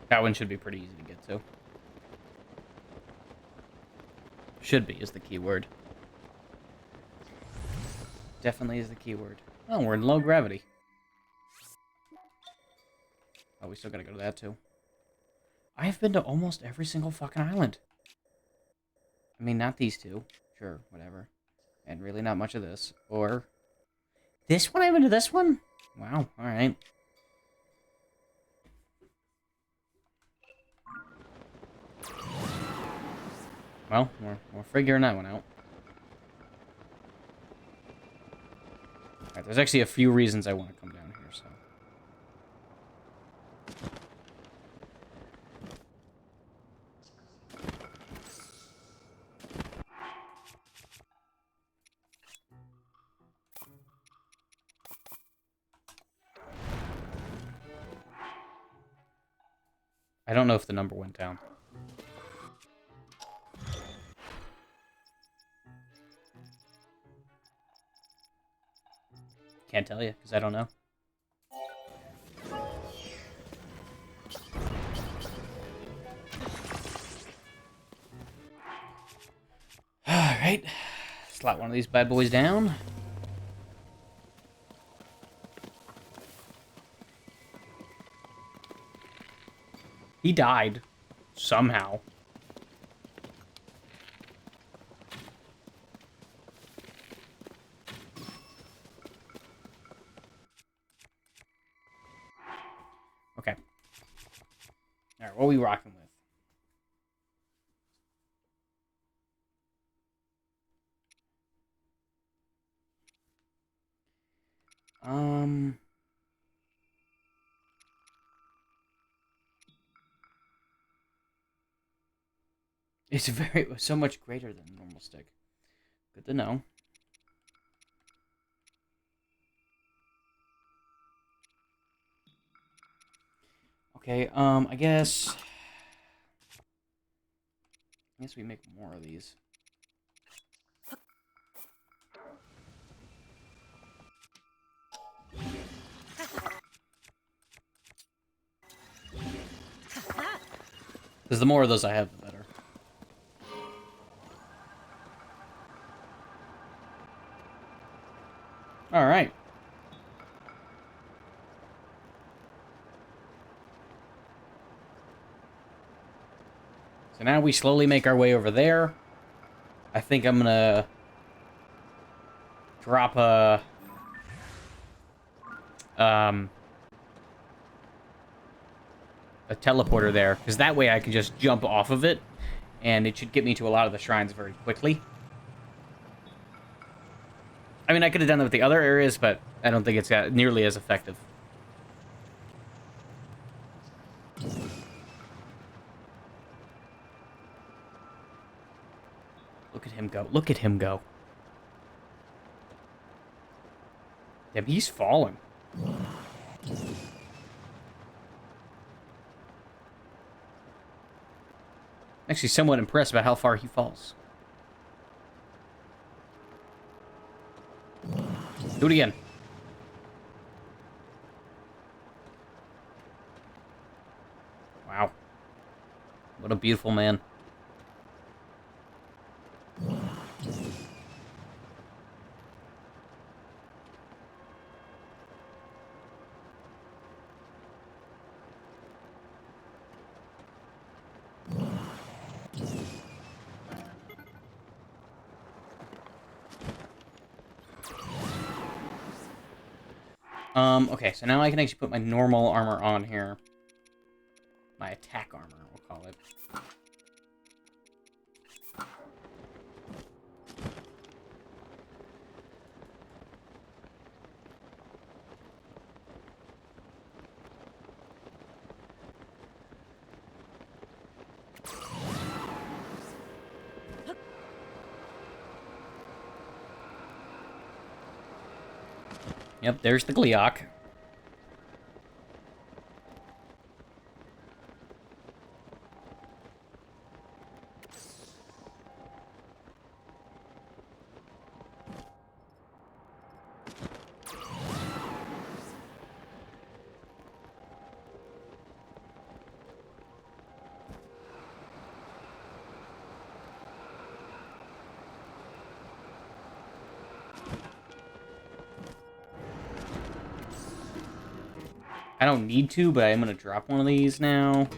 That one should be pretty easy to get to. Should be is the key word. Definitely is the key word. Oh, we're in low gravity. Oh, we still gotta go to that too. I have been to almost every single fucking island. I mean, not these two. Sure, whatever. And really not much of this. Or... This one? I've been to this one? Wow, alright. Well, we're figuring that one out. Alright, there's actually a few reasons I want to come down here, so... I don't know if the number went down. Can't tell you, because I don't know. Alright. Slot one of these bad boys down. He died. Somehow. Okay. Alright, what are we rocking with? It's so much greater than a normal stick. Good to know. Okay, I guess we make more of these. Because the more of those I have, the better. All right. So now we slowly make our way over there. I think I'm gonna drop a teleporter there, because that way I can just jump off of it, and it should get me to a lot of the shrines very quickly. I mean, I could have done that with the other areas, but I don't think it's nearly as effective. Look at him go. Look at him go. Damn, he's falling. Actually, somewhat impressed about how far he falls. Do it again. Wow. What a beautiful man. Okay, so now I can actually put my normal armor on here. My attack armor, we'll call it. Yep, there's the Gleeok. I don't need to, but I'm gonna drop one of these now.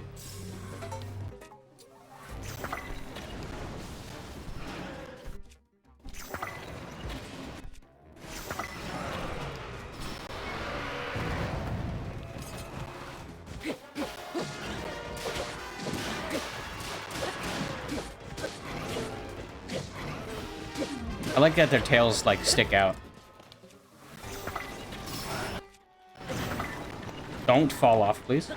I like that their tails, like, stick out. Don't fall off, please.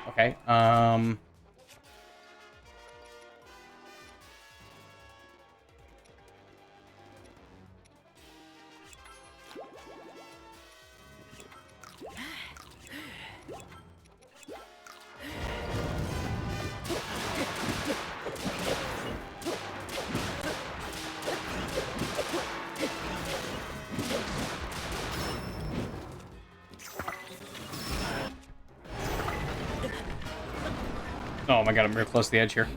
Okay, oh my god, I'm real close to the edge here.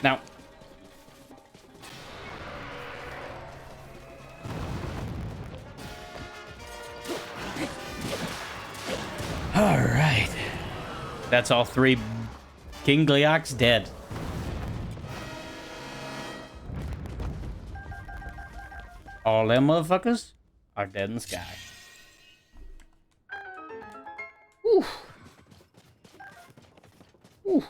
Now, all right, that's all three King Gleeoks dead. All them motherfuckers are dead in the sky. Whew. Whew.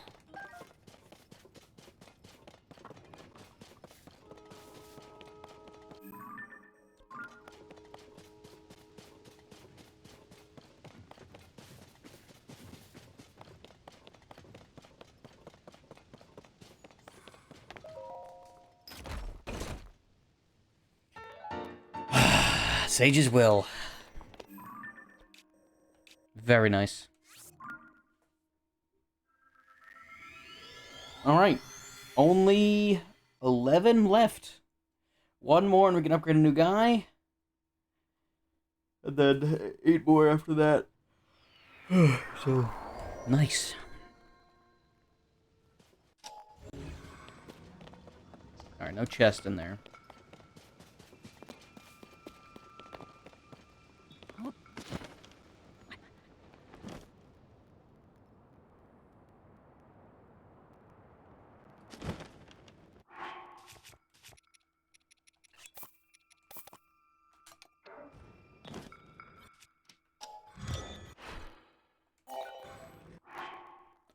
Sage's will. Very nice. Alright. Only 11 left. One more and we can upgrade a new guy. And then 8 more after that. So, nice. Alright, no chest in there.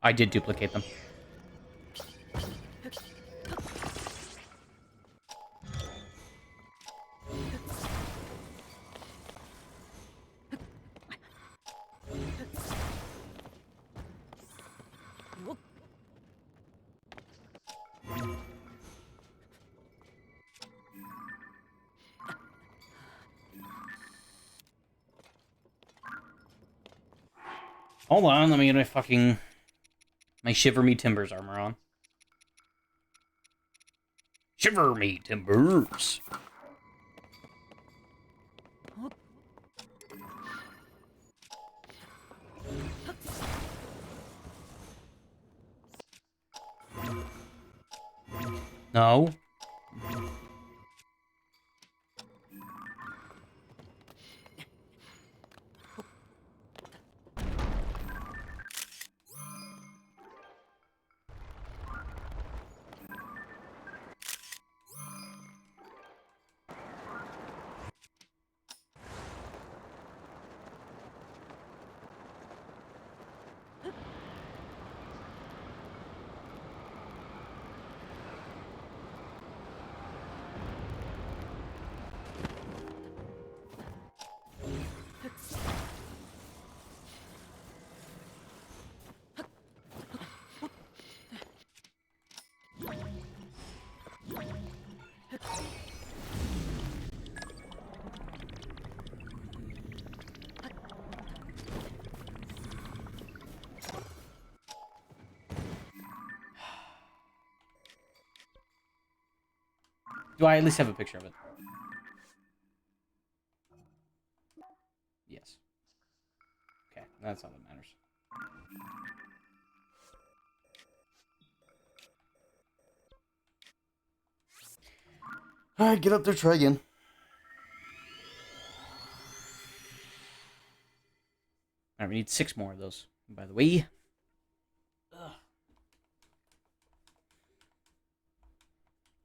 I did duplicate them. Hold on, let me get my Shiver Me Timbers armor on. Shiver me timbers. No. Do I at least have a picture of it? Yes. Okay, that's all that matters. Alright, get up there, try again. Alright, we need 6 more of those, by the way. Ugh.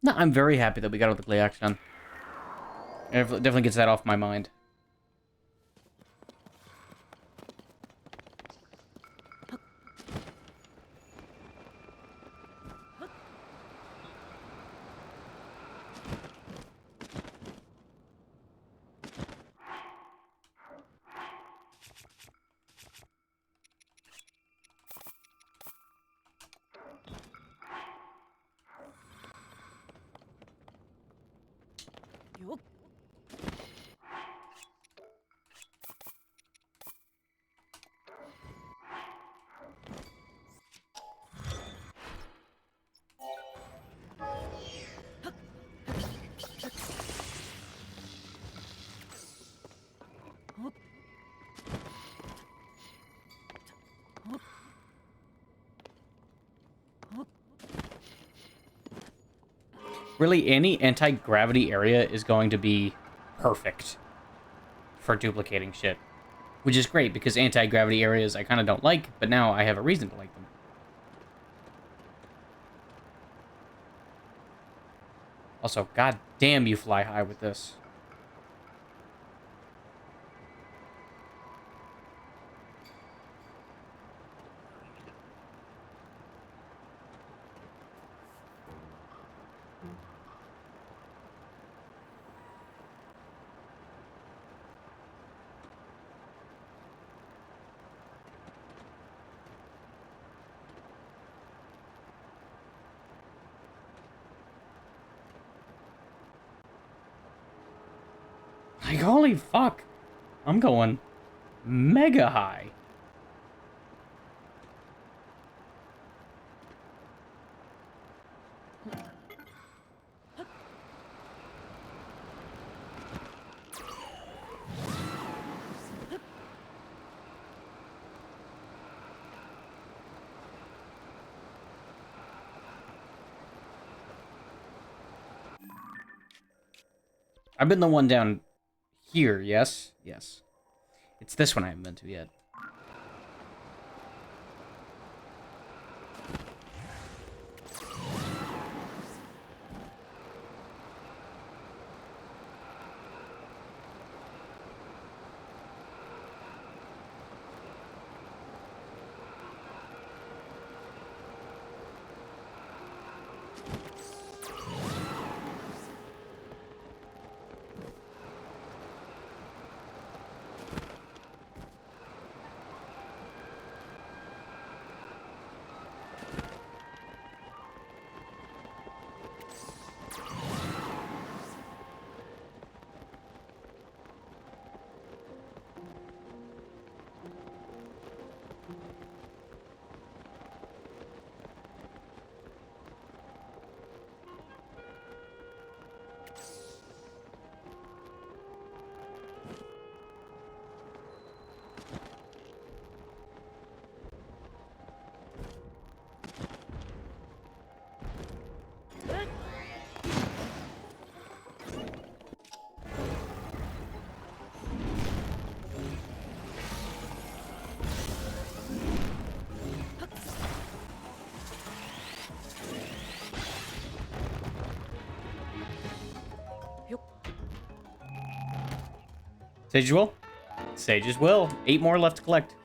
No, I'm very happy that we got all the Gleeoks done. It definitely gets that off my mind. Really, any anti-gravity area is going to be perfect for duplicating shit. Which is great, because anti-gravity areas I kind of don't like, but now I have a reason to like them. Also, god damn, you fly high with this. Like, holy fuck. I'm going mega high. I've been the one down here, yes? Yes. It's this one I haven't been to yet. Sage's Will? Sage's Will. 8 more left to collect.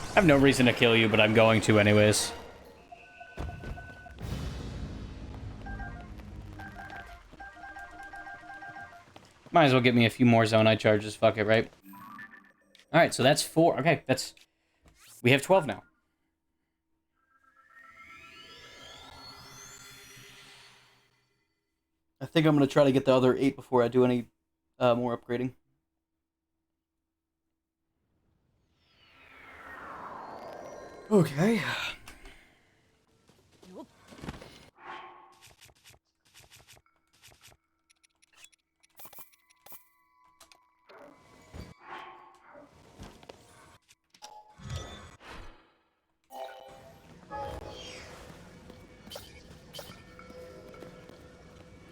I have no reason to kill you, but I'm going to anyways. Might as well get me a few more Zonite charges. Fuck it, right? Alright, so that's 4. Okay, that's... We have 12 now. I think I'm going to try to get the other 8 before I do any more upgrading. Okay.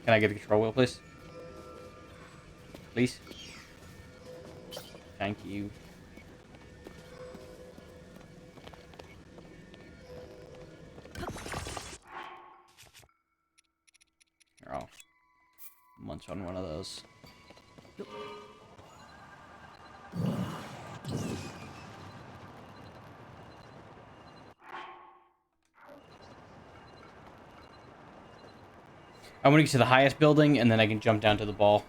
Can I get the control wheel, please? Please? Thank you. Here, I'll munch on one of those. I want to get to the highest building, and then I can jump down to the ball.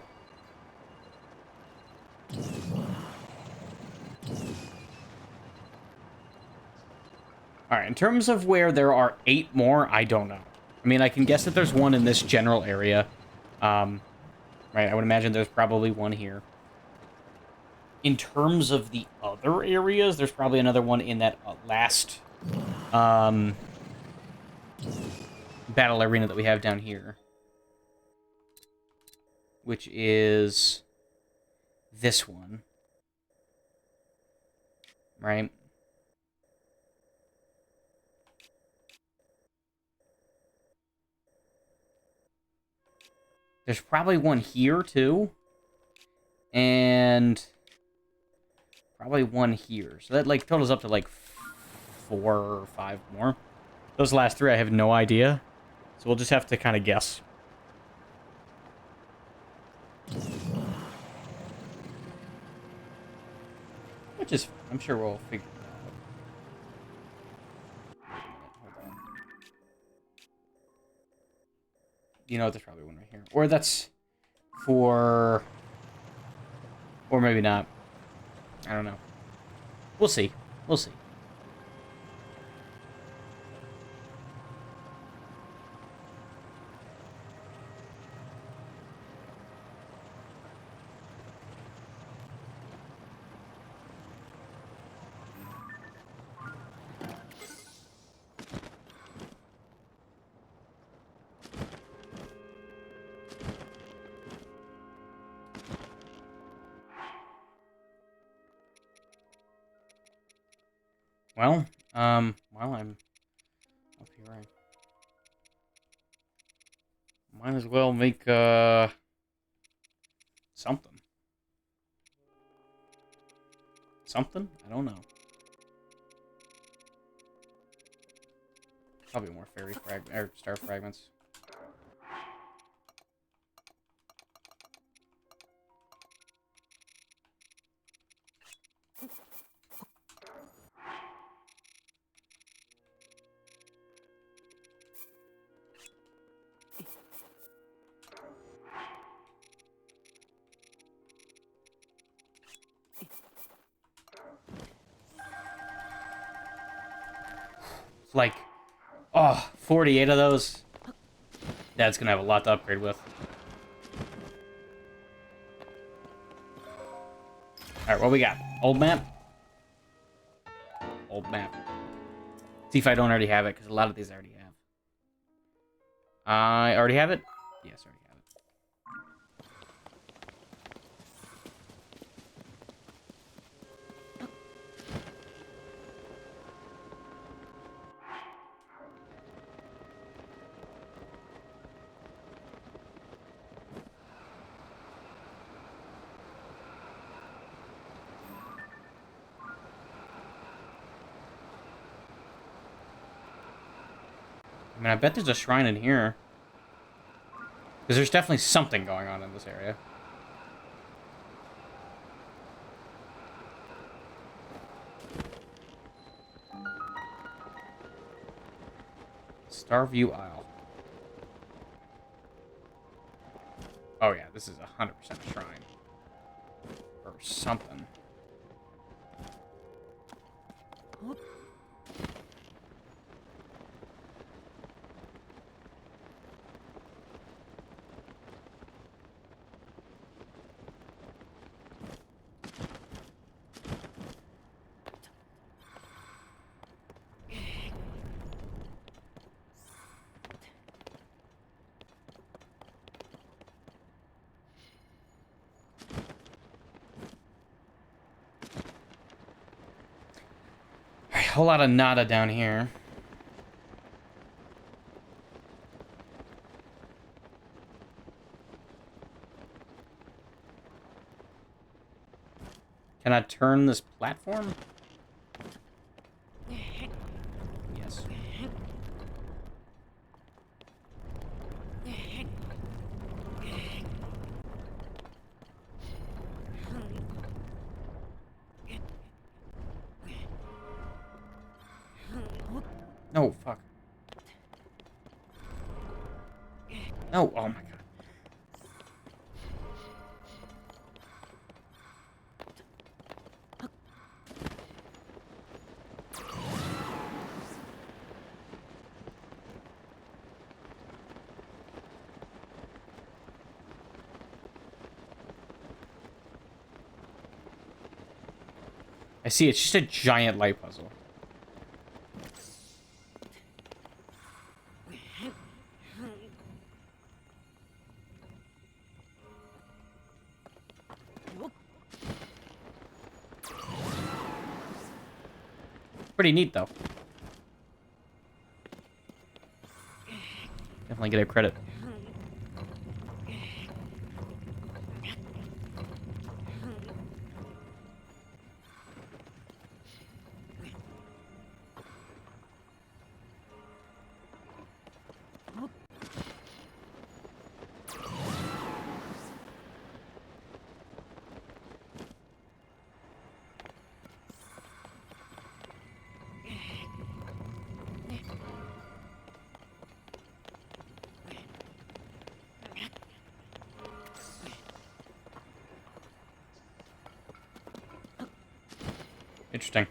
Alright, in terms of where there are 8 more, I don't know. I mean, I can guess that there's one in this general area. Right, I would imagine there's probably one here. In terms of the other areas, there's probably another one in that last battle arena that we have down here. Which is this one. Right? There's probably one here, too. And probably one here. So that, like, totals up to, like, 4 or 5 more. Those last 3, I have no idea. So we'll just have to kind of guess. Which is, I'm sure we'll figure it out. Hold on. You know, there's probably one right here. Or that's for... Or maybe not. I don't know. We'll see. We'll see. Well, while I'm up here, I might as well make, something. Something? I don't know. Probably more fairy or star fragments. Like, oh, 48 of those. Dad's gonna have a lot to upgrade with. Alright, what we got? Old map? Old map. See if I don't already have it, because a lot of these I already have. I already have it? Yes, I already have it. I mean, I bet there's a shrine in here. Because there's definitely something going on in this area. Starview Isle. Oh yeah, this is 100% a shrine. Or something. A whole lot of nada down here. Can I turn this platform? Yes. No, fuck. No, oh my god. I see, it's just a giant light puzzle. Pretty neat, though. Definitely get a credit. Interesting.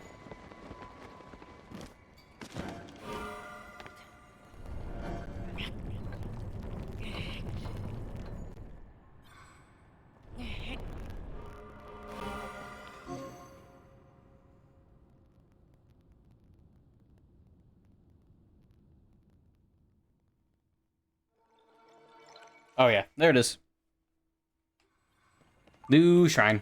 Oh yeah, there it is. New shrine.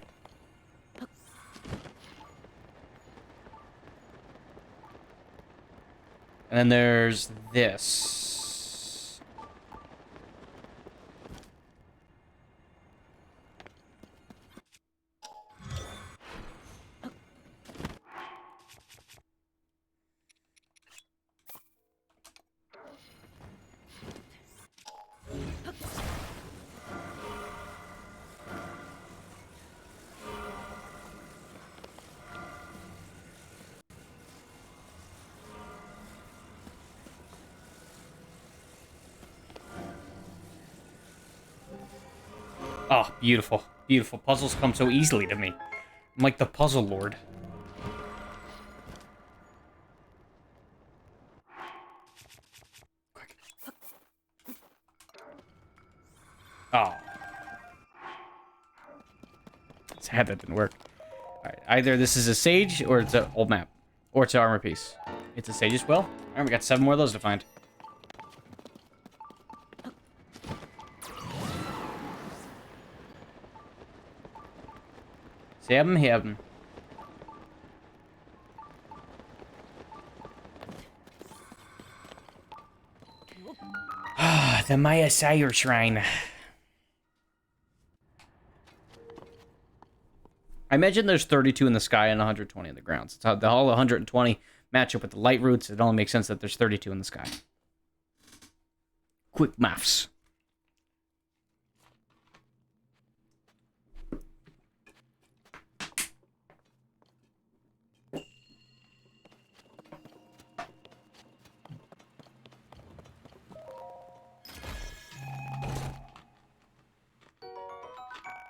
And then there's this. Oh, beautiful. Beautiful. Puzzles come so easily to me. I'm like the puzzle lord. Quick. Oh. Sad that didn't work. Alright, either this is a sage, or it's an old map. Or it's an armor piece. It's a sage as well. Alright, we got 7 more of those to find. Seven heaven. Ah, the Maya Sire Shrine. I imagine there's 32 in the sky and 120 in the ground. So it's how the all 120 match up with the light roots. It only makes sense that there's 32 in the sky. Quick maths.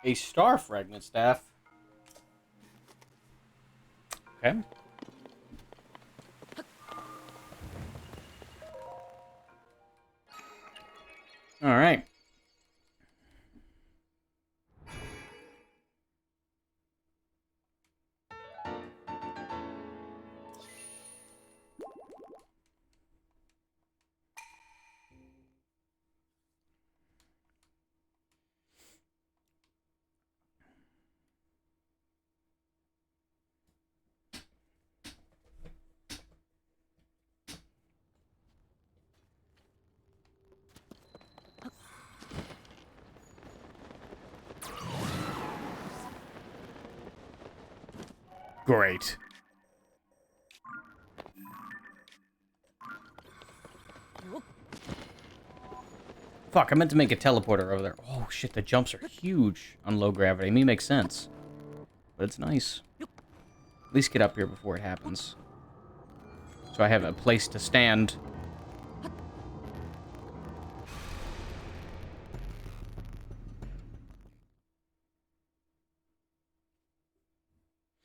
A star fragment staff. Okay. All right. Great. Fuck, I meant to make a teleporter over there. Oh shit, the jumps are huge on low gravity. I mean, it makes sense. But it's nice. At least get up here before it happens. So I have a place to stand.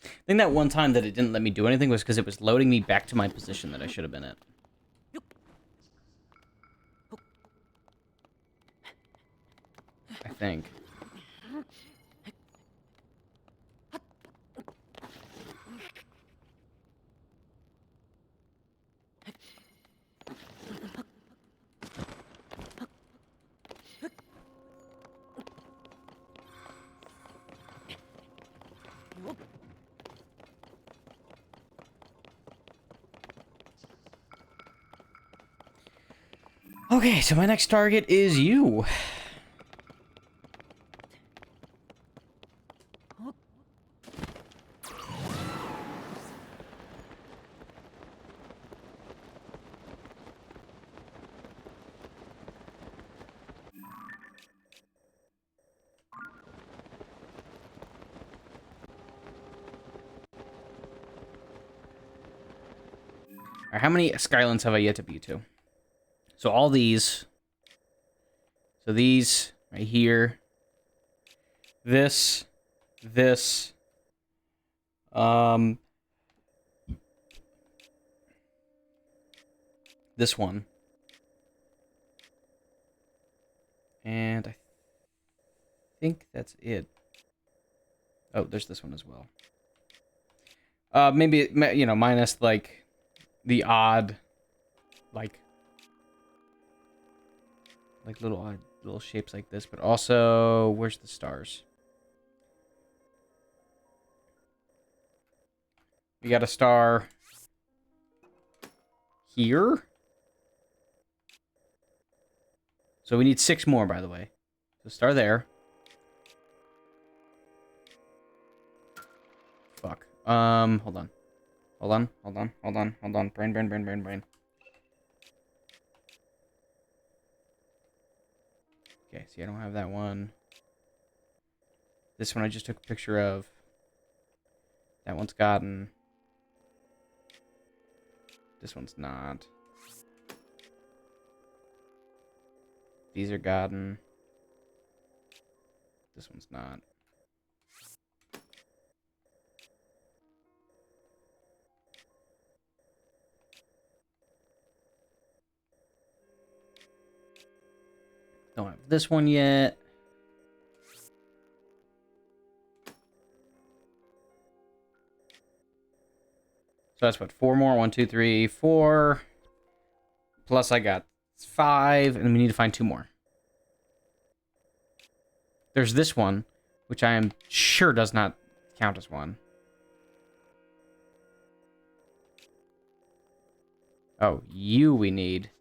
I think that one time that it didn't let me do anything was because it was loading me back to my position that I should have been at. I think. Okay, so my next target is you. Alright, how many Skylands have I yet to be to? So all these. So these right here. This. This. This one. And I think that's it. Oh, there's this one as well. Maybe, you know, minus, like, the odd, like little odd little shapes like this, but also, where's the stars? We got a star here. So we need 6 more, by the way. So start there. Fuck. Hold on. Hold on. Brain. Okay, see, I don't have that one. This one I just took a picture of. That one's gotten. This one's not. These are gotten. This one's not. Don't have this one yet. So that's what, 4 more? 1, 2, 3, 4. Plus I got 5, and we need to find 2 more. There's this one, which I am sure does not count as one. Oh, you we need.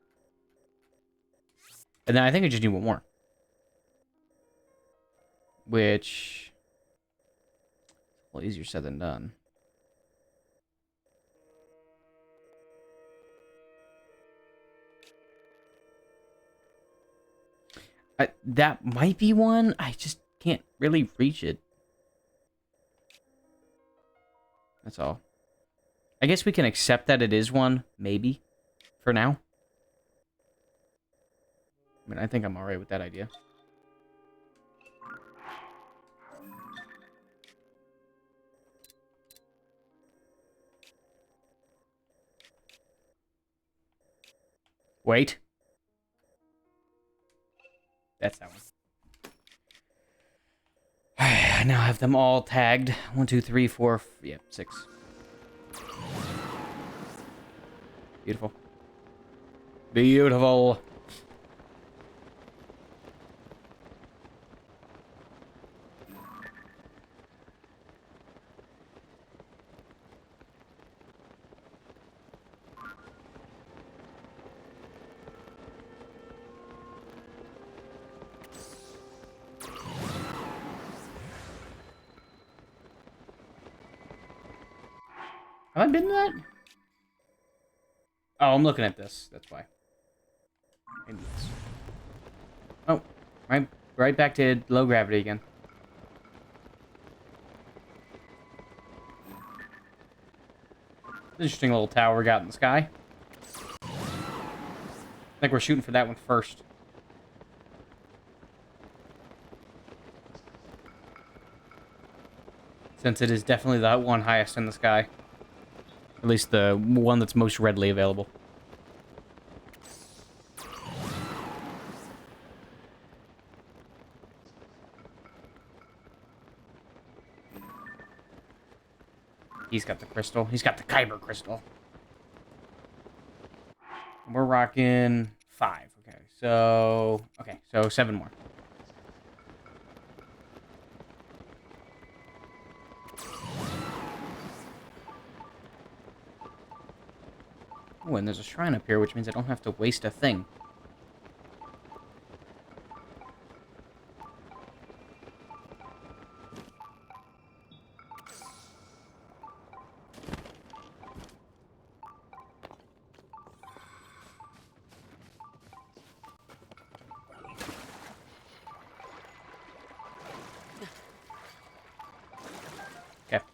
And then I think I just need 1 more. Which... well, easier said than done. That might be one. I just can't really reach it. That's all. I guess we can accept that it is one, maybe, for now. I mean, I think I'm alright with that idea. Wait. That's that one. I now have them all tagged. 1, 2, 3, 4, yeah, 6. Beautiful. Beautiful. Have I been to that? Oh, I'm looking at this. That's why. Maybe this. Oh, right back to low gravity again. Interesting little tower we got in the sky. I think we're shooting for that one first. Since it is definitely the one highest in the sky. At least the one that's most readily available. He's got the crystal. He's got the Kyber crystal. We're rocking 5. Okay, so 7 more. Oh, and there's a shrine up here, which means I don't have to waste a thing. Okay.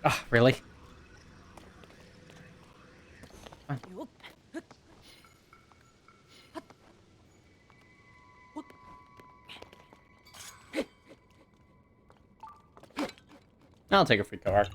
Ah, really? I'll take a free car.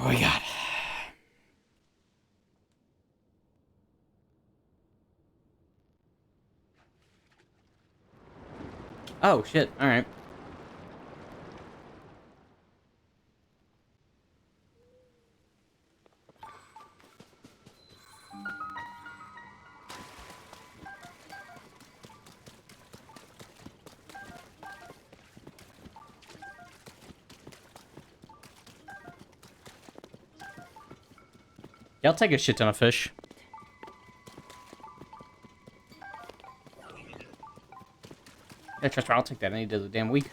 What we got? Oh, shit. Alright. Yeah, I'll take a shit ton of fish. Yeah, trust me, I'll take that any day of the damn week.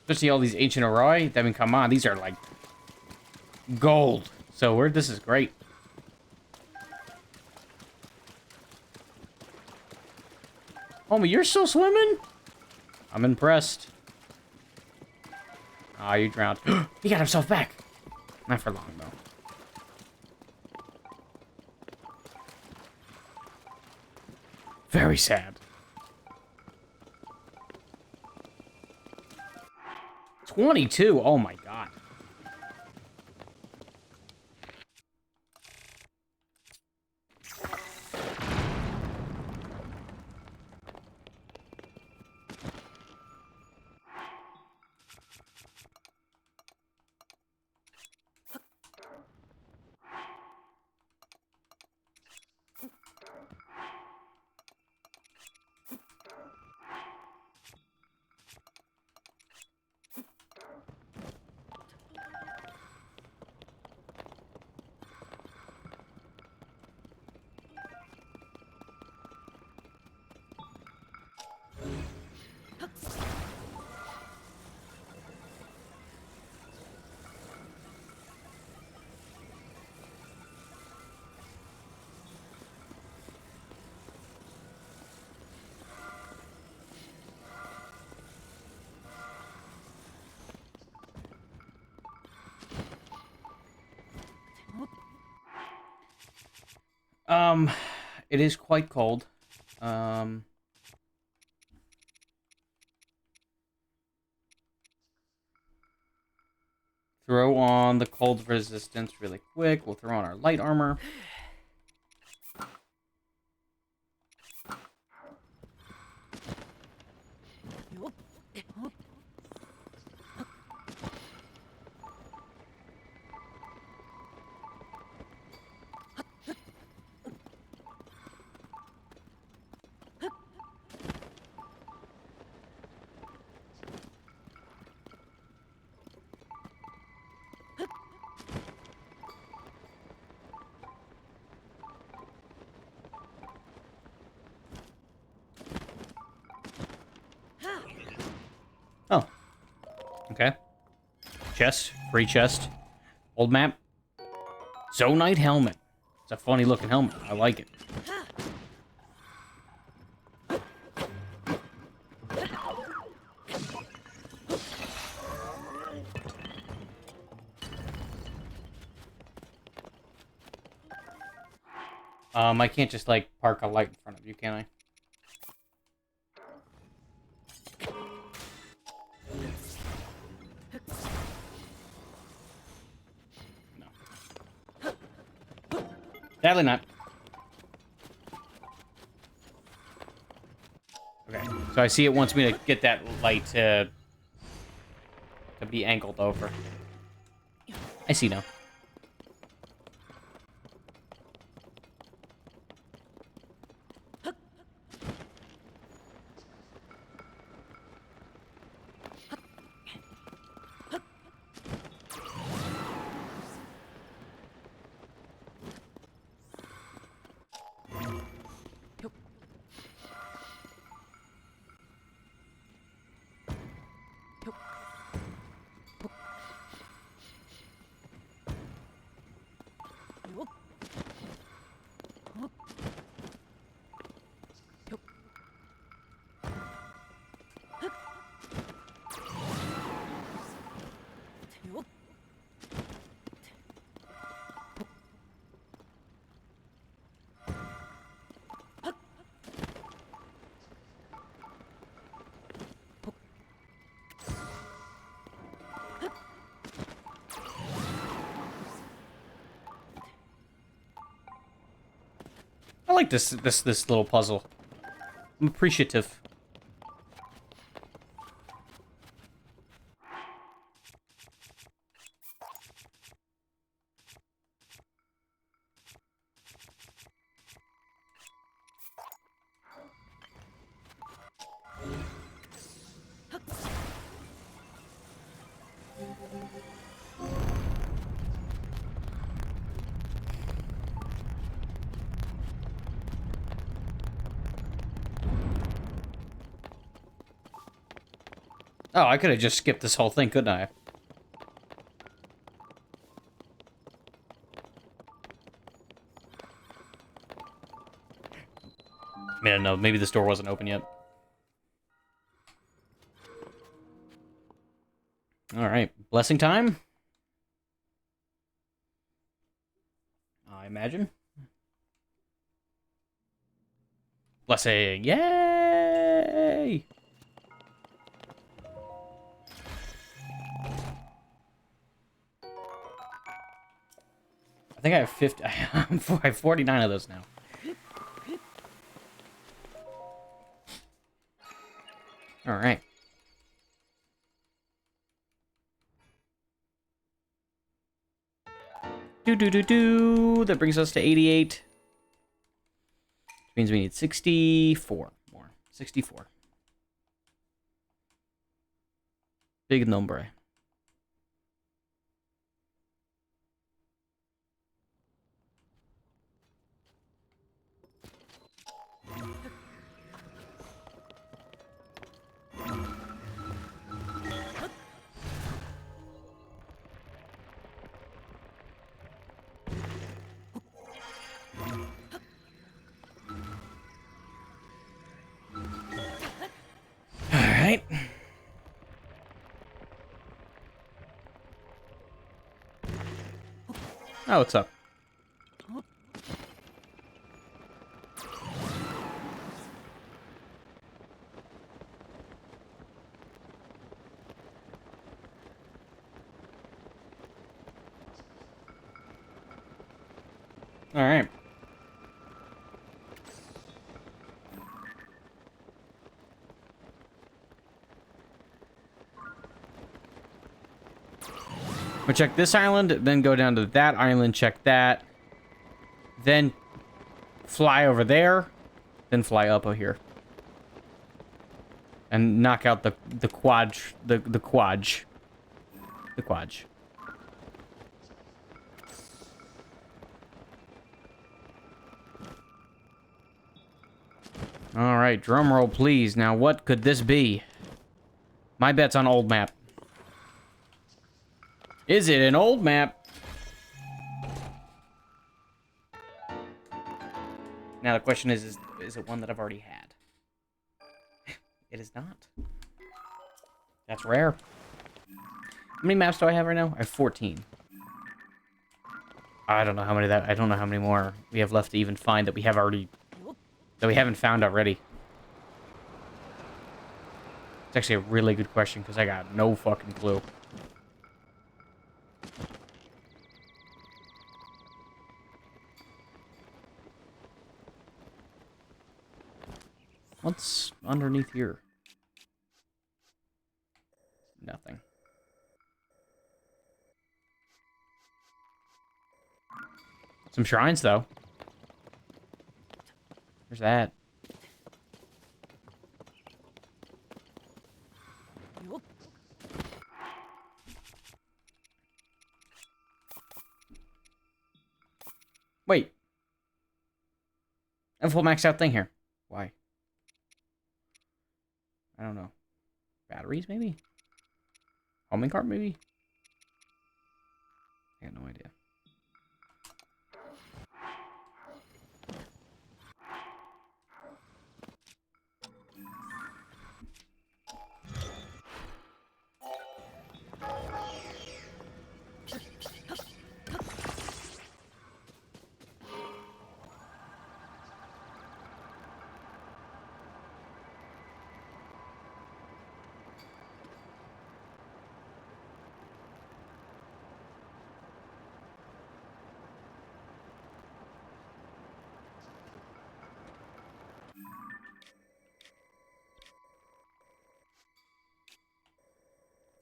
Especially all these ancient Arroy. I mean, come on, these are like gold. So this is great. Homie, you're still swimming? I'm impressed. Ah, you drowned. He got himself back. Not for long, though. Very sad. 22. Oh, my God. It is quite cold. Throw on the cold resistance really quick. We'll throw on our light armor. Oh. Okay. Chest. Free chest. Old map. Zonite helmet. It's a funny looking helmet. I like it. I can't just, like, park a light in front of you, can I? Sadly not. Okay, so I see it wants me to get that light to be angled over. I see now. like this little puzzle. I'm appreciative. Oh, I could have just skipped this whole thing, couldn't I? Man, no, maybe this door wasn't open yet. Alright, blessing time? I imagine. Blessing, yay! I think I have 50. I have 49 of those now. All right. Do. That brings us to 88. Which means we need 64 more. 64. Big nombre. Alright. Oh, what's up? Alright. We'll check this island, then go down to that island, check that. Then fly over there, then fly up over here. And knock out the quadge. Alright, drum roll please. Now what could this be? My bet's on old map. Is it an old map? Now the question is it one that I've already had? It is not. That's rare. How many maps do I have right now? I have 14. I don't know how many more we have left to even find that we haven't found already. It's actually a really good question because I got no fucking clue. What's underneath here? Nothing. Some shrines, though. There's that. Wait. I have a full maxed out thing here. Why? I don't know. Batteries, maybe? Homing cart, maybe? I got no idea.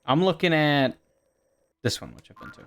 I'm looking at this one, which I've been to.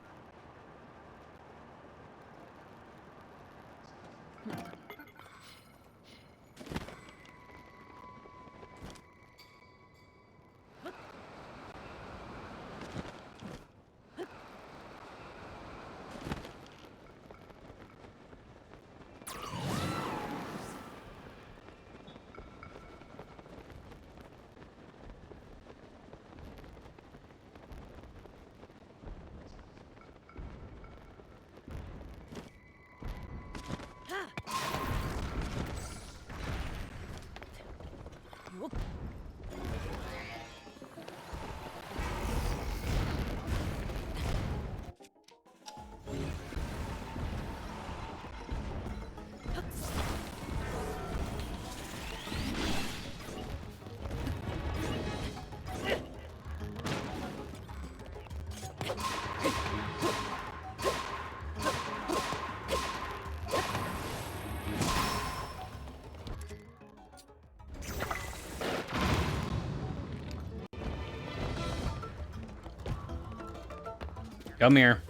Come here.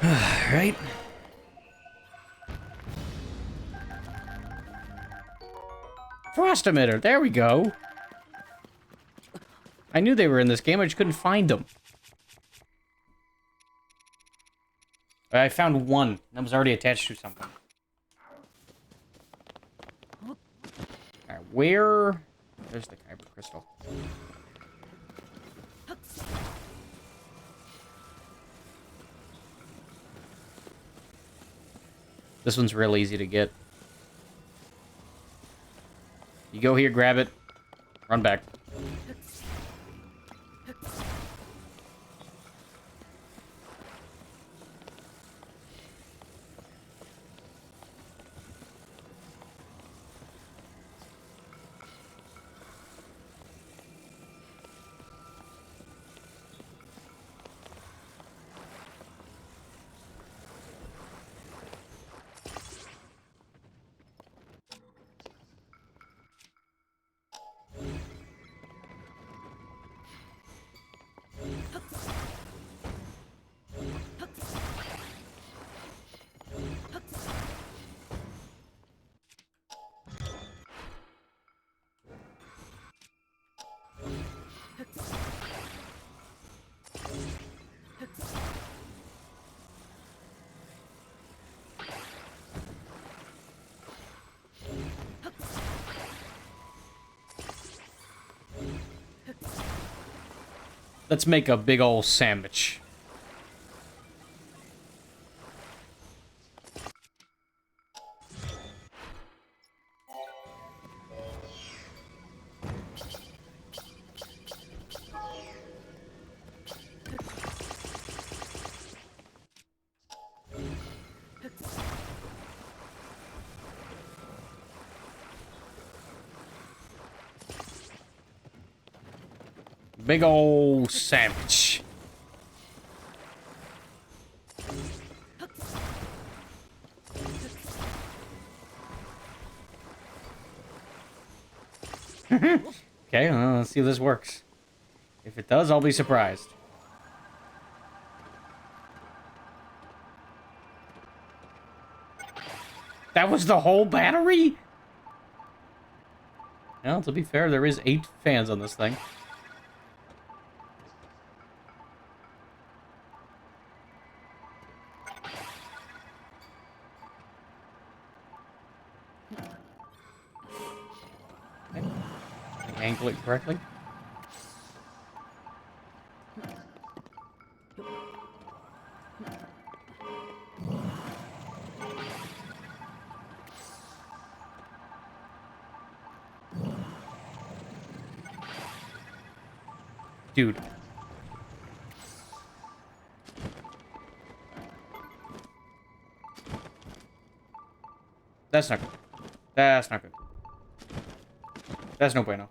Right. Frost emitter. There we go. I knew they were in this game. I just couldn't find them. I found one that was already attached to something. Alright, where... There's the kyber crystal. This one's real easy to get. You go here, grab it, run back. Let's make a big ol' sandwich. Big ol' sandwich. Okay, well, let's see if this works. If it does, I'll be surprised. That was the whole battery? Well, to be fair, there is 8 fans on this thing. Okay. Angle it correctly. Dude. That's not good. That's not good. That's no bueno.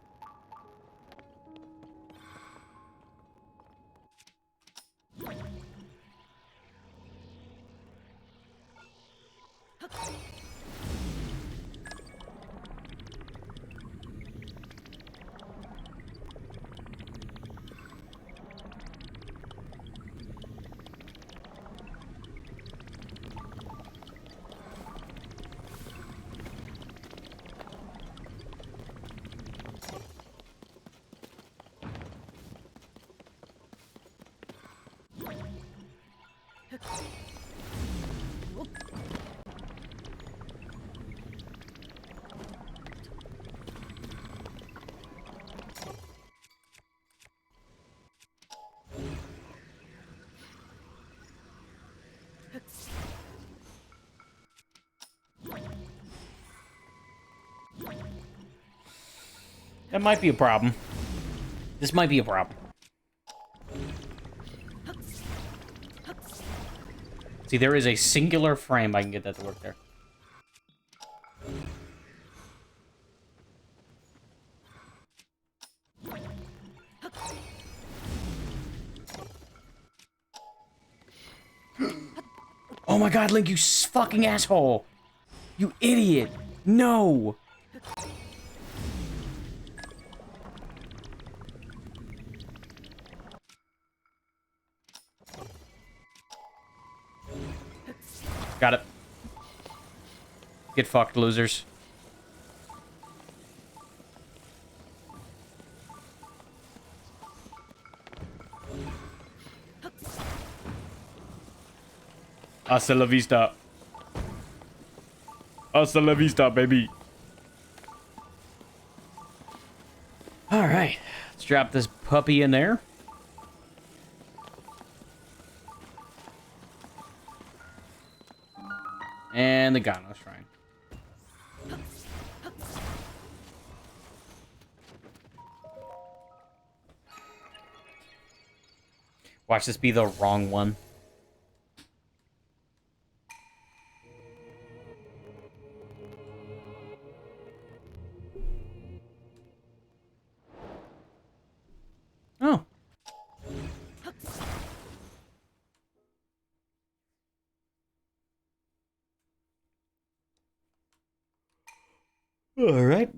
That might be a problem. This might be a problem. See, there is a singular frame. I can get that to work there. Oh my god, Link, you fucking asshole! You idiot! No! Got it. Get fucked, losers. Hasta la vista. Hasta la vista, baby. Alright. Let's drop this puppy in there. And the Gano Shrine. Watch this be the wrong one. Oh. All right.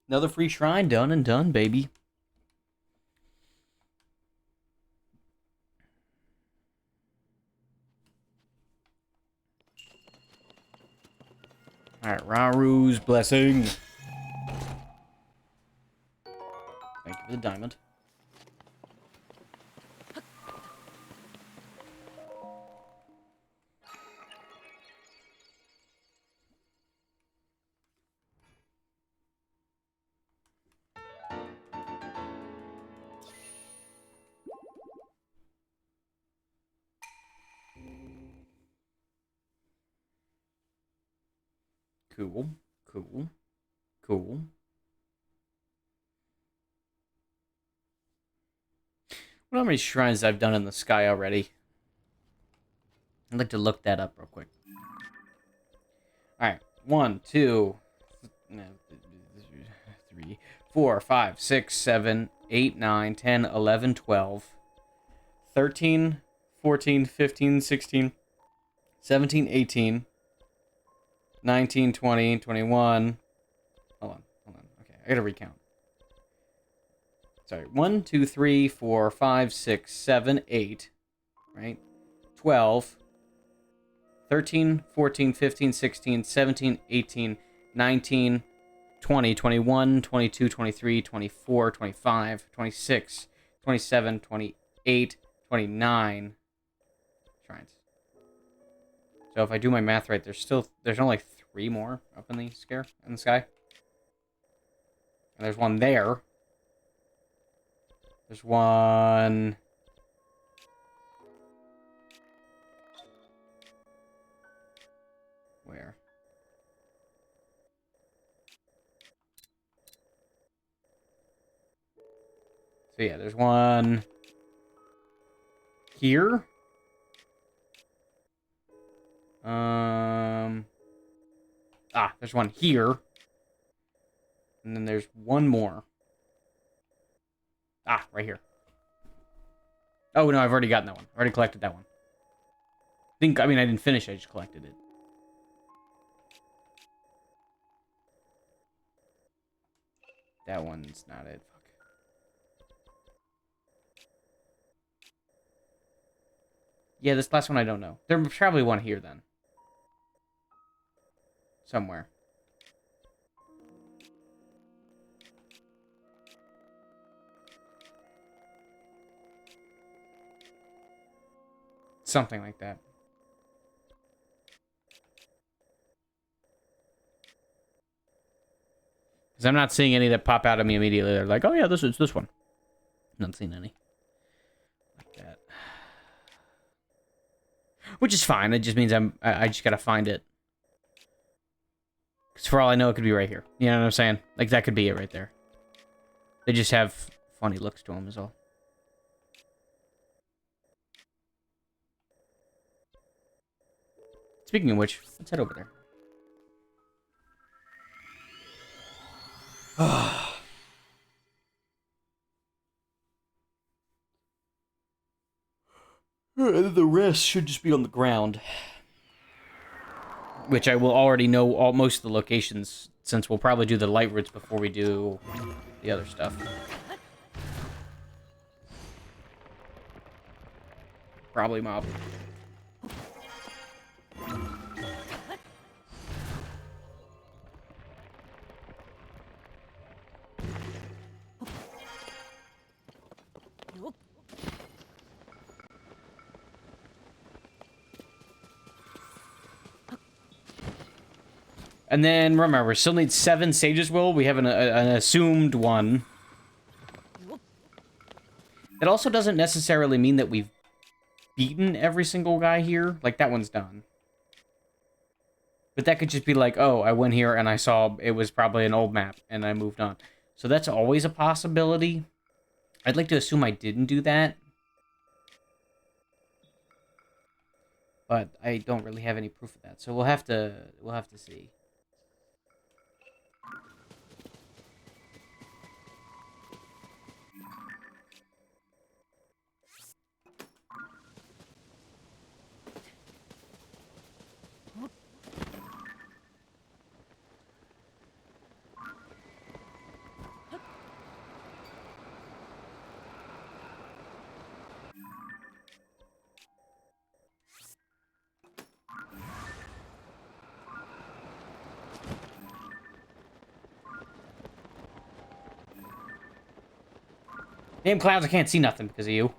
Another free shrine done and done, baby. All right, Raru's blessing. Thank you for the diamond. Cool, cool, cool. What how many shrines I've done in the sky already? I'd like to look that up real quick. Alright, 1, 2, 3, 4, 5, 6, 7, 8, 9, 10, 11, 12, 13, 14, 15, 16, 17, 18, 19, 20, 21. Hold on. Okay, I gotta recount. Sorry, 1, 2, 3, 4, 5, 6, 7, 8, right? 12, 13, 14, 15, 16, 17, 18, 19, 20, 21, 22, 23, 24, 25, 26, 27, 28, 29 shrines. So if I do my math right, there's only 3 more up in the sky. And there's one there. There's one... Where? So yeah, there's one... Here? There's one here. And then there's one more. Right here. Oh, no, I've already gotten that one. I already collected that one. I didn't finish it, I just collected it. That one's not it. Fuck. Yeah, this last one I don't know. There's probably one here, then. Somewhere. Something like that. Because I'm not seeing any that pop out at me immediately. They're like, oh yeah, this is this one. Not seeing any. Like that. Which is fine. It just means I just gotta find it. Because for all I know, it could be right here. You know what I'm saying? Like, that could be it right there. They just have funny looks to them is all. Speaking of which, let's head over there. The rest should just be on the ground. Which I will already know most of the locations, since we'll probably do the light routes before we do the other stuff. Probably mob. And then, remember, we still need 7 Sage's Will. We have an assumed one. That also doesn't necessarily mean that we've beaten every single guy here. Like, that one's done. But that could just be like, oh, I went here and I saw it was probably an old map, and I moved on. So that's always a possibility. I'd like to assume I didn't do that. But I don't really have any proof of that. So we'll have to see. Damn clouds, I can't see nothing because of you.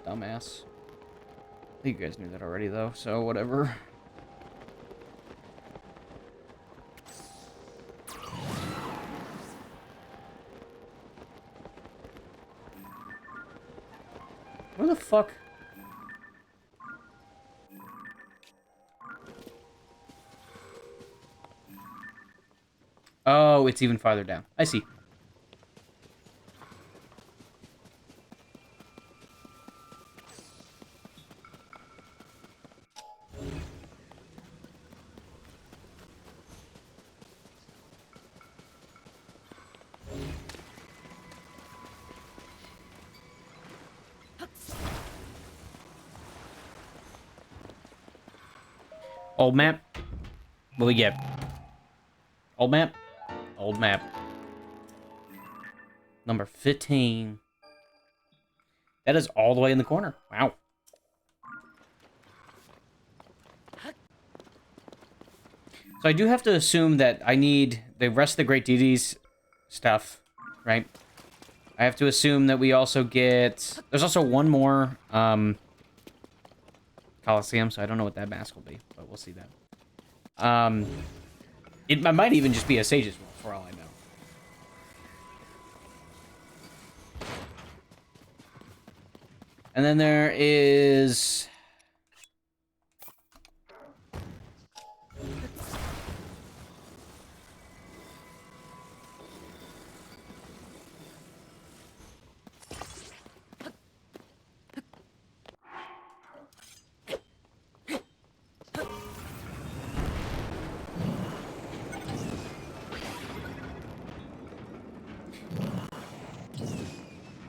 Dumbass. I think you guys knew that already, though, so whatever. Where the fuck? Oh, it's even farther down. I see. Old map. What do we get? Old map? Old map. Number 15. That is all the way in the corner. Wow. So I do have to assume that I need the rest of the Great Deities stuff, right? I have to assume that we also get... There's also one more Coliseum, so I don't know what that mask will be, but we'll see that. It might even just be a Sage's Will, for all I know. And then there is...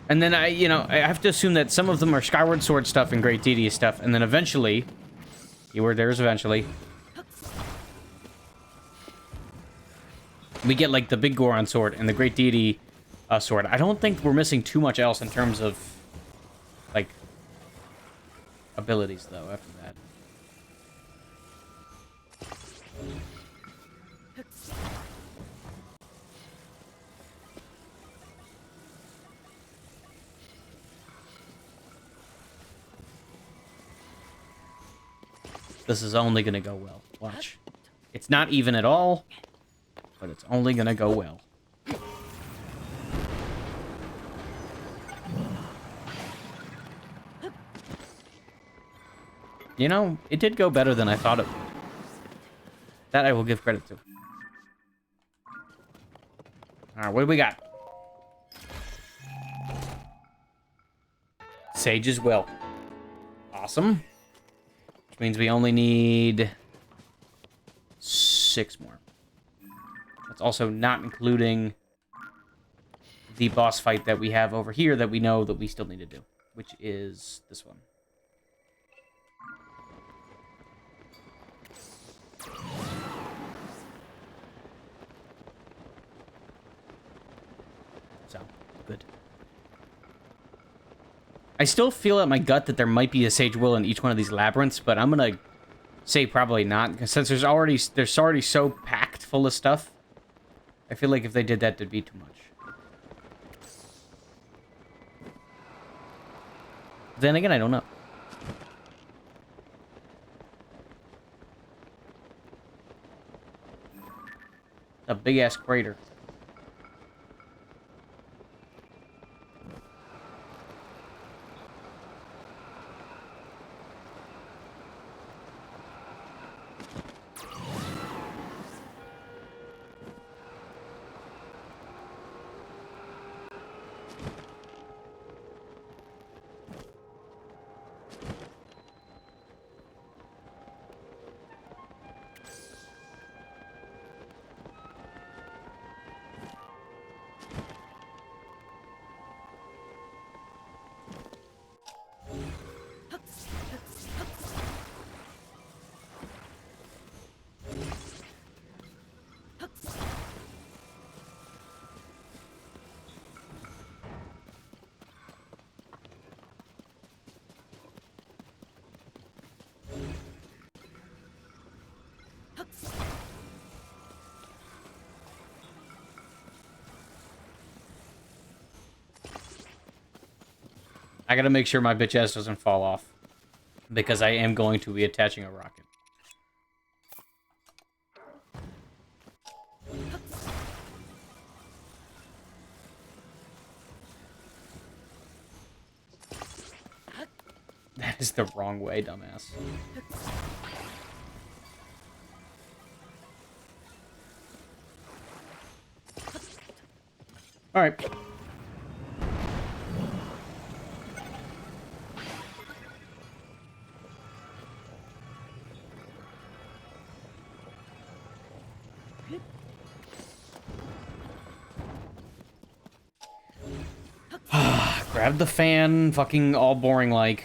And then I have to assume that some of them are Skyward Sword stuff and Great Deity stuff, and then eventually, keyword there is eventually, we get like the big Goron sword and the Great Deity sword. I don't think we're missing too much else in terms of like abilities though after that. This is only gonna go well. Watch. It's not even at all, but it's only gonna go well. You know, it did go better than I thought it would. That I will give credit to. Alright, what do we got? Sage's Will. Awesome. Which means we only need 6 more. That's also not including the boss fight that we have over here that we know that we still need to do, which is this one. So, good. I still feel at my gut that there might be a Sage Will in each one of these labyrinths, but I'm gonna say probably not, because since there's already so packed full of stuff, I feel like if they did that, it'd be too much. Then again, I don't know. A big-ass crater. I gotta make sure my bitch ass doesn't fall off, because I am going to be attaching a rocket. That is the wrong way, dumbass. All right. Grab the fan, fucking all boring like.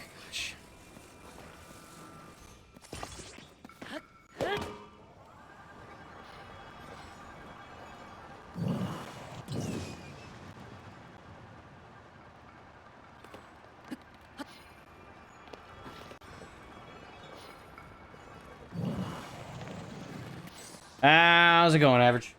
How's it going, Average?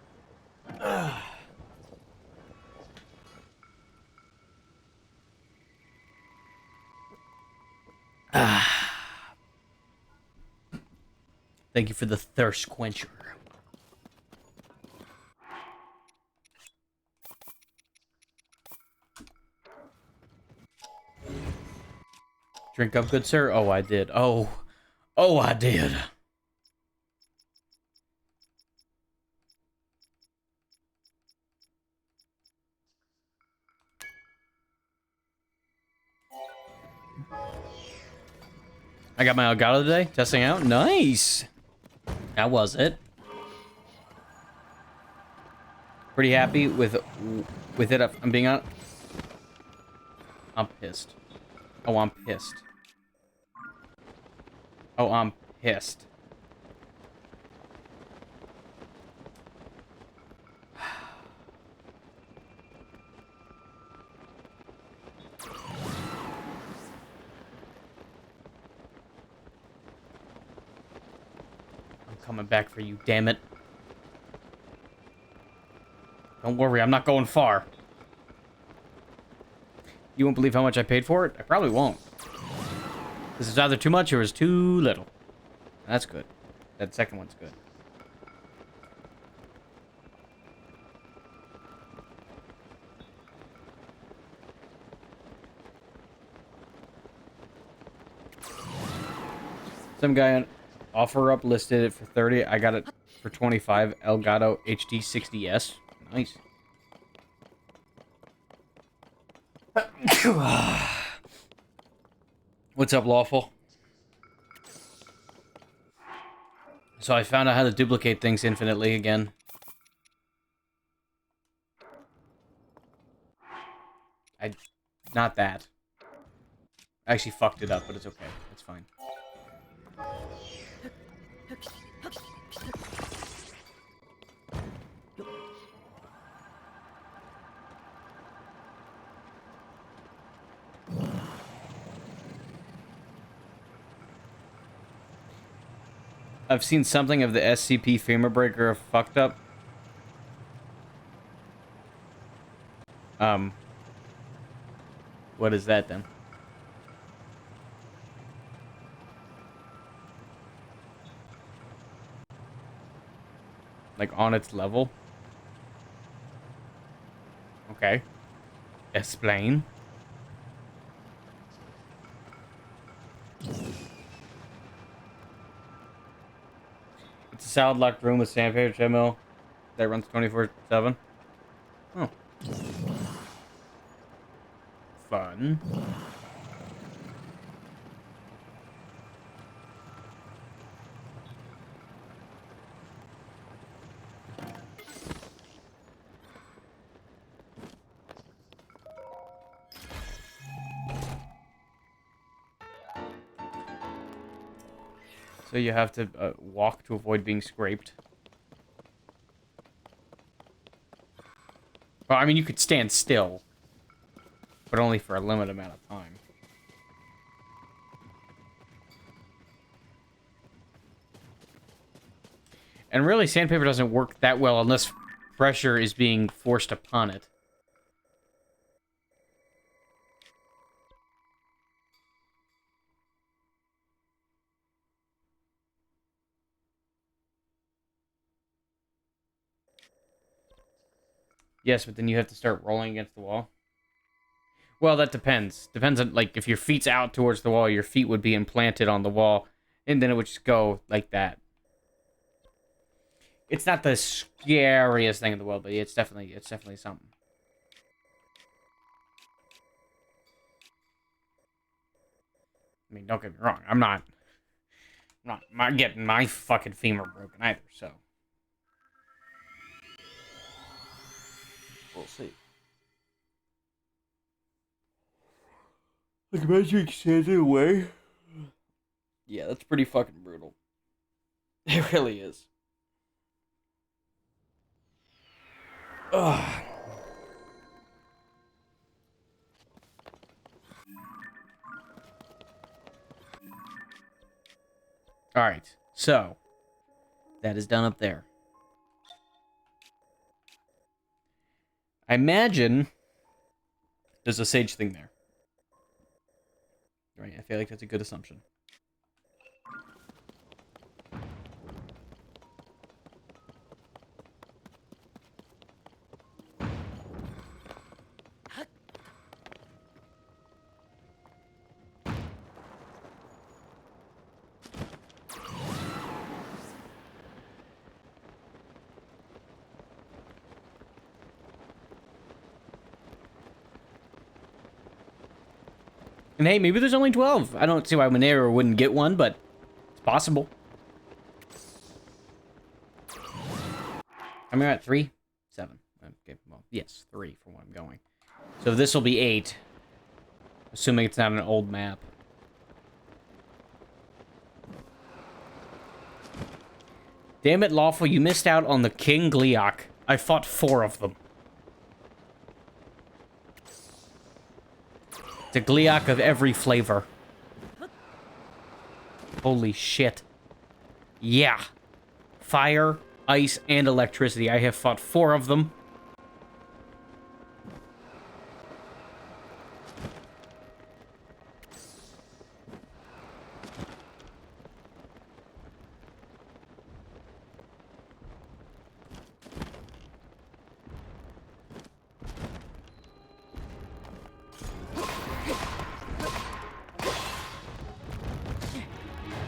Thank you for the thirst quencher. Drink up, good sir? Oh, I did. Oh, I did. I got my Elgato today, testing out. Nice. How was it? Pretty happy with it. I'm being honest. I'm pissed. Oh, I'm pissed. Oh, I'm pissed. I'm coming back for you, damn it. Don't worry, I'm not going far. You won't believe how much I paid for it? I probably won't. This is either too much or it's too little. That's good. That second one's good. Some guy on OfferUp listed it for 30. I got it for 25. Elgato HD 60S. Nice. What's up, Lawful? So I found out how to duplicate things infinitely again. Not that. I actually fucked it up, but it's okay. It's fine. I've seen something of the SCP femur breaker fucked up. What is that then? Like on its level? Okay. Explain. It's a salad locked room with sandpaper treadmill that runs 24/7. Oh. Fun. So you have to walk to avoid being scraped. Well, I mean, you could stand still, but only for a limited amount of time. And really, sandpaper doesn't work that well unless pressure is being forced upon it. Yes, but then you have to start rolling against the wall. Well, that depends. Depends on, like, if your feet's out towards the wall, your feet would be implanted on the wall, and then it would just go like that. It's not the scariest thing in the world, but it's definitely something. I mean, don't get me wrong. I'm not getting my fucking femur broken either, so. We'll see. Like, imagine extended away. Yeah, that's pretty fucking brutal. It really is. Ugh. Alright, so. That is done up there. I imagine there's a sage thing there. Right, I feel like that's a good assumption. And hey, maybe there's only 12. I don't see why Monero wouldn't get one, but it's possible. I mean, at 3? 7. Okay, well, yes, 3 for what I'm going. So this will be 8. Assuming it's not an old map. Damn it, Lawful, you missed out on the King Gleeok. I fought 4 of them. It's a Gleeok of every flavor. Holy shit. Yeah. Fire, ice, and electricity. I have fought 4 of them.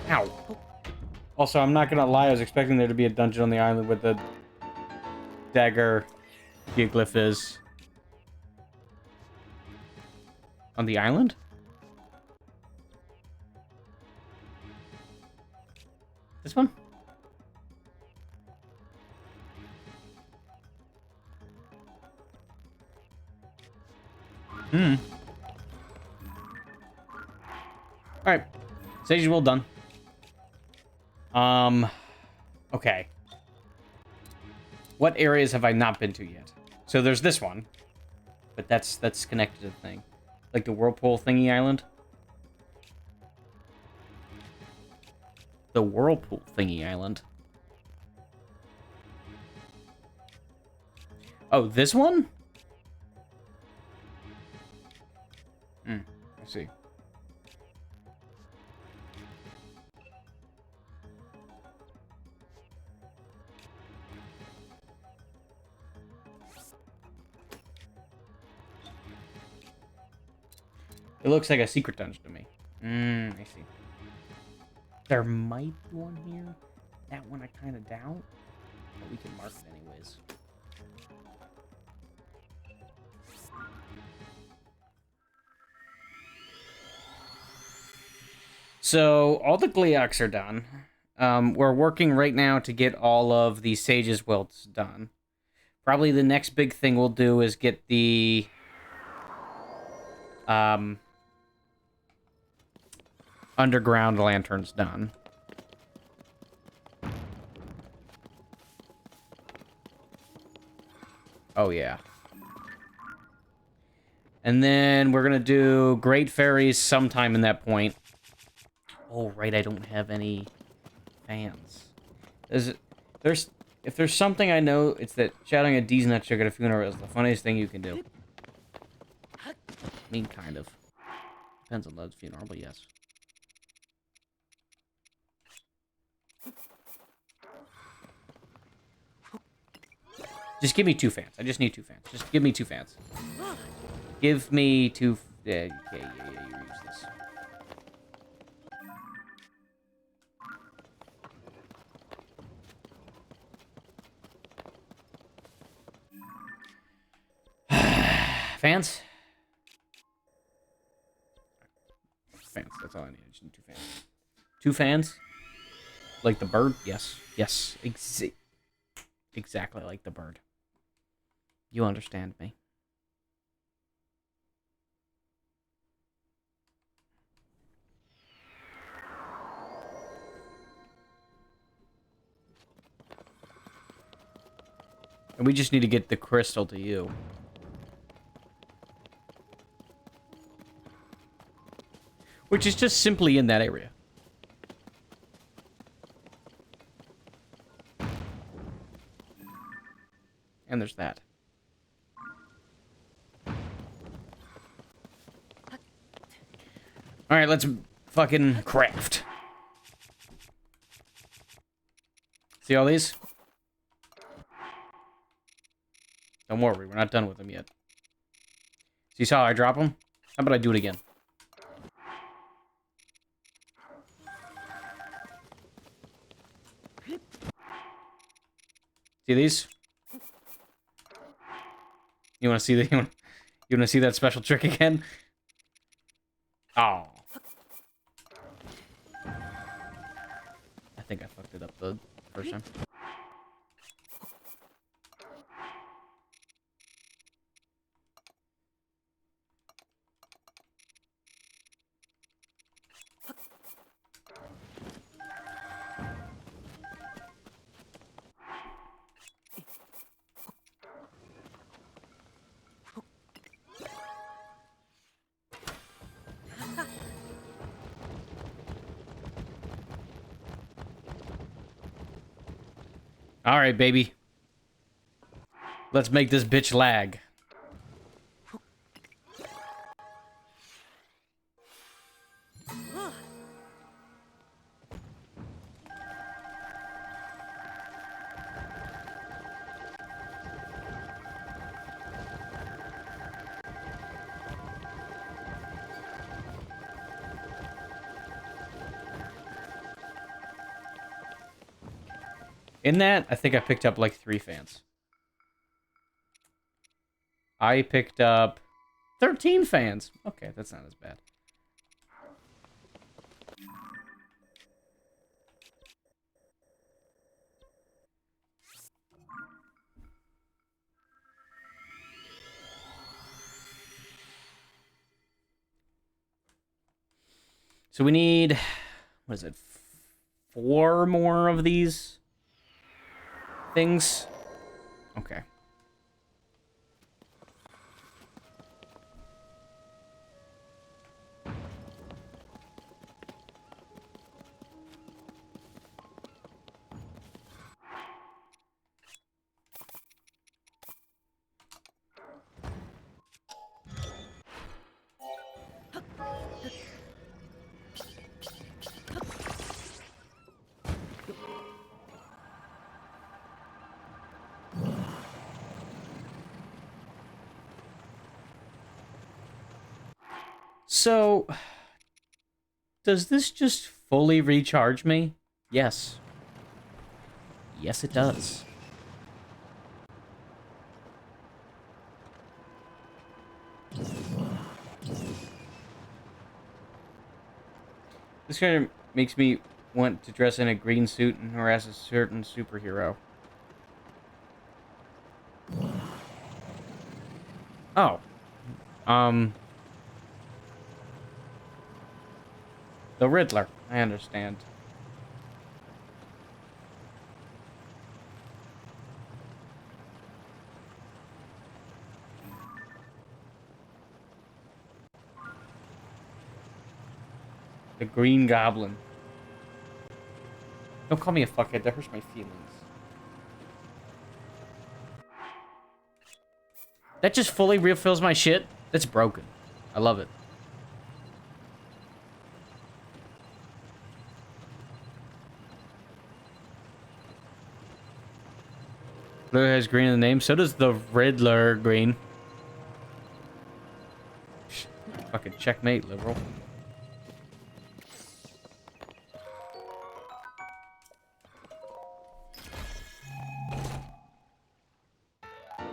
Ow. Also, I'm not gonna lie, I was expecting there to be a dungeon on the island with the dagger geoglyph is. On the island? This one? Alright. Stage is well done. Okay. What areas have I not been to yet? So there's this one. But that's connected to the thing. Like the whirlpool thingy island. The whirlpool thingy island. Oh, this one? I see. It looks like a secret dungeon to me. I see. There might be one here. That one I kind of doubt. But we can mark it anyways. So, all the Gleeoks are done. We're working right now to get all of the Sage's Wilts done. Probably the next big thing we'll do is get the... underground lanterns done. Oh, yeah. And then we're gonna do Great Fairies sometime in that point. Oh, right, I don't have any fans. If there's something I know, it's that shouting a D's nut chick at a funeral is the funniest thing you can do. I mean, kind of. Depends on the funeral, but yes. Just give me 2 fans. I just need 2 fans. Just give me 2 fans. Give me 2... Yeah, you use this. Fans? Fans, that's all I need. I just need 2 fans. 2 fans? Like the bird? Yes. Yes. Exactly like the bird. You understand me. And we just need to get the crystal to you. Which is just simply in that area. And there's that. Alright, let's fucking craft. See all these? Don't worry, we're not done with them yet. So you saw how I drop them? How about I do it again? See these? You want to see the you want to see that special trick again? Oh. I think I fucked it up the first time. All right, baby. Let's make this bitch lag. In that, I think I picked up like 3 fans. I picked up 13 fans. Okay, that's not as bad. So we need, what is it, 4 more of these things? Okay. So, does this just fully recharge me? Yes. Yes, it does. This kind of makes me want to dress in a green suit and harass a certain superhero. Oh. The Riddler. I understand. The Green Goblin. Don't call me a fuckhead. That hurts my feelings. That just fully refills my shit? That's broken. I love it. Blue has green in the name. So does the Riddler green. Fucking checkmate, liberal.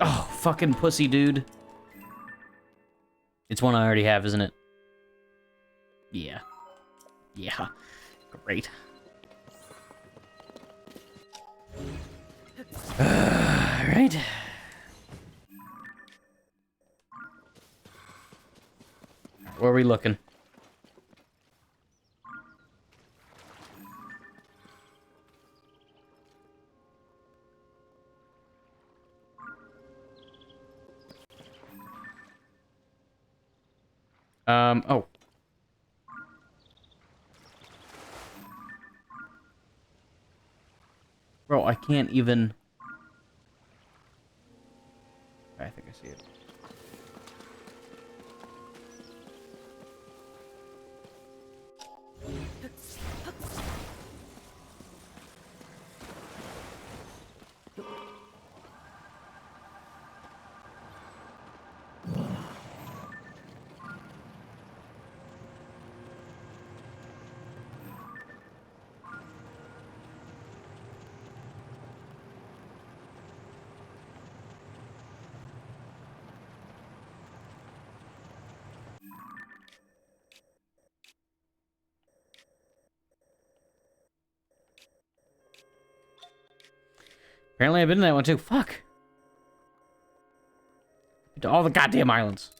Oh, fucking pussy, dude. It's one I already have, isn't it? Yeah. Yeah. Great. Alright. Where are we looking? Oh. Bro, I can't even... I think I see it. Apparently I've been to that one too. Fuck. To all the goddamn islands.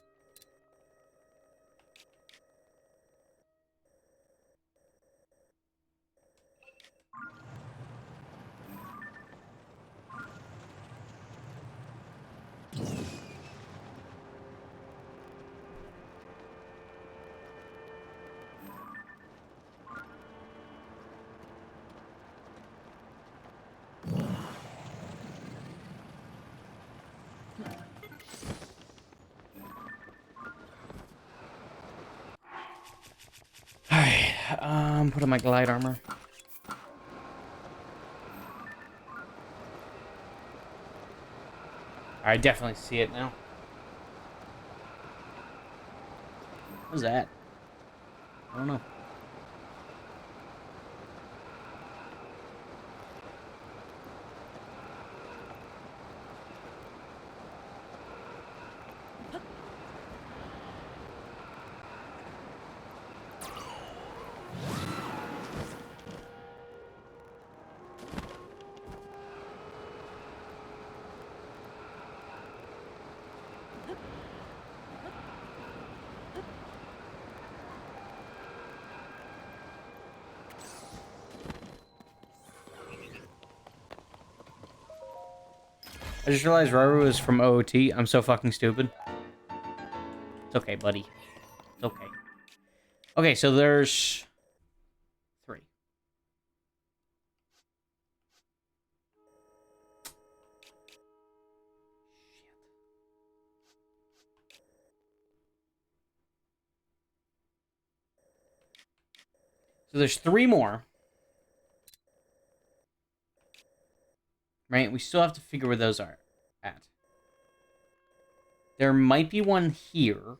Put on my glide armor. I definitely see it now. What was that? I don't know. I just realized Raru is from OOT. I'm so fucking stupid. It's okay, buddy. It's okay. Okay, so there's 3. So there's 3 more. Right? We still have to figure where those are at. There might be one here.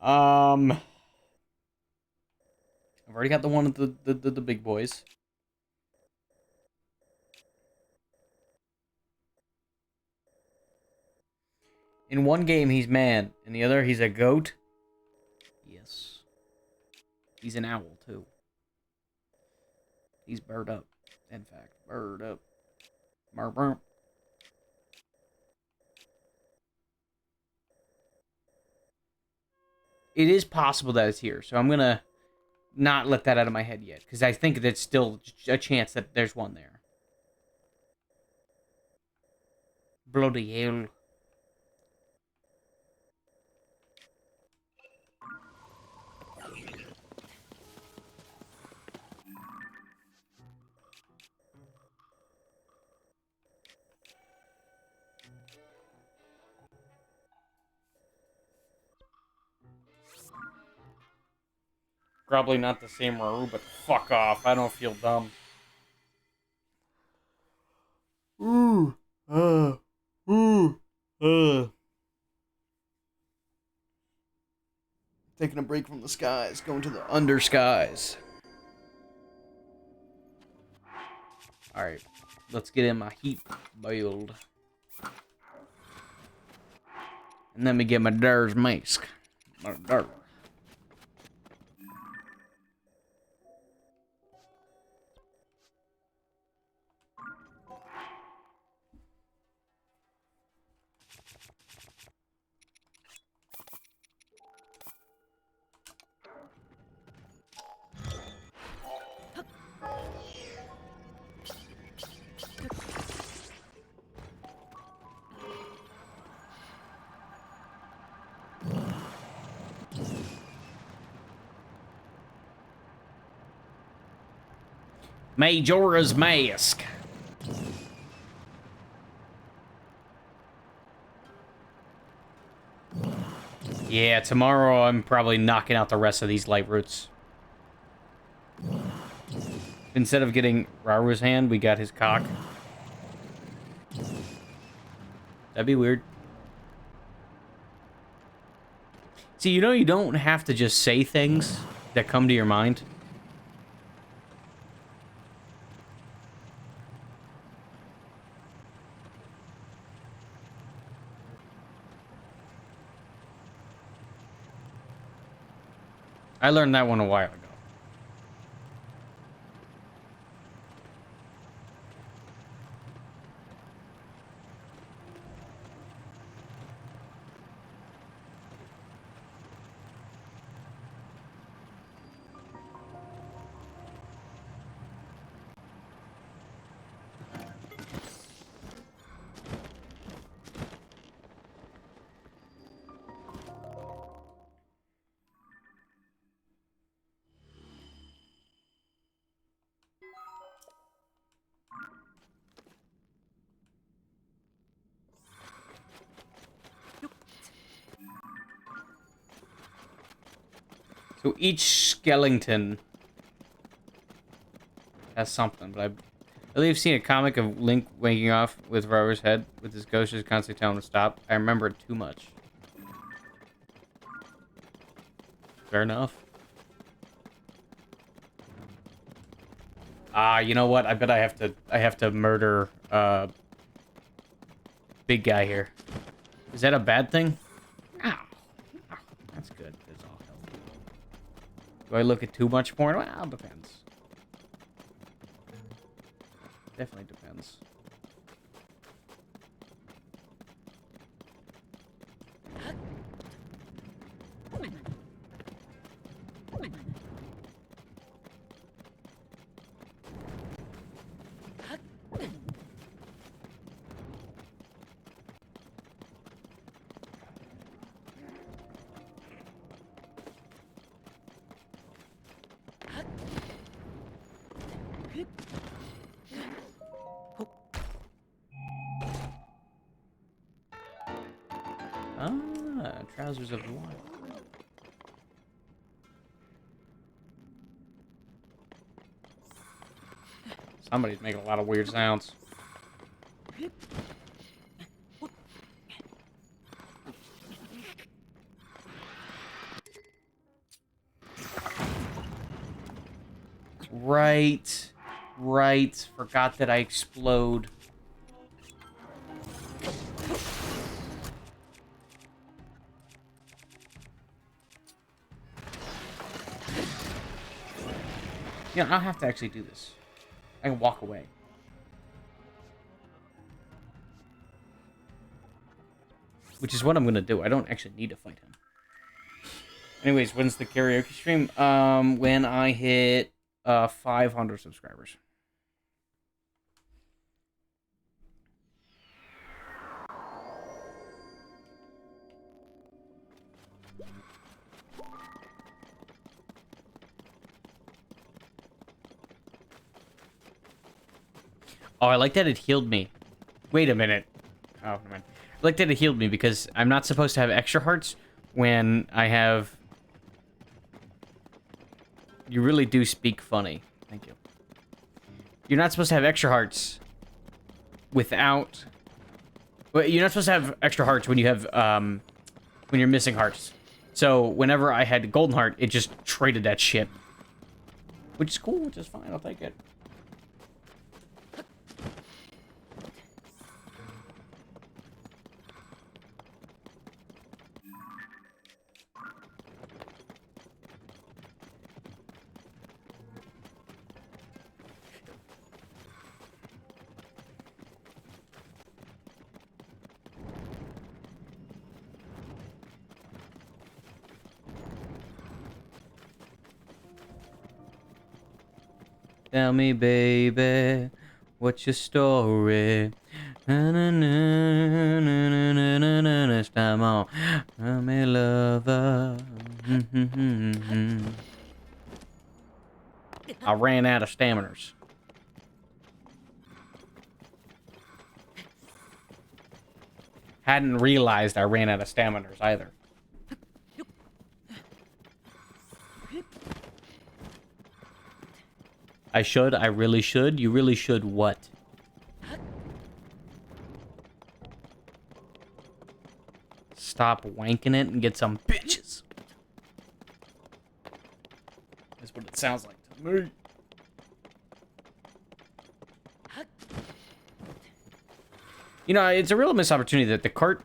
I've already got the one of the big boys. In one game, he's man. In the other, he's a goat. Yes. He's an owl, too. He's bird up. In fact, bird up. Burp, burp. It is possible that it's here, so I'm gonna not let that out of my head yet, because I think there's still a chance that there's one there. Bloody hell. Probably not the same Raru, but fuck off. I don't feel dumb. Ooh. Taking a break from the skies, going to the under skies. Alright, let's get in my heat build. And let me get my Dur's mask. My Dur. Majora's Mask. Yeah, tomorrow I'm probably knocking out the rest of these light roots. Instead of getting Raru's hand, we got his cock. That'd be weird. See, you know you don't have to just say things that come to your mind. I learned that one a while ago. So each skeleton has something, but I believe I've seen a comic of Link waking off with Rover's head, with his ghost just constantly telling him to stop. I remember it too much. Fair enough. You know what? I bet I have to murder, big guy here. Is that a bad thing? Ow. Ow. That's good. That's all healthy. Do I look at too much porn? Well, depends. Definitely depends. Trousers of the Wild. Somebody's making a lot of weird sounds. Right. Right. Forgot that I explode. You know, I'll have to actually do this. I can walk away. Which is what I'm gonna do. I don't actually need to fight him. Anyways, when's the karaoke stream? When I hit 500 subscribers. Oh, I like that it healed me. Wait a minute. Oh, never mind. I like that it healed me because I'm not supposed to have extra hearts when I have... You really do speak funny. Thank you. You're not supposed to have extra hearts without... Well, you're not supposed to have extra hearts when you have, when you're missing hearts. So, whenever I had golden heart, it just traded that shit. Which is cool, which is fine, I'll take it. Tell me, baby, what's your story? This time on, tell me, lover. I ran out of staminers. Hadn't realized I ran out of staminers either. I should. I really should. You really should what? Stop wanking it and get some bitches. That's what it sounds like to me. You know, it's a real missed opportunity that the cart,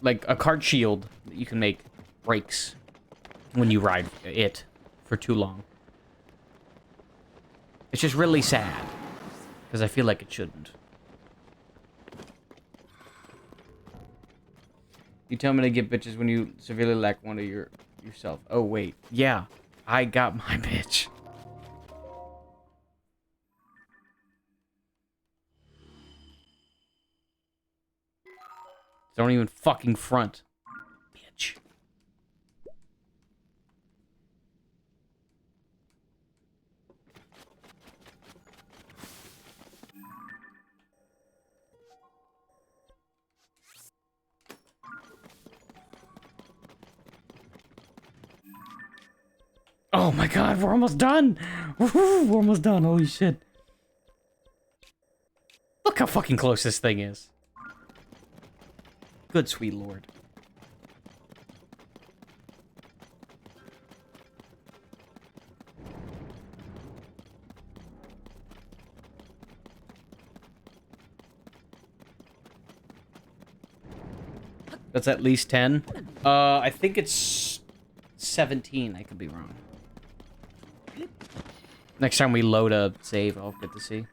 like a cart shield that you can make, breaks when you ride it for too long. It's just really sad, because I feel like it shouldn't. You tell me to get bitches when you severely lack one of yourself. Oh, wait. Yeah, I got my bitch. Don't even fucking front. Bitch. Oh my god, we're almost done! Woohoo, we're almost done, holy shit. Look how fucking close this thing is. Good sweet lord. That's at least 10. I think it's 17. I could be wrong. Next time we load a save, I'll get to see.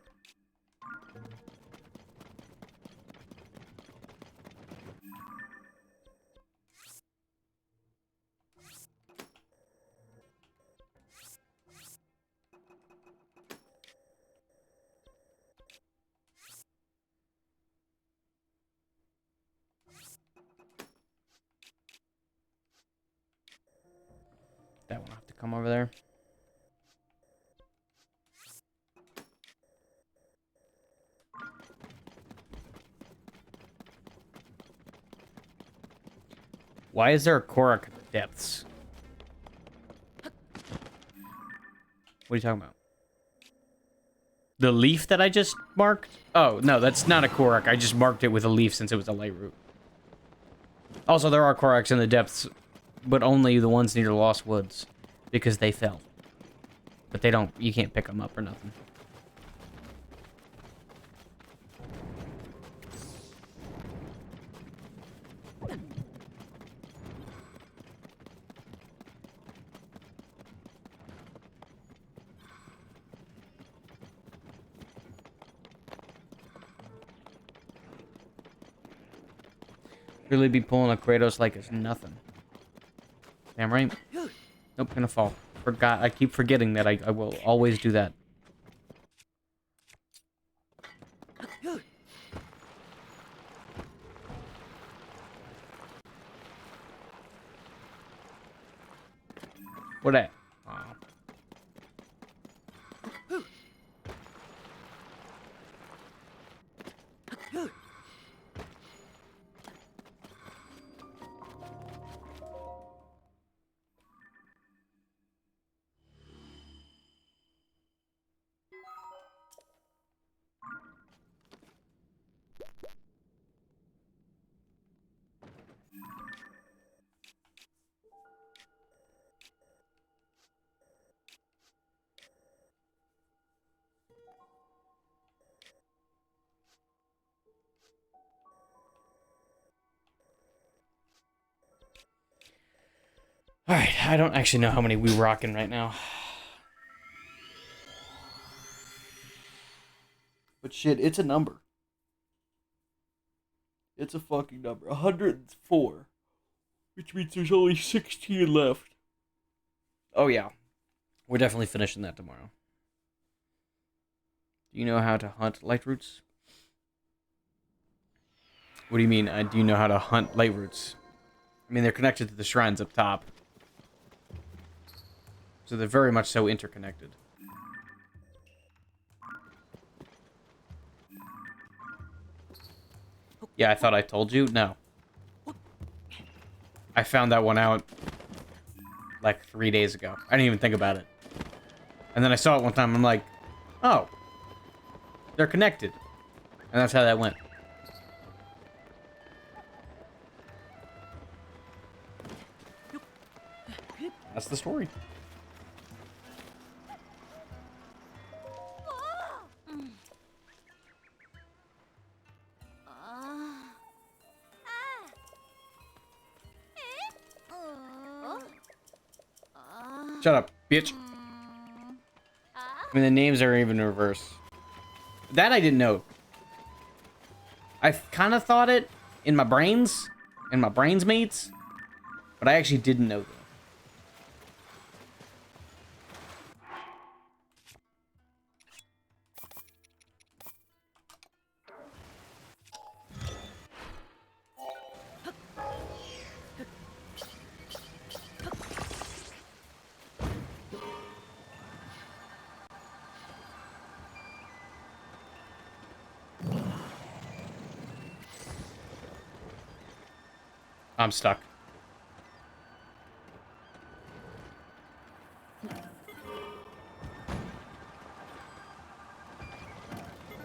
That one will have to come over there. Why is there a Korok in the depths? What are you talking about? The leaf that I just marked? Oh, no, that's not a Korok. I just marked it with a leaf since it was a light root. Also, there are Koroks in the depths, but only the ones near the Lost Woods, because they fell. But they don't, you can't pick them up or nothing. Really be pulling a Kratos like it's nothing. Damn right. Nope, gonna fall. Forgot. I keep forgetting that I will always do that. What at? Oh. Alright, I don't actually know how many we rocking right now. But shit, it's a number. It's a fucking number. 104. Which means there's only 16 left. Oh yeah. We're definitely finishing that tomorrow. Do you know how to hunt light roots? What do you mean, do you know how to hunt light roots? I mean, they're connected to the shrines up top. So they're very much so interconnected. Yeah, I thought I told you. No. I found that one out like 3 days ago. I didn't even think about it. And then I saw it one time. I'm like, oh, they're connected. And that's how that went. That's the story. Shut up, bitch. I mean, the names are even in reverse. That I didn't know. I kind of thought it in my brains mates, but I actually didn't know that. I'm stuck.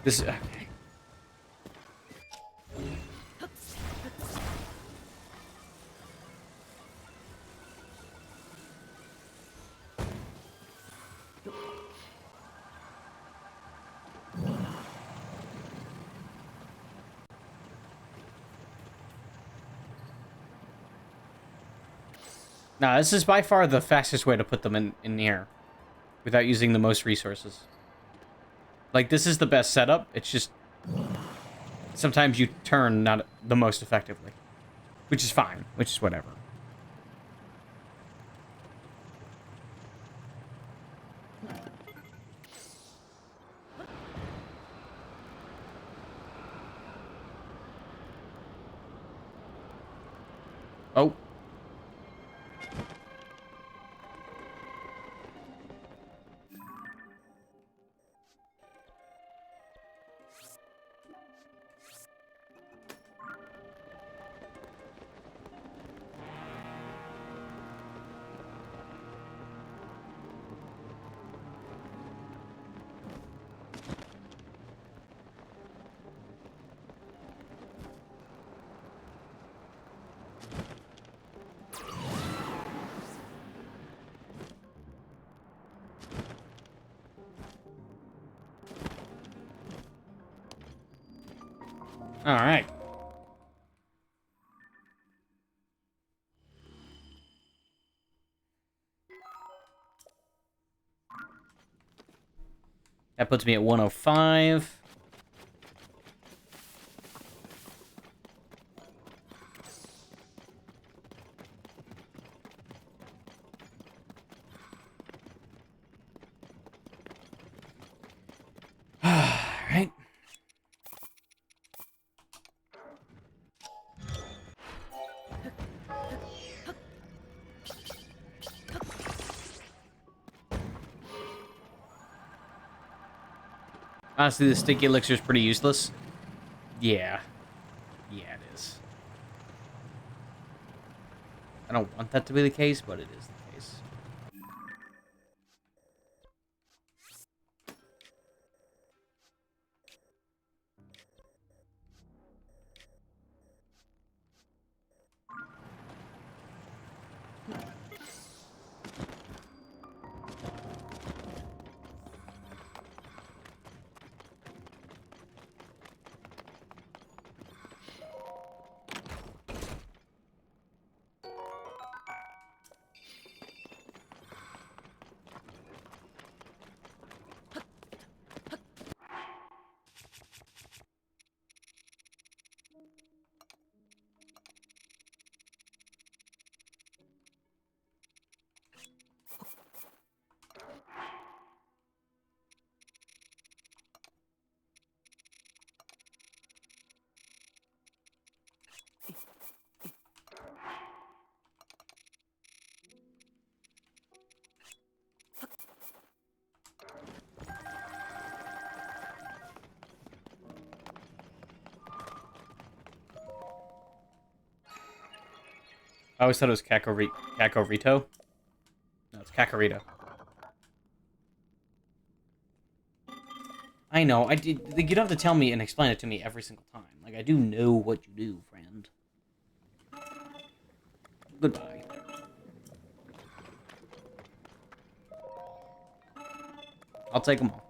This. Okay. Nah, this is by far the fastest way to put them in here without using the most resources. Like, this is the best setup. It's just sometimes you turn not the most effectively, which is fine, which is whatever. Oh. All right. That puts me at 105. All right. Honestly, the sticky elixir is pretty useless. Yeah. Yeah, it is. I don't want that to be the case, but it is the case. I always thought it was Kakorito. No, it's Kakarito. I know. I did. You don't have to tell me and explain it to me every single time. Like, I do know what you do, friend. Goodbye. I'll take them all.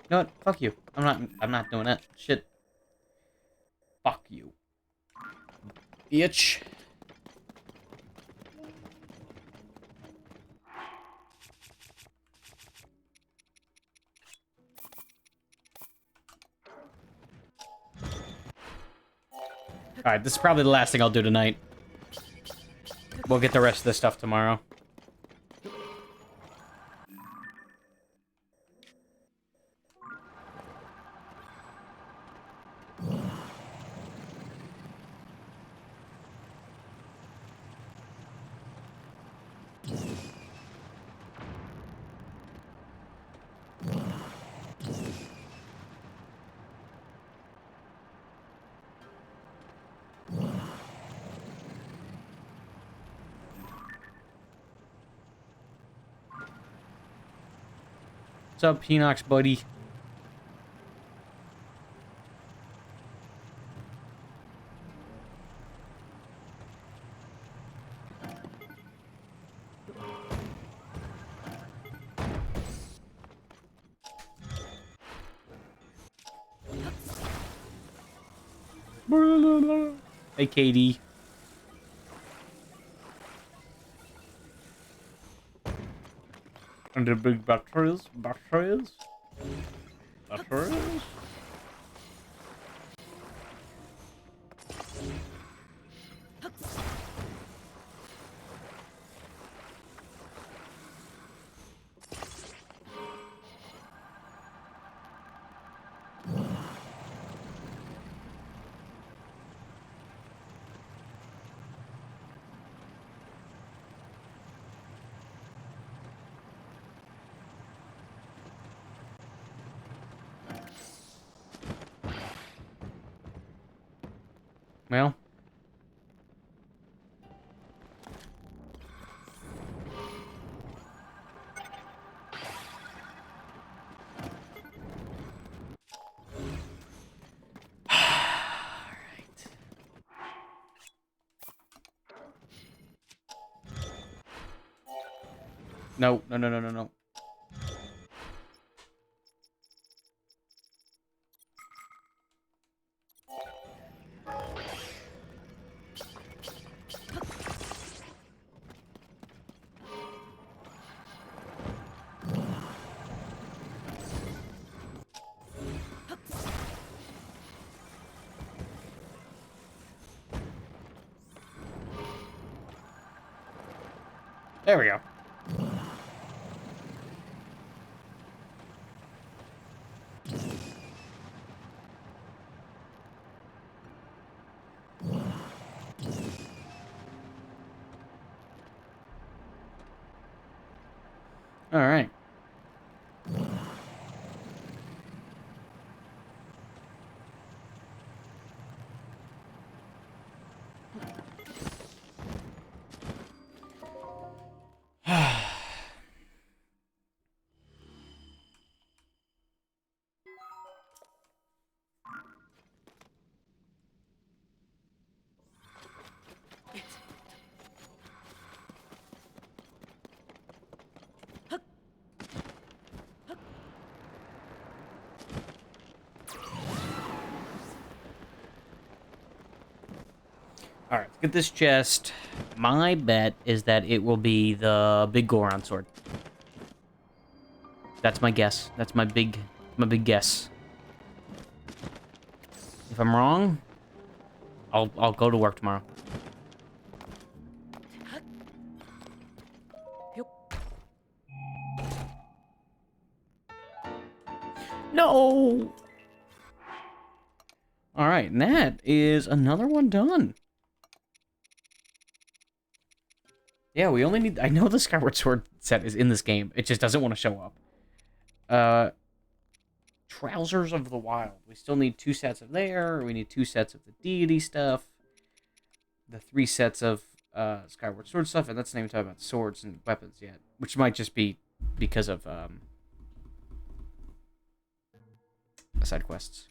You know what? Fuck you. I'm not doing that. Shit. Fuck you. Bitch. Alright, this is probably the last thing I'll do tonight. We'll get the rest of this stuff tomorrow. What's up, Pinox, buddy? Hey, Katie. And the big batteries. Batteries. Well. No, no, no, no, no, no. There we go. All right. All right, let's get this chest. My bet is that it will be the big Goron sword. That's my guess. That's my big guess. If I'm wrong, I'll go to work tomorrow. No. All right, and that is another one done. Yeah, we only need... I know the Skyward Sword set is in this game. It just doesn't want to show up. Trousers of the Wild. We still need 2 sets of there. We need 2 sets of the deity stuff. The 3 sets of Skyward Sword stuff. And that's not even talking about swords and weapons yet. Which might just be because of side quests.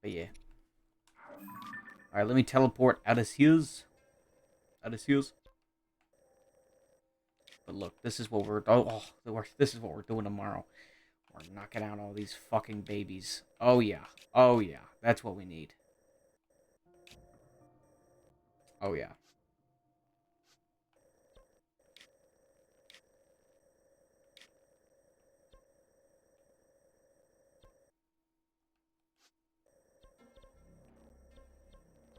But yeah. Alright, let me teleport out of Hughes. But look, this is what we're... this is what we're doing tomorrow. We're knocking out all these fucking babies. Oh, yeah. Oh, yeah. That's what we need. Oh, yeah.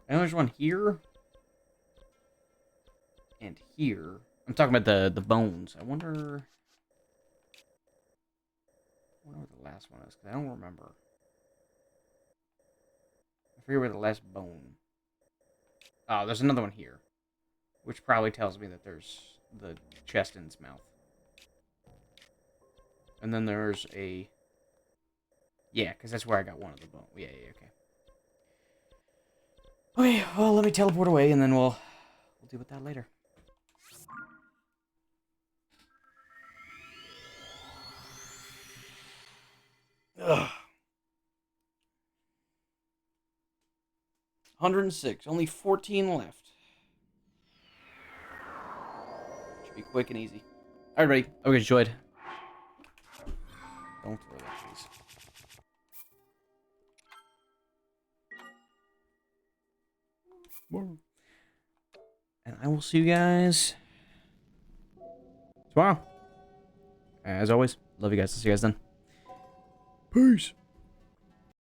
And there's one here. And here. I'm talking about the bones. I wonder what the last one is, because I don't remember. I forget where the last bone. Oh, there's another one here. Which probably tells me that there's the chest in its mouth. And then there's a... Yeah, because that's where I got one of the bones. Yeah, okay. Okay, well, let me teleport away, and then we'll deal with that later. Ugh. 106. Only 14 left. Should be quick and easy. All right, everybody. I hope you enjoyed. Don't throw that, please. And I will see you guys tomorrow. As always, love you guys. See you guys then. Peace.